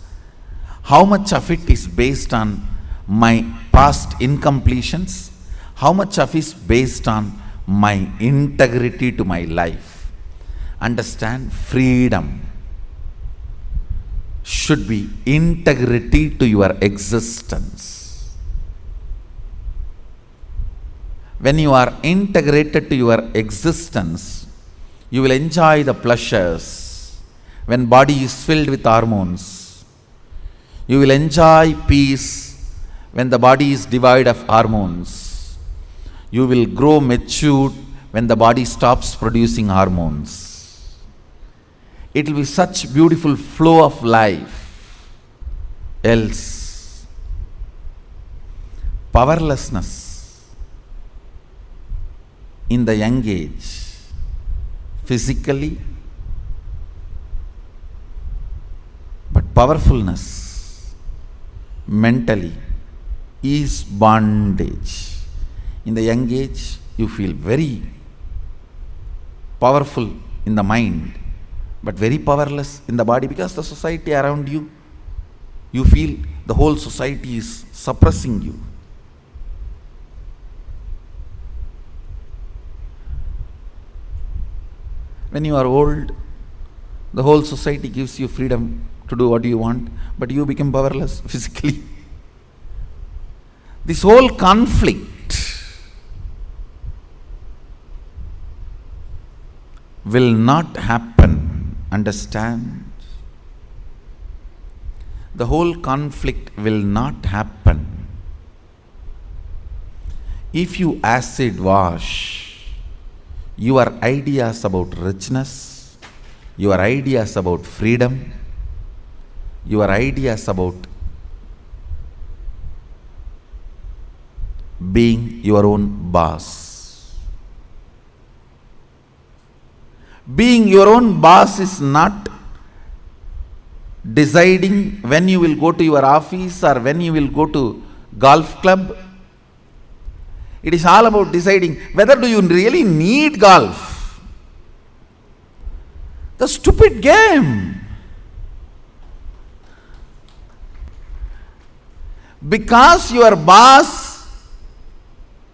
Speaker 10: How much of it is based on my past incompletions? How much of it is based on my integrity to my life? Understand, freedom should be integrity to your existence. When you are integrated to your existence, you will enjoy the pleasures. When body is filled with hormones, you will enjoy peace. When the body is devoid of hormones, you will grow matured when the body stops producing hormones. It will be such beautiful flow of life. Else, powerlessness in the young age, physically, but powerfulness mentally is bondage. In the young age, you feel very powerful in the mind, but very powerless in the body, because the society around you, you feel the whole society is suppressing you. When you are old, the whole society gives you freedom to do what you want, but you become powerless physically. This whole conflict will not happen. Understand? The whole conflict will not happen if you acid wash your ideas about richness, your ideas about freedom, your ideas about being your own boss. Being your own boss is not deciding when you will go to your office or when you will go to golf club. It is all about deciding whether do you really need golf. The stupid game. Because your boss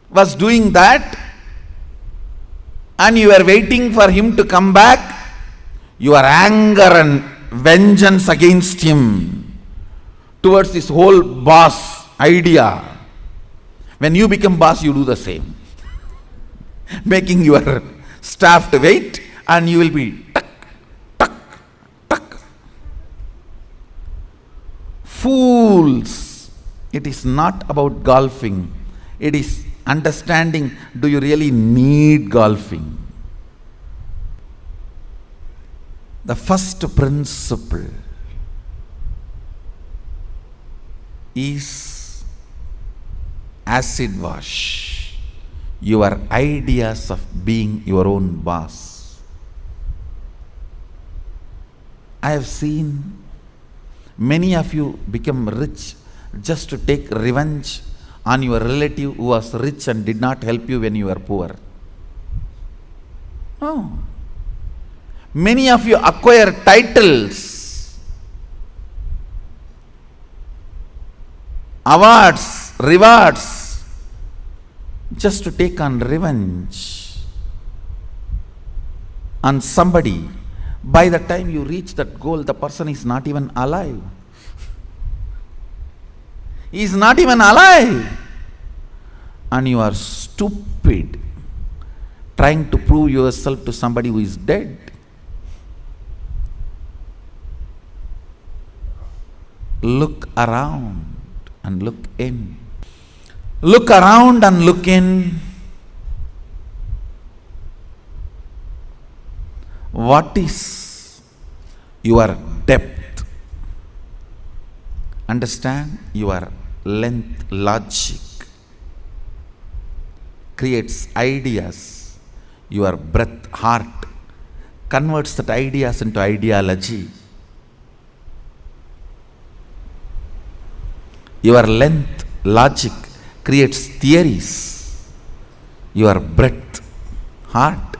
Speaker 10: was doing that and you were waiting for him to come back, your anger and vengeance against him towards this whole boss idea. When you become boss, you do the same. Making your staff to wait, and you will be tuck, tuck, tuck. Fools! It is not about golfing. It is understanding, do you really need golfing? The first principle is acid wash your ideas of being your own boss. I have seen many of you become rich just to take revenge on your relative who was rich and did not help you when you were poor. No. Many of you acquire titles, awards, rewards, just to take on revenge on somebody. By the time you reach that goal, the person is not even alive. He is not even alive. And you are stupid trying to prove yourself to somebody who is dead. Look around and look in. Look around and look in. What is your depth? Understand, your length logic creates ideas. Your breadth heart converts that ideas into ideology. Your length logic creates theories. Your breadth heart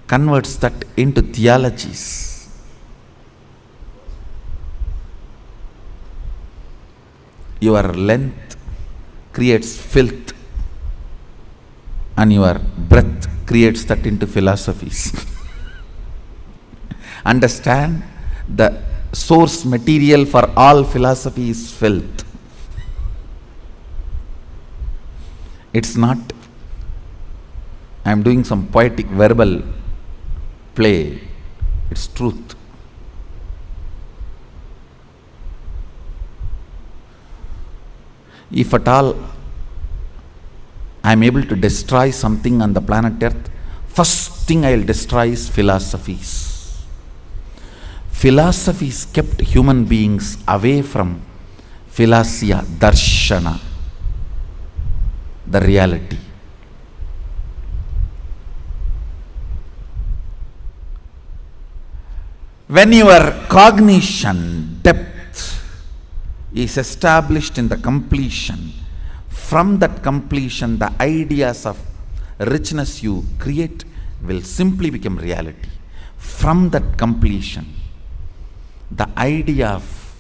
Speaker 10: converts that into theologies. Your length creates filth, and your breadth creates that into philosophies. Understand, the source material for all philosophy is filth. It's not, I am doing some poetic verbal play. It's truth. If at all I am able to destroy something on the planet Earth, first thing I will destroy is philosophies. Philosophies kept human beings away from philosia, darshana, the reality. When your cognition depth is established in the completion, from that completion, the ideas of richness you create will simply become reality. From that completion, the idea of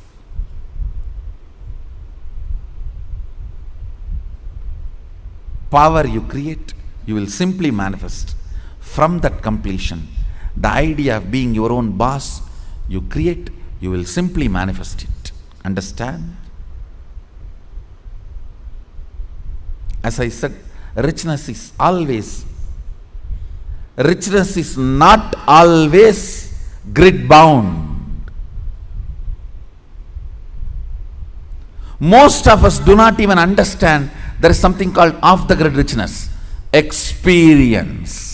Speaker 10: power you create, you will simply manifest. From that completion, the idea of being your own boss you create, you will simply manifest it. Understand? As I said, richness is not always grid bound. Most of us do not even understand there is something called off the grid richness. Experience.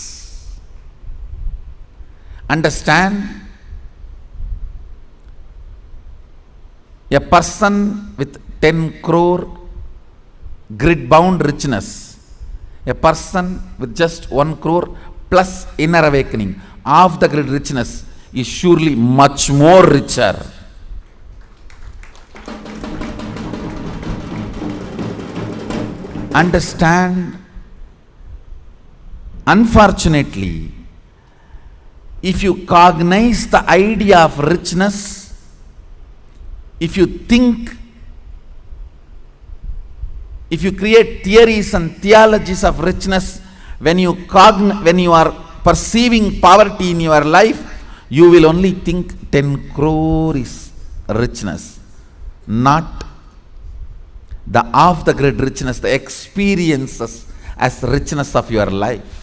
Speaker 10: Understand? A person with 10 crore grid bound richness, a person with just 1 crore plus inner awakening, off the grid richness is surely much more richer. Understand? Unfortunately, If you cognize the idea of richness, if you think, if you create theories and theologies of richness, when you are perceiving poverty in your life, you will only think 10 crore is richness, not the off the grid richness, the experiences as richness of your life.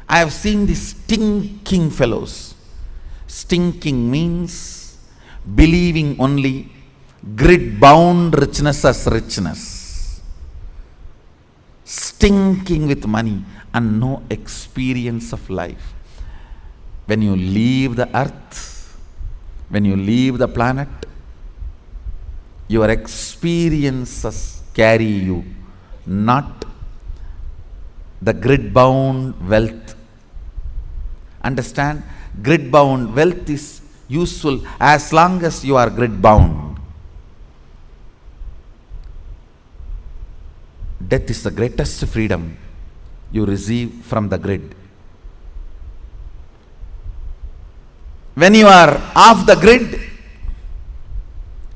Speaker 10: I have seen these stinking fellows. Stinking means believing only grid bound richness as richness. Stinking with money and no experience of life. When you leave the earth, when you leave the planet, your experiences carry you, not the grid bound wealth. Understand? Grid bound wealth is useful as long as you are grid bound. Death is the greatest freedom you receive from the grid. When you are off the grid,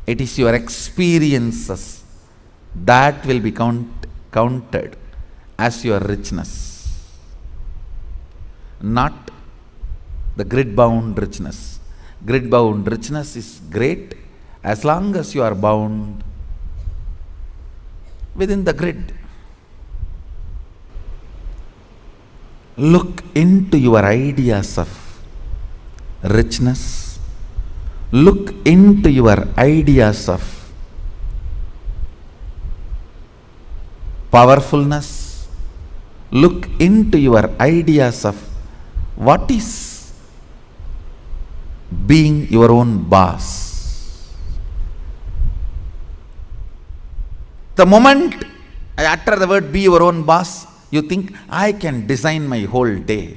Speaker 10: it is your experiences that will be counted as your richness, not the grid bound richness. Grid bound richness is great as long as you are bound within the grid. Look into your ideas of richness. Look into your ideas of powerfulness. Look into your ideas of what is being your own boss. The moment I utter the word be your own boss, you think I can design my whole day,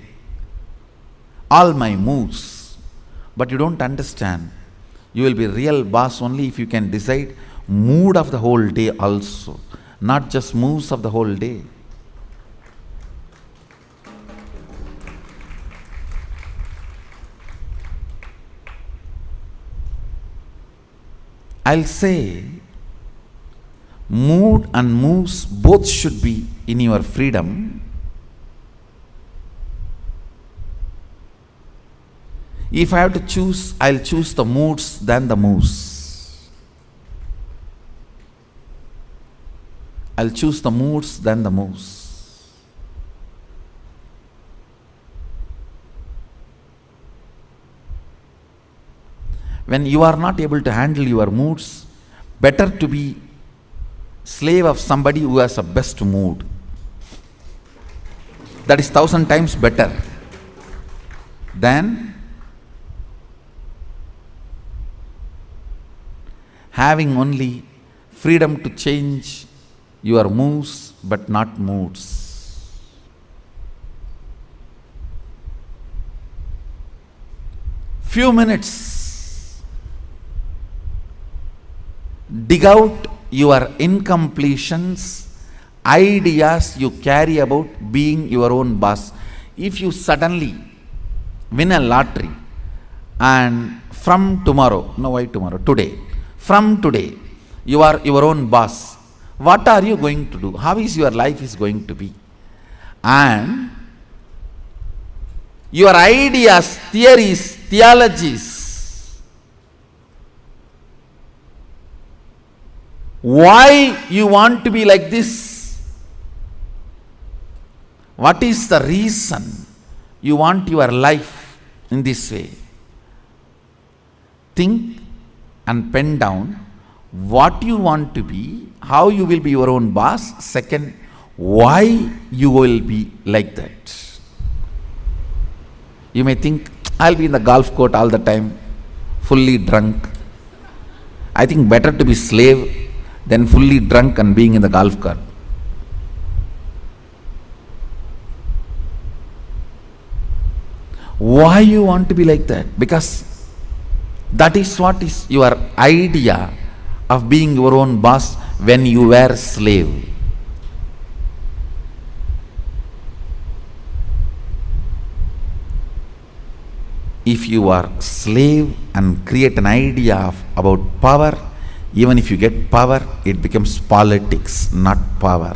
Speaker 10: all my moves. But you don't understand. You will be real boss only if you can decide mood of the whole day also, not just moves of the whole day. I'll say mood and moves both should be in your freedom. If I have to choose, I'll choose the moods than the moves. I'll choose the moods than the moves. When you are not able to handle your moods, better to be slave of somebody who has a best mood. That is 1,000 times better than having only freedom to change your moves but not moods. Few minutes, dig out your incompletions, ideas you carry about being your own boss. If you suddenly win a lottery and from tomorrow, no why tomorrow, today, from today, you are your own boss. What are you going to do? How is your life is going to be? And your ideas, theories, theologies, why you want to be like this? What is the reason you want your life in this way? Think and pen down what you want to be, how you will be your own boss. Second, why you will be like that. You may think, I'll be in the golf court all the time, fully drunk. I think better to be slave than fully drunk and being in the golf cart. Why you want to be like that? Because that is what is your idea of being your own boss when you were a slave. If you are slave and create an idea about power, even if you get power, it becomes politics, not power.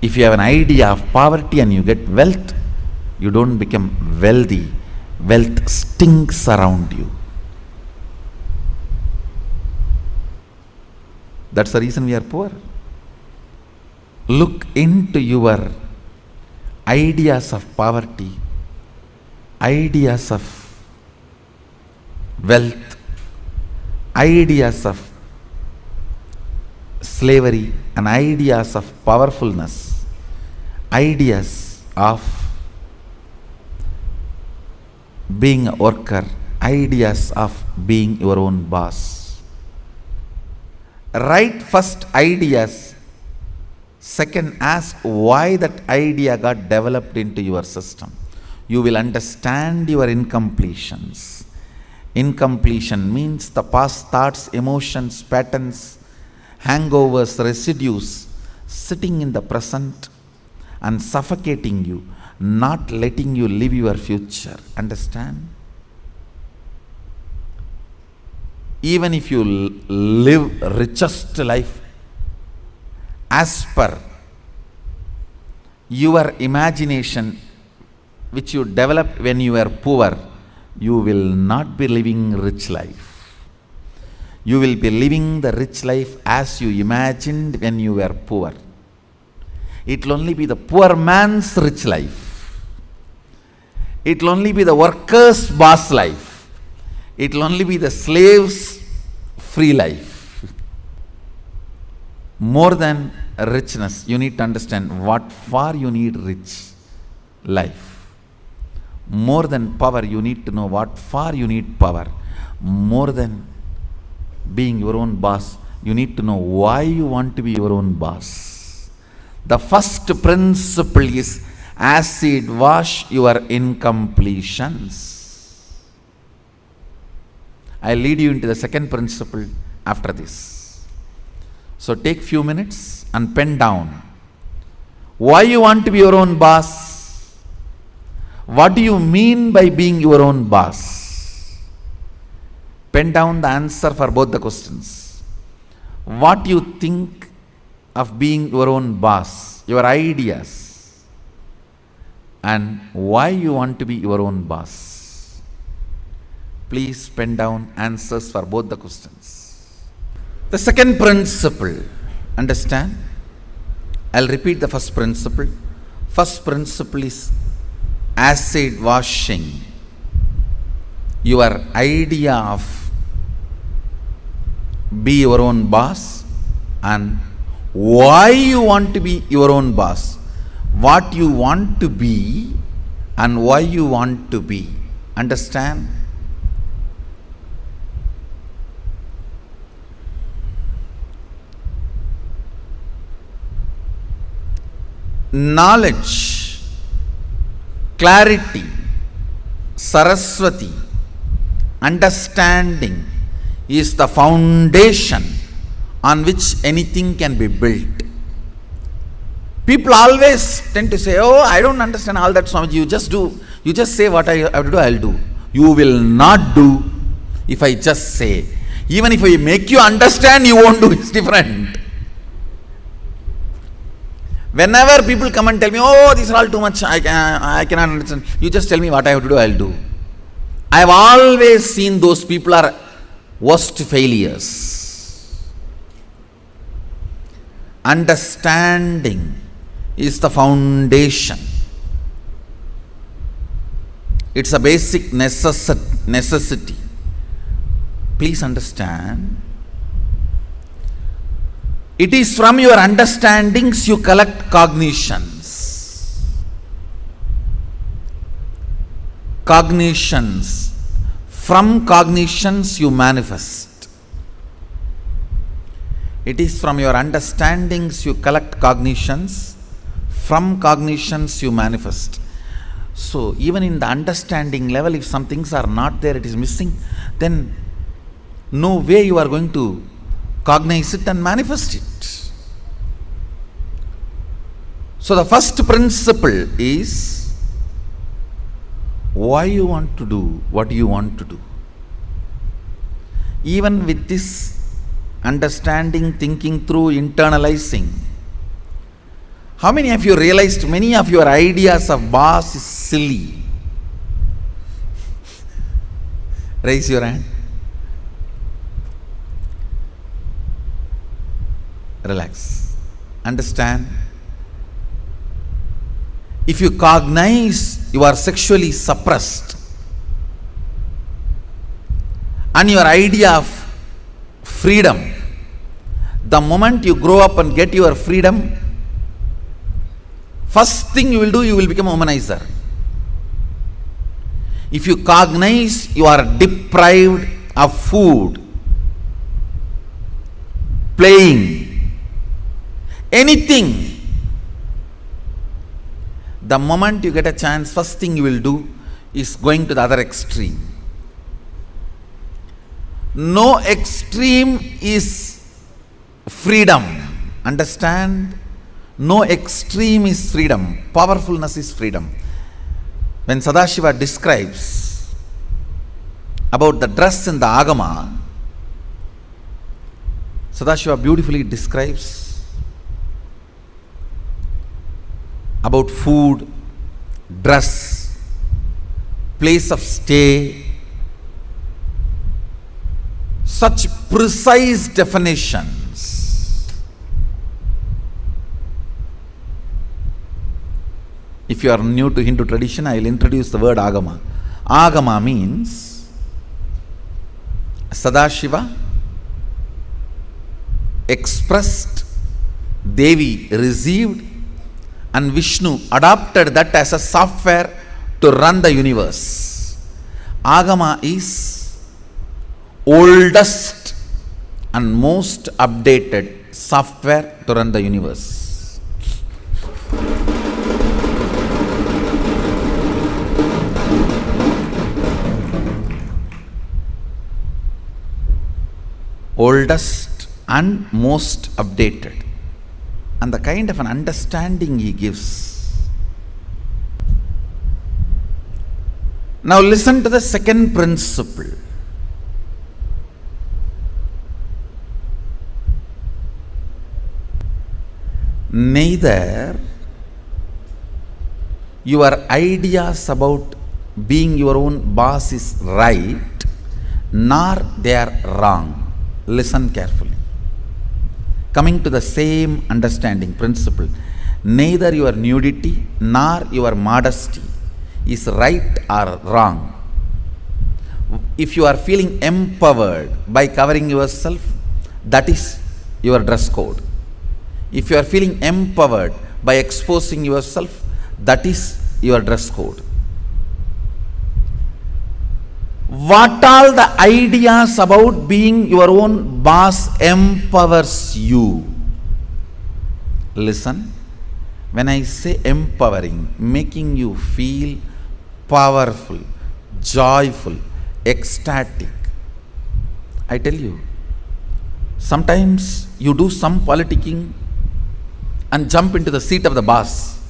Speaker 10: If you have an idea of poverty and you get wealth, you don't become wealthy. Wealth stinks around you. That's the reason we are poor. Look into your ideas of poverty, ideas of wealth, ideas of slavery, and ideas of powerfulness, ideas of being a worker, ideas of being your own boss. Write first ideas. Second, ask why that idea got developed into your system. You will understand your incompletions. Incompletion means the past thoughts, emotions, patterns, hangovers, residues sitting in the present and suffocating you, not letting you live your future. Understand? Even if you live richest life as per your imagination which you developed when you were poor, you will not be living rich life. You will be living the rich life as you imagined when you were poor. It will only be the poor man's rich life. It will only be the worker's boss life. It will only be the slave's free life. More than richness, you need to understand what for you need rich life. More than power, you need to know what for you need power. More than being your own boss, you need to know why you want to be your own boss. The first principle is acid wash your incompletions. I'll lead you into the second principle after this. So take few minutes and pen down why you want to be your own boss. What do you mean by being your own boss? Pen down the answer for both the questions. What you think of being your own boss, your ideas, and why you want to be your own boss. Please pen down answers for both the questions. The second principle, understand? I'll repeat the first principle. First principle is acid washing your idea of be your own boss and why you want to be your own boss, what you want to be and why you want to be. Understand? Knowledge, clarity, Saraswati, understanding is the foundation on which anything can be built. People always tend to say, oh, I don't understand all that, Swamiji. You just say what I have to do, I'll do. You will not do if I just say. Even if I make you understand, you won't do. It's different. Whenever people come and tell me, oh, these are all too much, I cannot understand. You just tell me what I have to do, I'll do. I have always seen those people are worst failures. Understanding is the foundation. It's a basic necessity. Please understand. It is from your understandings you collect cognitions. Cognitions. From cognitions you manifest. It is from your understandings you collect cognitions. From cognitions you manifest. So even in the understanding level, if some things are not there, it is missing, then no way you are going to cognize it and manifest it. So the first principle is why you want to do what you want to do. Even with this understanding, thinking through, internalizing, how many of you realized many of your ideas of boss is silly? Raise your hand. Relax. Understand. If you cognize you are sexually suppressed and your idea of freedom, the moment you grow up and get your freedom, first thing you will do, you will become a womanizer. If you cognize you are deprived of food, playing, anything, the moment you get a chance, first thing you will do is going to the other extreme. No extreme is freedom. Understand? No extreme is freedom. Powerfulness is freedom. When Sadashiva describes about the dress in the Agama, Sadashiva beautifully describes about food, dress, place of stay, such precise definitions. If you are new to Hindu tradition, I will introduce the word Agama. Agama means Sadashiva expressed, Devi received, and Vishnu adopted that as a software to run the universe. Agama is oldest and most updated software to run the universe. Oldest and most updated. And the kind of an understanding he gives. Now listen to the second principle. Neither your ideas about being your own boss is right, nor they are wrong. Listen carefully. Coming to the same understanding principle, neither your nudity nor your modesty is right or wrong. If you are feeling empowered by covering yourself, that is your dress code. If you are feeling empowered by exposing yourself, that is your dress code. What all the ideas about being your own boss empowers you? Listen, when I say empowering, making you feel powerful, joyful, ecstatic, I tell you, sometimes you do some politicking and jump into the seat of the boss.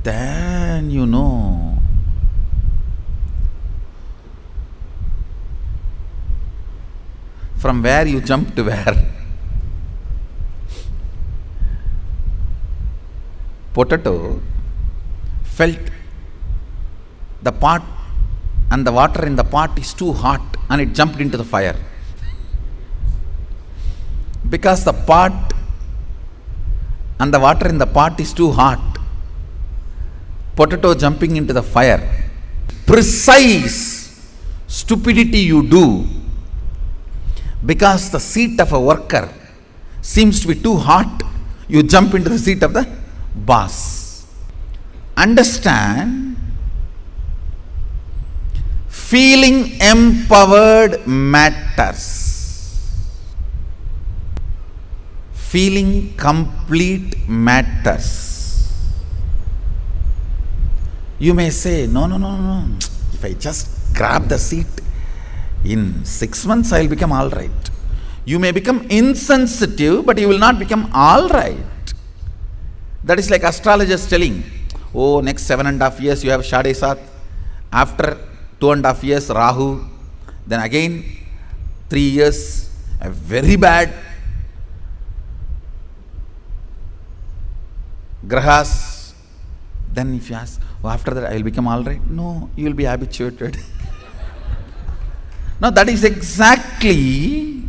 Speaker 10: Then you know, from where you jump to where. Potato felt the pot and the water in the pot is too hot and it jumped into the fire. Because the pot and the water in the pot is too hot, potato jumping into the fire. Precise stupidity you do because the seat of a worker seems to be too hot, you jump into the seat of the boss. Understand, feeling empowered matters. Feeling complete matters. You may say, no. If I just grab the seat, in 6 months I will become all right. You may become insensitive, but you will not become all right. That is like astrologers telling, oh, next 7.5 years you have Shade Sat. After 2.5 years, Rahu. Then again, 3 years, a very bad grahas. Then if you ask, oh, after that I will become all right. No, you will be habituated. Now that is exactly,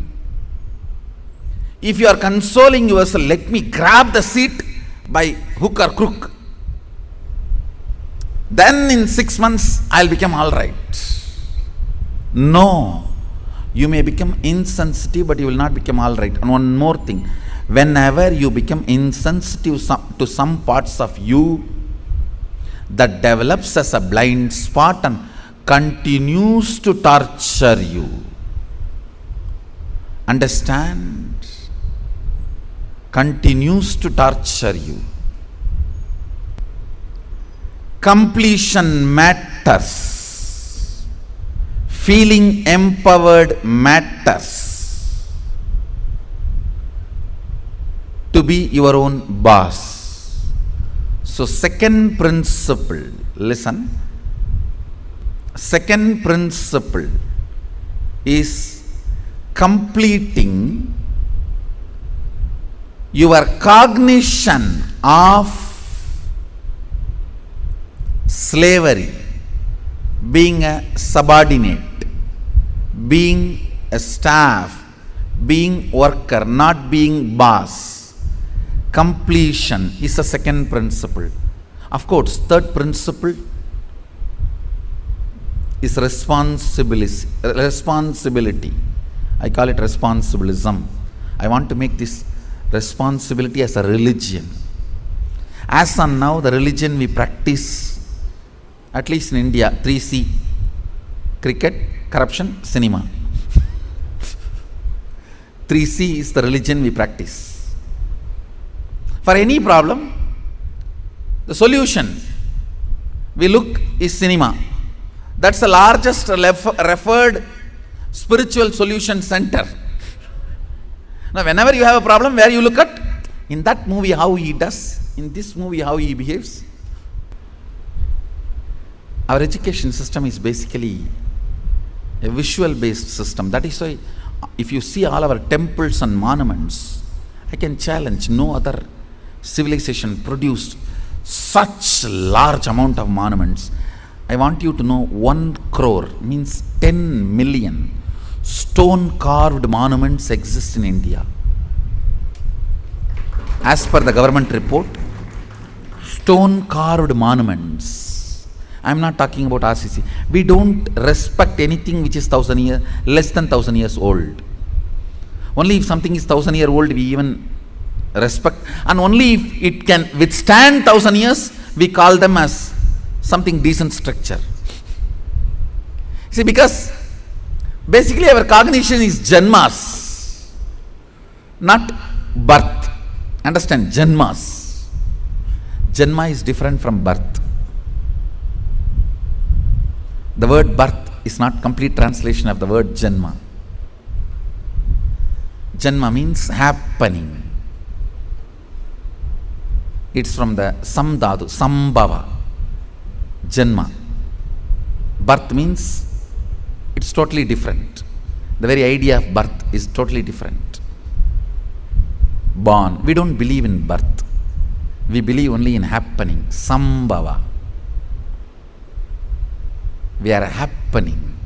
Speaker 10: if you are consoling yourself, let me grab the seat by hook or crook. Then in 6 months I will become all right. No. You may become insensitive, but you will not become all right. And one more thing, whenever you become insensitive to some parts of you, that develops as a blind spot and continues to torture you. Understand? Continues to torture you. Completion matters. Feeling empowered matters. To be your own boss. So second principle, listen. Second principle is completing your cognition of slavery, being a subordinate, being a staff, being worker, not being boss. Completion is the second principle. Of course, third principle is responsibility. I call it responsibilism. I want to make this responsibility as a religion. As on now, the religion we practice, at least in India, 3C: cricket, corruption, cinema. 3C is the religion we practice. For any problem, the solution we look is cinema. That's the largest referred spiritual solution center. Now, whenever you have a problem, where you look at? In that movie, how he does. In this movie, how he behaves. Our education system is basically a visual-based system. That is why, if you see all our temples and monuments, I can challenge, no other civilization produced such large amount of monuments. I want you to know 1 crore means 10 million stone carved monuments exist in India. As per the government report, stone carved monuments. I am not talking about RCC. We don't respect anything which is 1,000 years, less than 1,000 years old. Only if something is 1,000 years old, we even respect, and only if it can withstand 1,000 years, we call them as something decent structure. See, because basically our cognition is janmas, not birth. Understand? Janmas. Janma is different from birth. The word birth is not complete translation of the word janma. Janma means happening. It's from the samdhatu, sambhava. Janma. Birth means it's totally different. The very idea of birth is totally different. Born. We don't believe in birth. We believe only in happening. Sambhava. We are happening.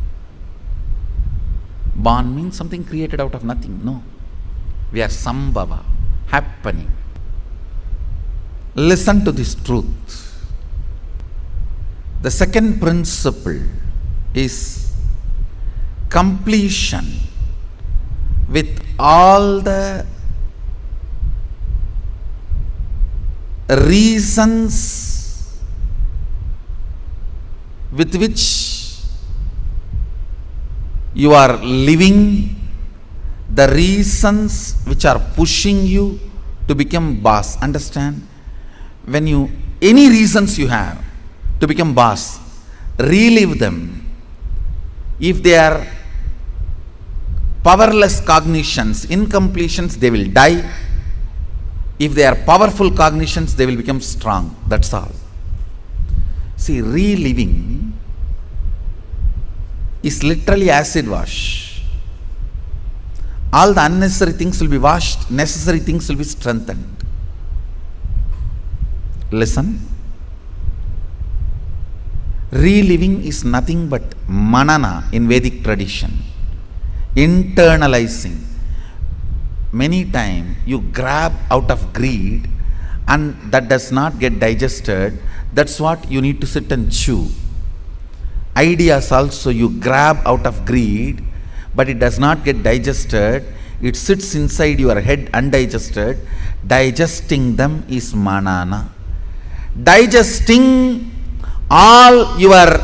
Speaker 10: Born means something created out of nothing. No. We are sambhava. Happening. Listen to this truth. The second principle is completion with all the reasons with which you are living, the reasons which are pushing you to become boss. Understand? When you, any reasons you have to become boss, relive them. If they are powerless cognitions, incompletions, they will die. If they are powerful cognitions, they will become strong. That's all. See, reliving is literally acid wash. All the unnecessary things will be washed, necessary things will be strengthened. Listen. Reliving is nothing but manana in Vedic tradition. Internalizing. Many times you grab out of greed and that does not get digested. That's what you need to sit and chew. Ideas also you grab out of greed, but it does not get digested. It sits inside your head undigested. Digesting them is manana. Digesting all your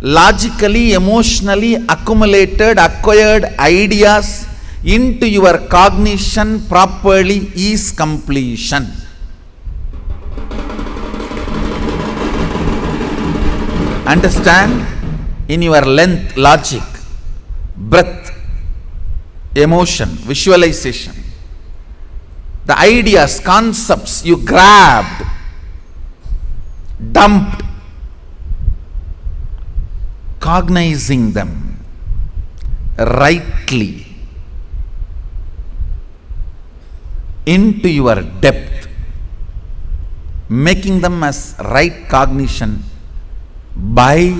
Speaker 10: logically, emotionally accumulated, acquired ideas into your cognition properly is completion. Understand? In your length, logic, breath, emotion, visualization, the ideas, concepts you grabbed, dumped, cognizing them rightly into your depth, making them as right cognition by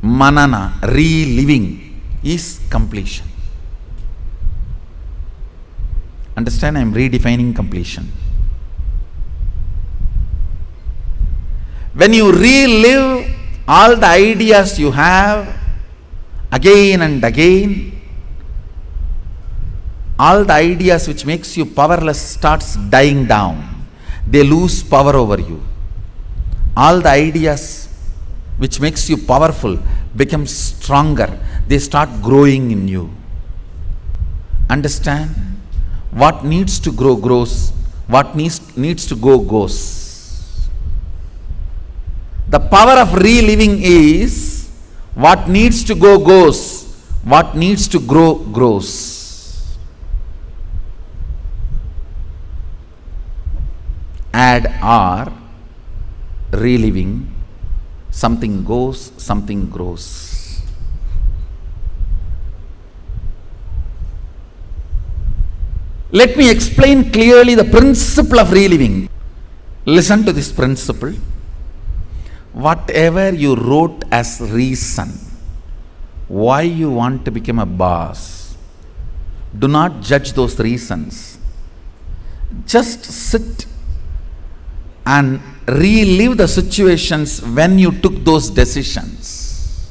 Speaker 10: manana, reliving is completion. Understand? I am redefining completion. When you relive all the ideas you have again and again, all the ideas which makes you powerless starts dying down. They lose power over you. All the ideas which makes you powerful become stronger. They start growing in you. Understand? What needs to grow grows. What needs to go goes. The power of reliving is what needs to go goes, what needs to grow grows. Add or, reliving, something goes, something grows. Let me explain clearly the principle of reliving. Listen to this principle. Whatever you wrote as reason why you want to become a boss, do not judge those reasons. Just sit and relive the situations when you took those decisions.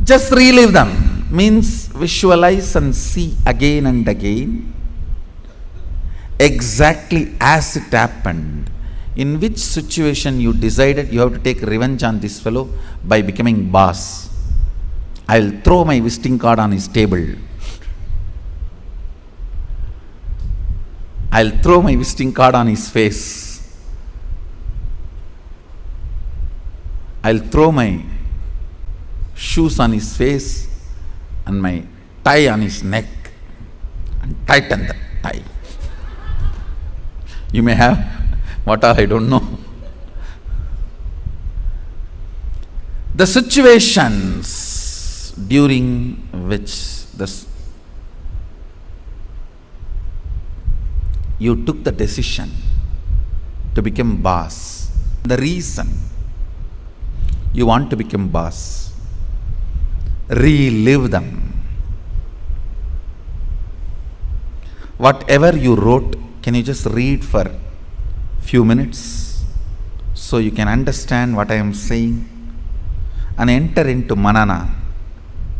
Speaker 10: Just relive them. Means visualize and see again and again exactly as it happened. In which situation you decided you have to take revenge on this fellow by becoming boss. I will throw my visiting card on his table. I will throw my visiting card on his face. I will throw my shoes on his face and my tie on his neck and tighten the tie. You may have what all I don't know. The situations during which you took the decision to become boss, the reason you want to become boss, relive them. Whatever you wrote, can you just read for few minutes so you can understand what I am saying and enter into manana,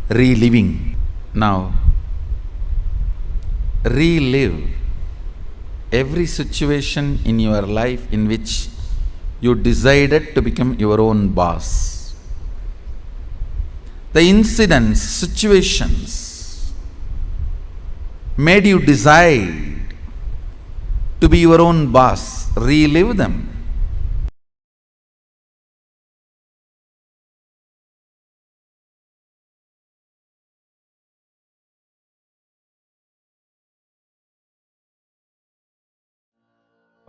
Speaker 10: reliving. Now, relive every situation in your life in which you decided to become your own boss. The incidents, situations made you decide to be your own boss. Relive them.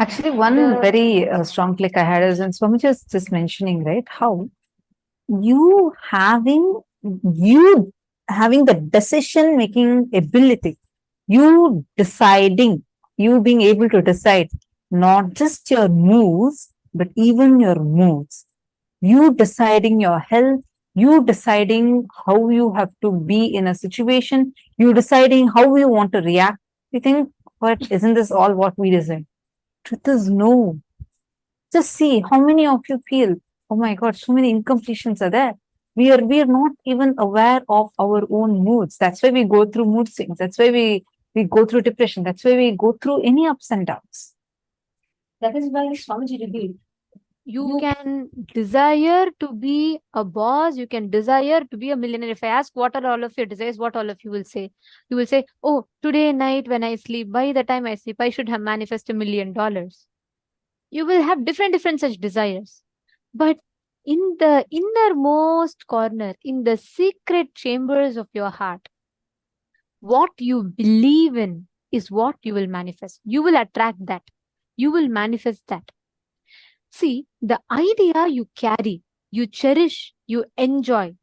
Speaker 4: Actually, one very strong click I had is, and Swami just mentioning, right, how you having you having the decision making ability, you deciding, you being able to decide not just your moves, but even your moods. You deciding your health, you deciding how you have to be in a situation, you deciding how you want to react. You think, but isn't this all what we decide? Truth is no. Just see how many of you feel, oh my God, so many incompletions are there. We are not even aware of our own moods. That's why we go through mood swings. That's why we go through depression. That's why we go through any ups and downs. That is why Swamiji revealed.
Speaker 3: You can desire to be a boss, you can desire to be a millionaire. If I ask what are all of your desires, what all of you will say? You will say, oh, today night when I sleep, by the time I sleep, I should have manifested $1,000,000. You will have different such desires. But in the innermost corner, in the secret chambers of your heart, what you believe in is what you will manifest. You will attract that. You will manifest that. See, the idea you carry, you cherish, you enjoy,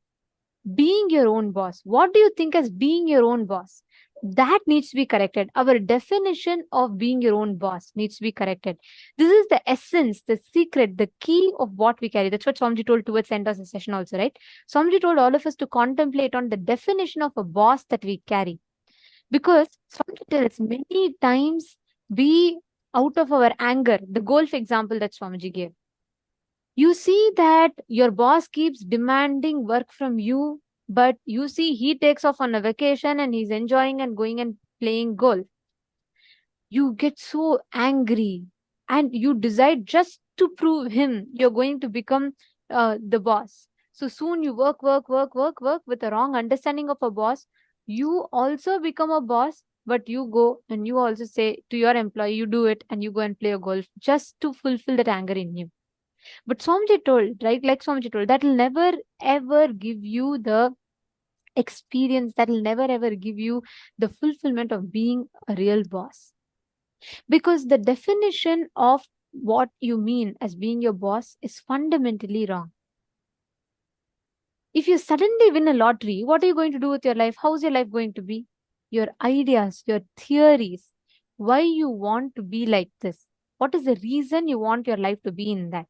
Speaker 3: being your own boss. What do you think as being your own boss? That needs to be corrected. Our definition of being your own boss needs to be corrected. This is the essence, the secret, the key of what we carry. That's what Swamiji told towards the end of the session also, right? Swamiji told all of us to contemplate on the definition of a boss that we carry. Because Swamiji tells many times we, out of our anger, the golf example that Swamiji gave, you see that your boss keeps demanding work from you, but you see he takes off on a vacation and he's enjoying and going and playing golf. You get so angry and you decide just to prove him you're going to become the boss. So soon you work with a wrong understanding of a boss. You also become a boss, but you go and you also say to your employee, you do it and you go and play a golf just to fulfill that anger in you. But Swamiji told, right? Like Swamiji told, that will never ever give you the experience, that will never ever give you the fulfillment of being a real boss. Because the definition of what you mean as being your boss is fundamentally wrong. If you suddenly win a lottery, what are you going to do with your life? How's your life going to be? Your ideas, your theories, why you want to be like this. What is the reason you want your life to be in that?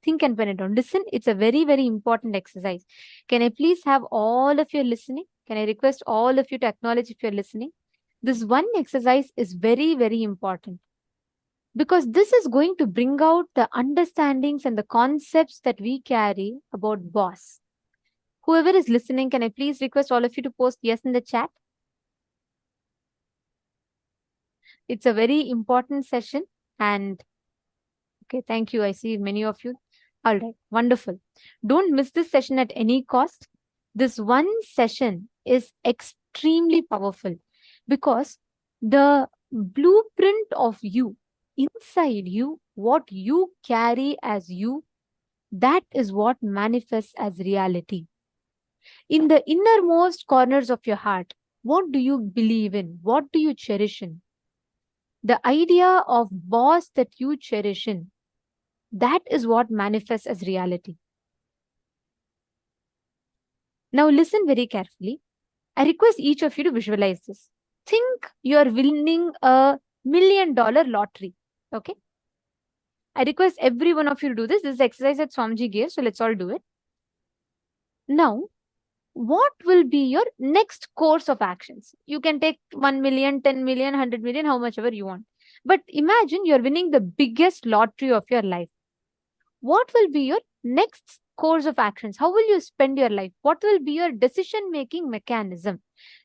Speaker 3: Think and pen it down. Listen, it's a very, very important exercise. Can I please have all of you listening? Can I request all of you to acknowledge if you're listening? This one exercise is very, very important. Because this is going to bring out the understandings and the concepts that we carry about boss. Whoever is listening, can I please request all of you to post yes in the chat? It's a very important session and okay, thank you. I see many of you. All right, wonderful. Don't miss this session at any cost. This one session is extremely powerful because the blueprint of you, inside you, what you carry as you, that is what manifests as reality. In the innermost corners of your heart, what do you believe in? What do you cherish in? The idea of boss that you cherish in, that is what manifests as reality. Now listen very carefully. I request each of you to visualize this. Think you are winning a $1 million lottery. Okay. I request every one of you to do this. This is the exercise that Swamiji gave. So let's all do it. Now, what will be your next course of actions? You can take 1 million, 10 million, 100 million, how much ever you want. But imagine you're winning the biggest lottery of your life. What will be your next course of actions? How will you spend your life? What will be your decision-making mechanism?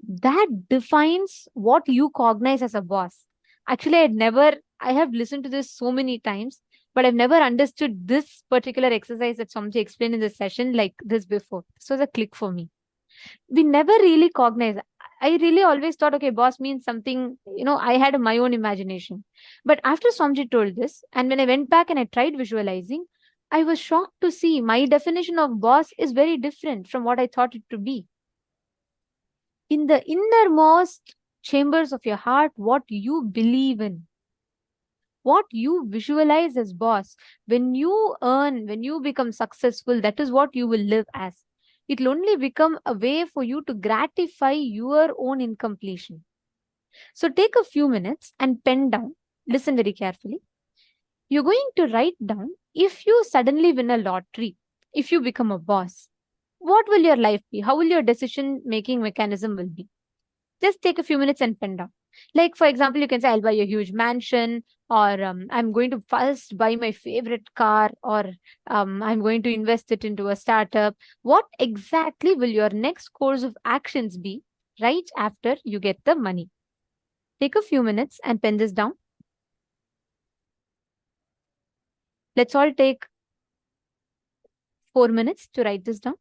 Speaker 3: That defines what you cognize as a boss. Actually, I have listened to this so many times, but I've never understood this particular exercise that Swamiji explained in this session like this before. This was a click for me. We never really cognize. I really always thought, okay, boss means something, I had my own imagination. But after Swamiji told this, and when I went back and I tried visualizing, I was shocked to see my definition of boss is very different from what I thought it to be. In the innermost chambers of your heart, what you believe in, what you visualize as boss, when you earn, when you become successful, that is what you will live as. It will only become a way for you to gratify your own incompletion. So take a few minutes and pen down. Listen very carefully. You're going to write down, if you suddenly win a lottery, if you become a boss, what will your life be? How will your decision making mechanism will be? Just take a few minutes and pen down. Like, for example, you can say, I'll buy a huge mansion, or I'm going to first buy my favorite car, or I'm going to invest it into a startup. What exactly will your next course of actions be right after you get the money? Take a few minutes and pen this down. Let's all take 4 minutes to write this down.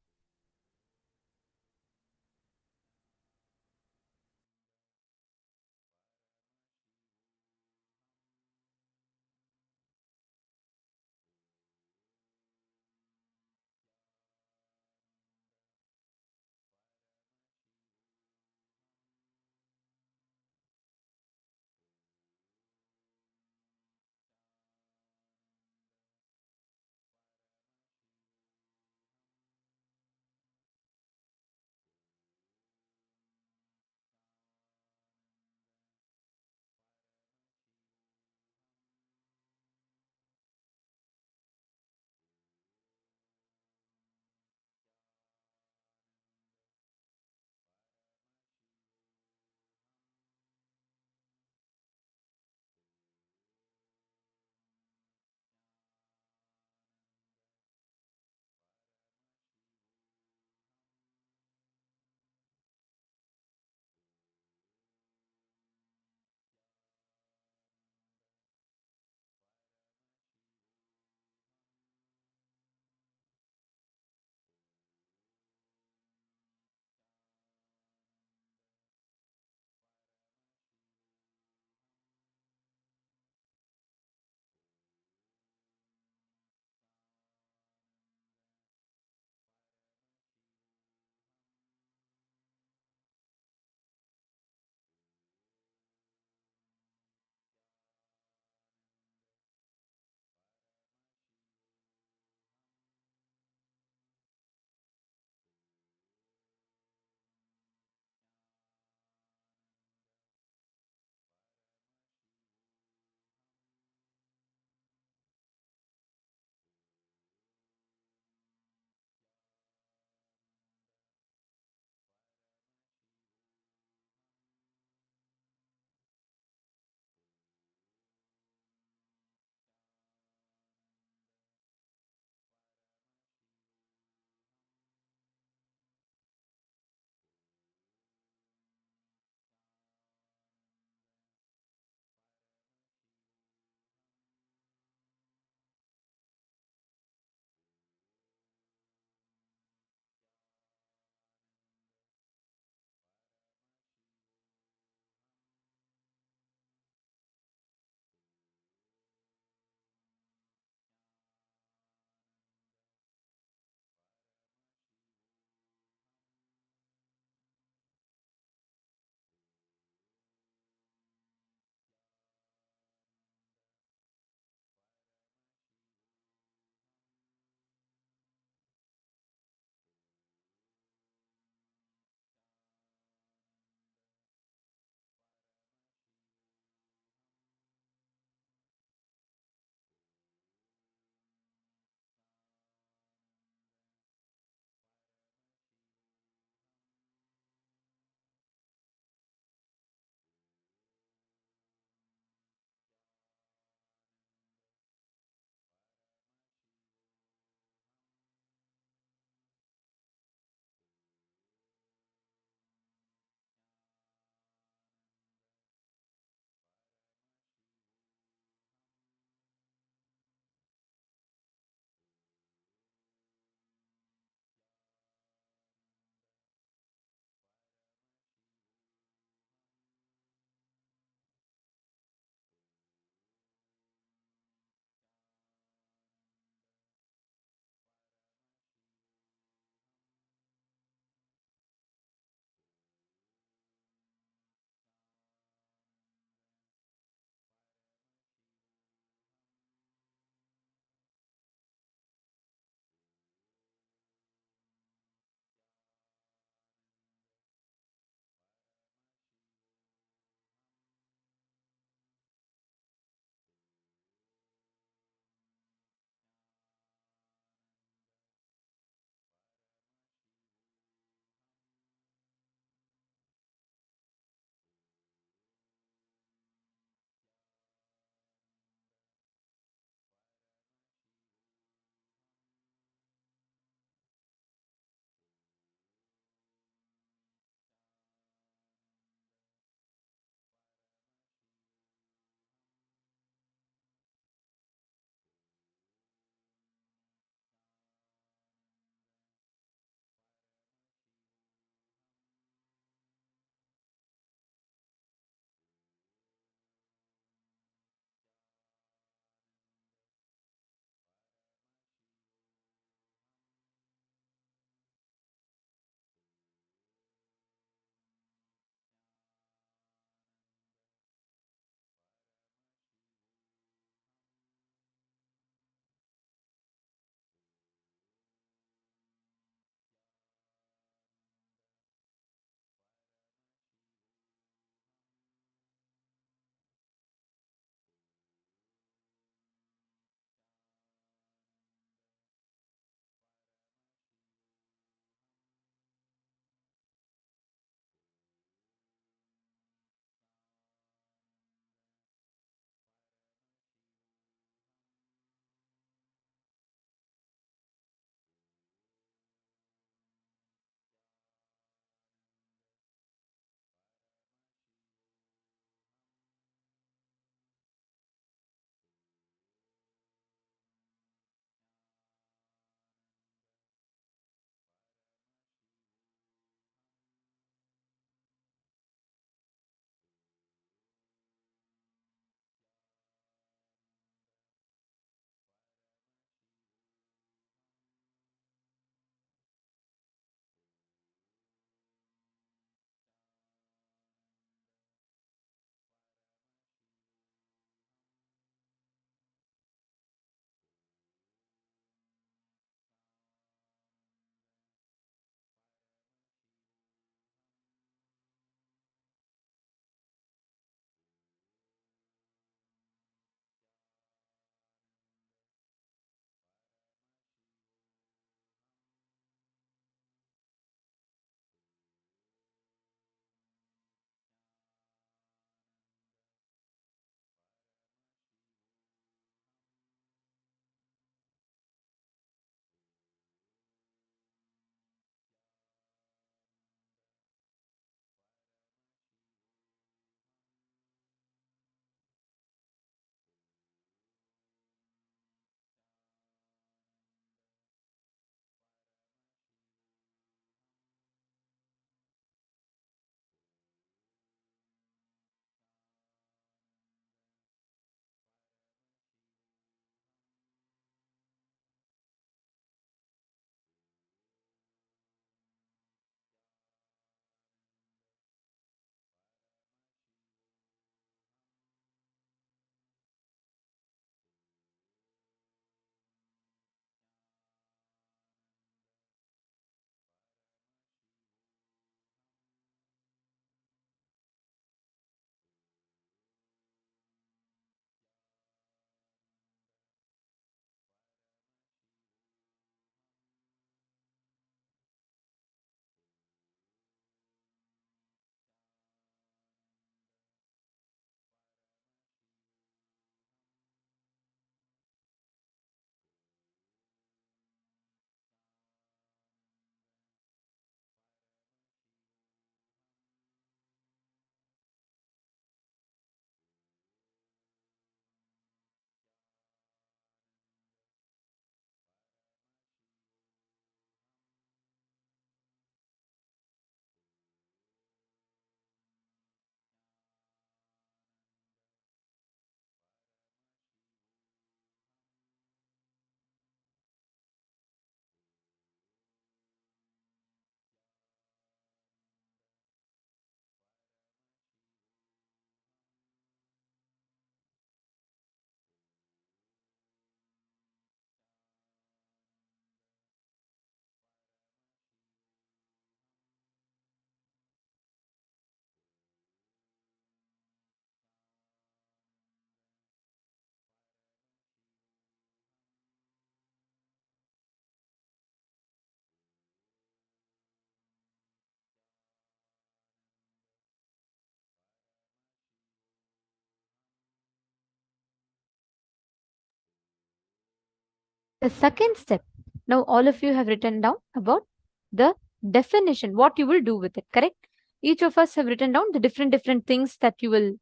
Speaker 3: The second step, now all of you have written down about the definition, what you will do with it, correct? Each of us have written down the different things that you will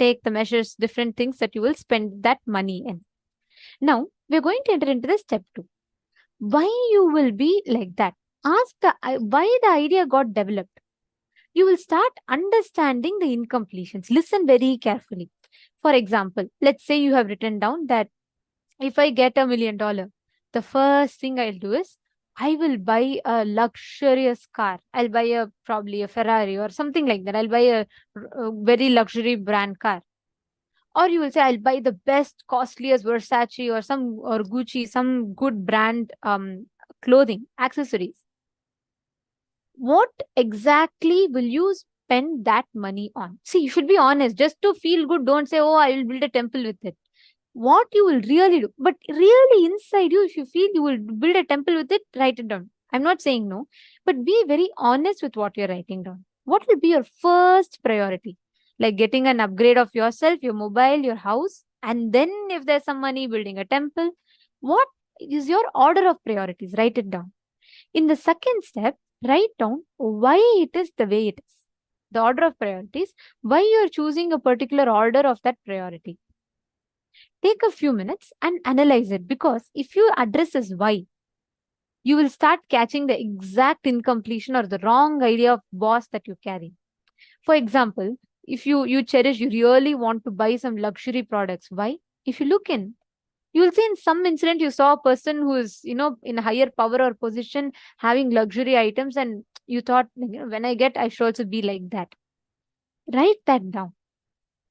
Speaker 3: take, the measures, different things that you will spend that money in. Now, we're going to enter into the step 2. Why you will be like that? Ask why the idea got developed. You will start understanding the incompletions. Listen very carefully. For example, let's say you have written down that if I get $1 million, the first thing I'll do is I will buy a luxurious car. I'll buy probably a Ferrari or something like that. I'll buy a very luxury brand car. Or you will say I'll buy the best, costliest Versace or Gucci, some good brand clothing, accessories. What exactly will you spend that money on? See, you should be honest. Just to feel good, don't say, oh, I will build a temple with it. What you will really do, but really inside you, if you feel you will build a temple with it, write it down. I'm not saying no, but be very honest with what you're writing down. What will be your first priority? Like getting an upgrade of yourself, your mobile, your house, and then if there's some money, building a temple. What is your order of priorities? Write it down. In the second step, write down why it is the way it is. The order of priorities, why you're choosing a particular order of that priority. Take a few minutes and analyze it, because if you address this why, you will start catching the exact incompletion or the wrong idea of boss that you carry. For example, if you really want to buy some luxury products, why? If you look in, you will see in some incident you saw a person who is in a higher power or position having luxury items, and you thought, when I get, I should also be like that. Write that down.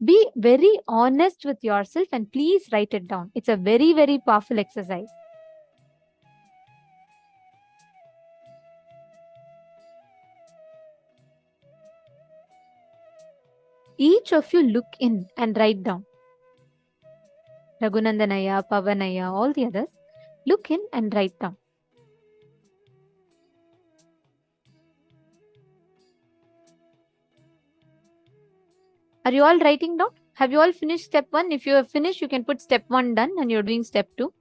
Speaker 3: Be very honest with yourself and please write it down. It's a very, very powerful exercise. Each of you look in and write down. Raghunandanaya, Pavanaya, all the others, look in and write down. Are you all writing down? Have you all finished step 1? If you have finished, you can put step 1 done and you're doing step 2.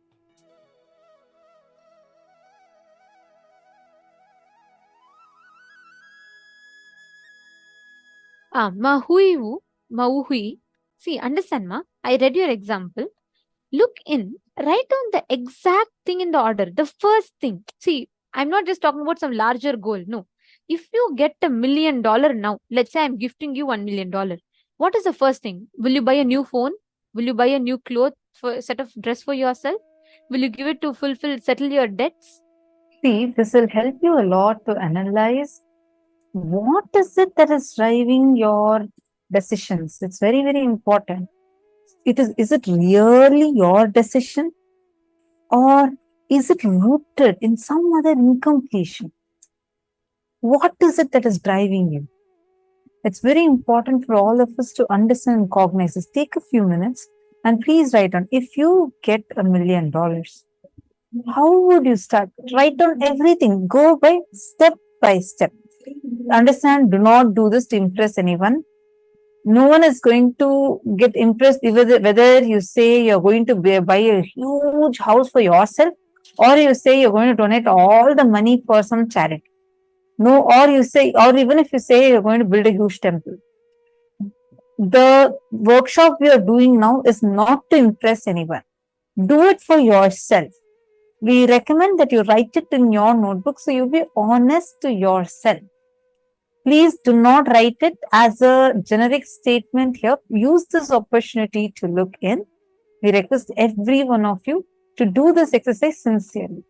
Speaker 3: Mahuivu, Mauhui. See, understand, ma? I read your example. Look in, write down the exact thing in the order. The first thing. See, I'm not just talking about some larger goal. No. If you get $1 million now, let's say I'm gifting you $1 million. What is the first thing? Will you buy a new phone? Will you buy a new cloth for set of dress for yourself? Will you give it to settle your debts?
Speaker 4: See, this will help you a lot to analyze what is it that is driving your decisions. It's very, very important. Is it really your decision, or is it rooted in some other incompletion? What is it that is driving you? It's very important for all of us to understand and cognize this. Take a few minutes and please write down. If you get $1 million, how would you start? Write down everything. Go by step. Understand, do not do this to impress anyone. No one is going to get impressed whether you say you're going to buy a huge house for yourself, or you say you're going to donate all the money for some charity. No, or even if you say you're going to build a huge temple. The workshop we are doing now is not to impress anyone. Do it for yourself. We recommend that you write it in your notebook so you be honest to yourself. Please do not write it as a generic statement here. Use this opportunity to look in. We request every one of you to do this exercise sincerely.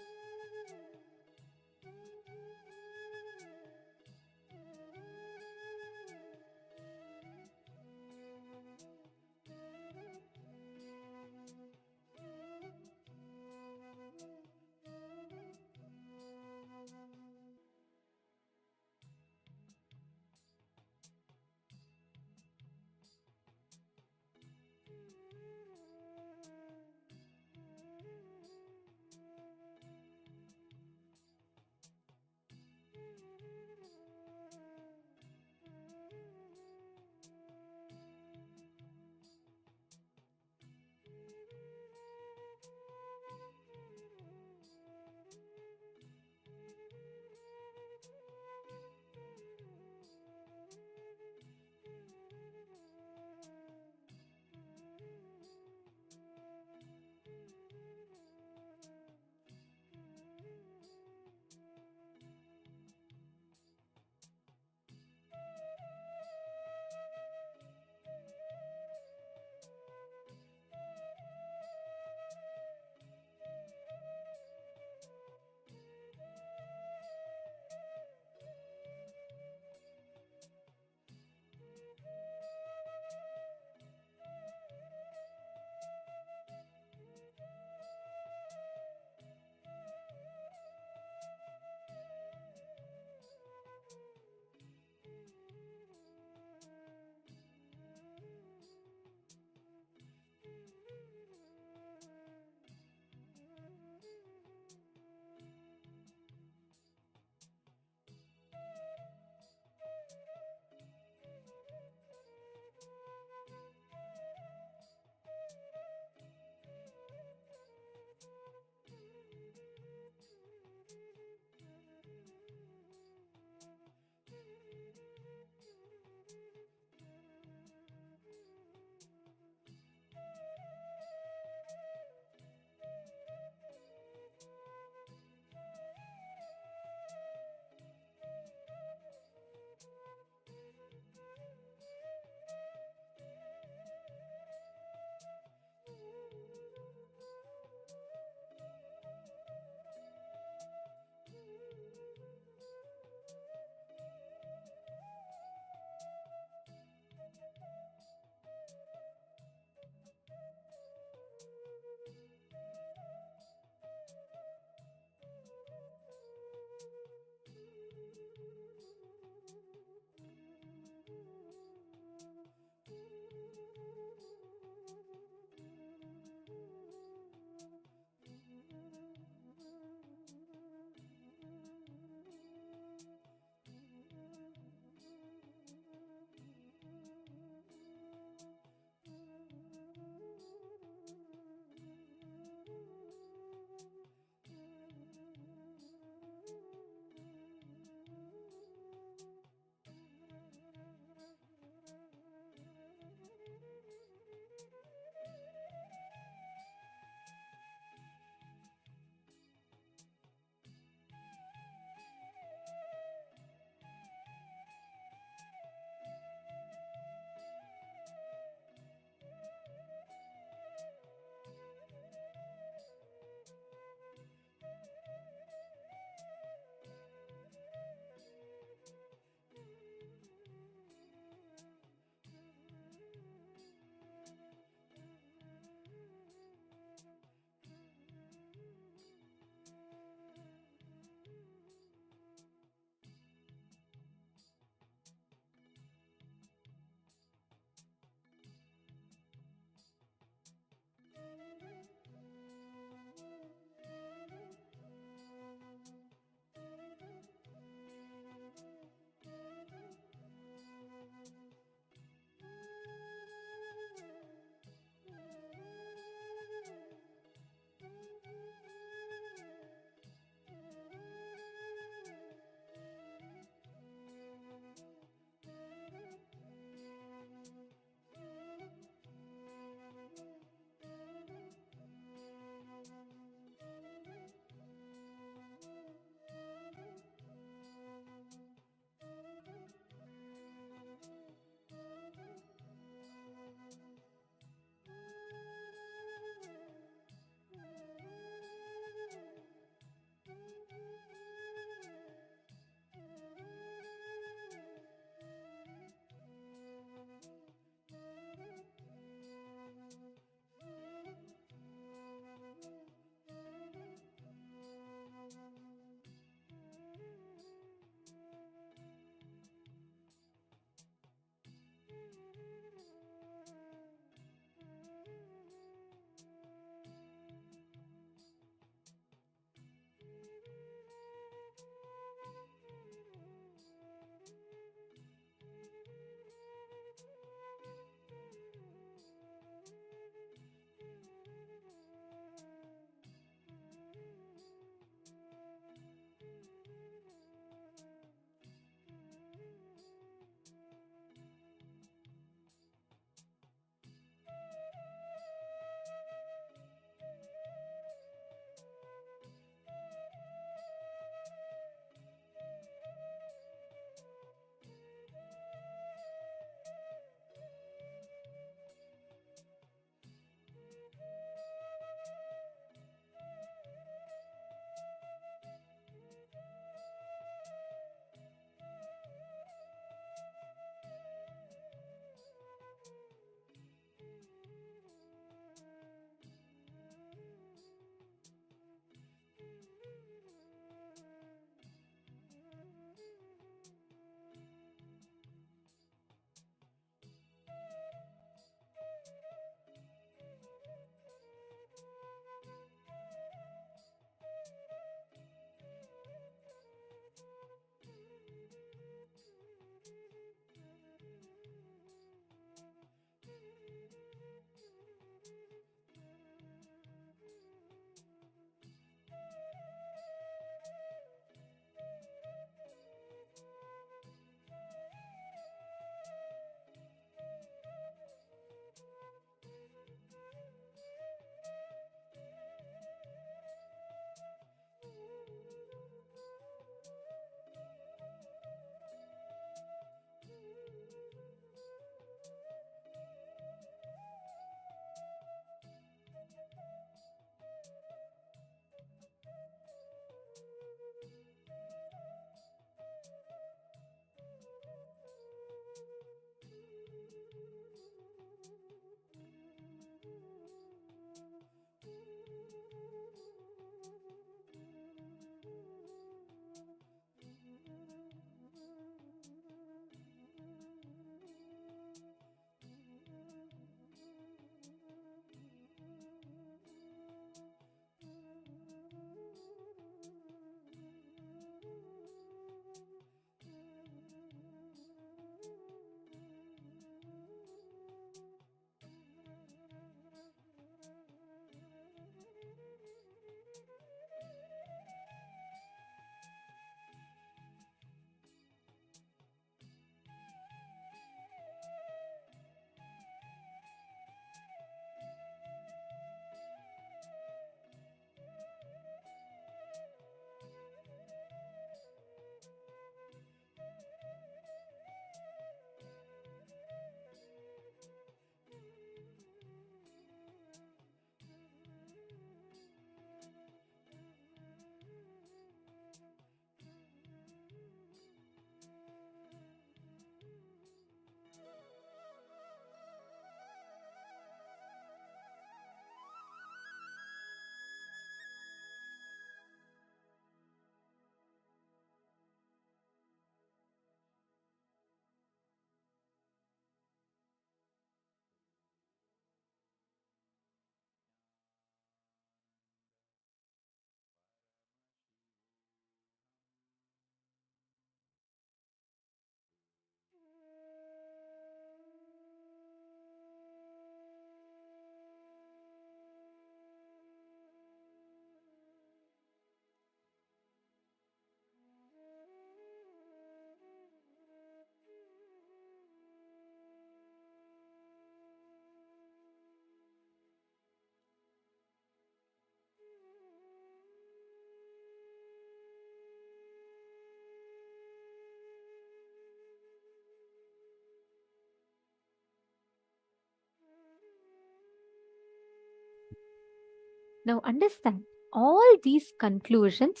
Speaker 3: Now understand all these conclusions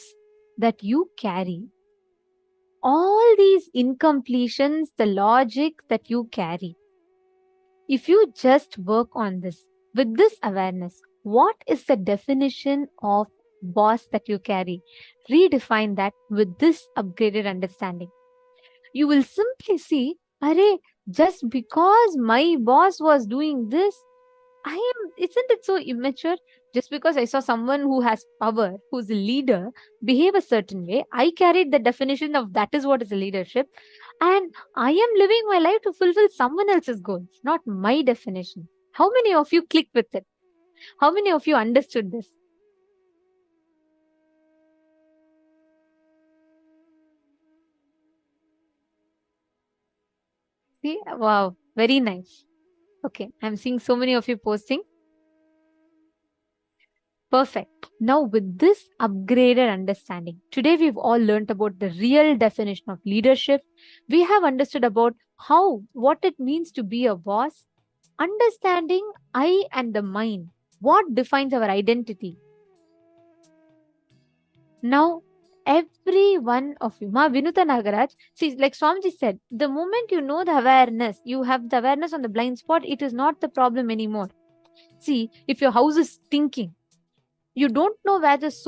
Speaker 3: that you carry, all these incompletions, the logic that you carry. If you just work on this with this awareness, what is the definition of boss that you carry? Redefine that with this upgraded understanding. You will simply see, Arey, just because my boss was doing this, isn't it so immature? Just because I saw someone who has power, who's a leader, behave a certain way, I carried the definition of that is what is a leadership. And I am living my life to fulfill someone else's goals, not my definition. How many of you clicked with it? How many of you understood this? See, wow, very nice. Okay, I'm seeing so many of you posting. Perfect. Now, with this upgraded understanding, today we've all learned about the real definition of leadership. We have understood about what it means to be a boss, understanding I and the mind, what defines our identity. Now, every one of you, Ma Vinuta Nagaraj, see, like Swamiji said, the moment you know the awareness, you have the awareness on the blind spot, it is not the problem anymore. See, if your house is stinking, you don't know where the source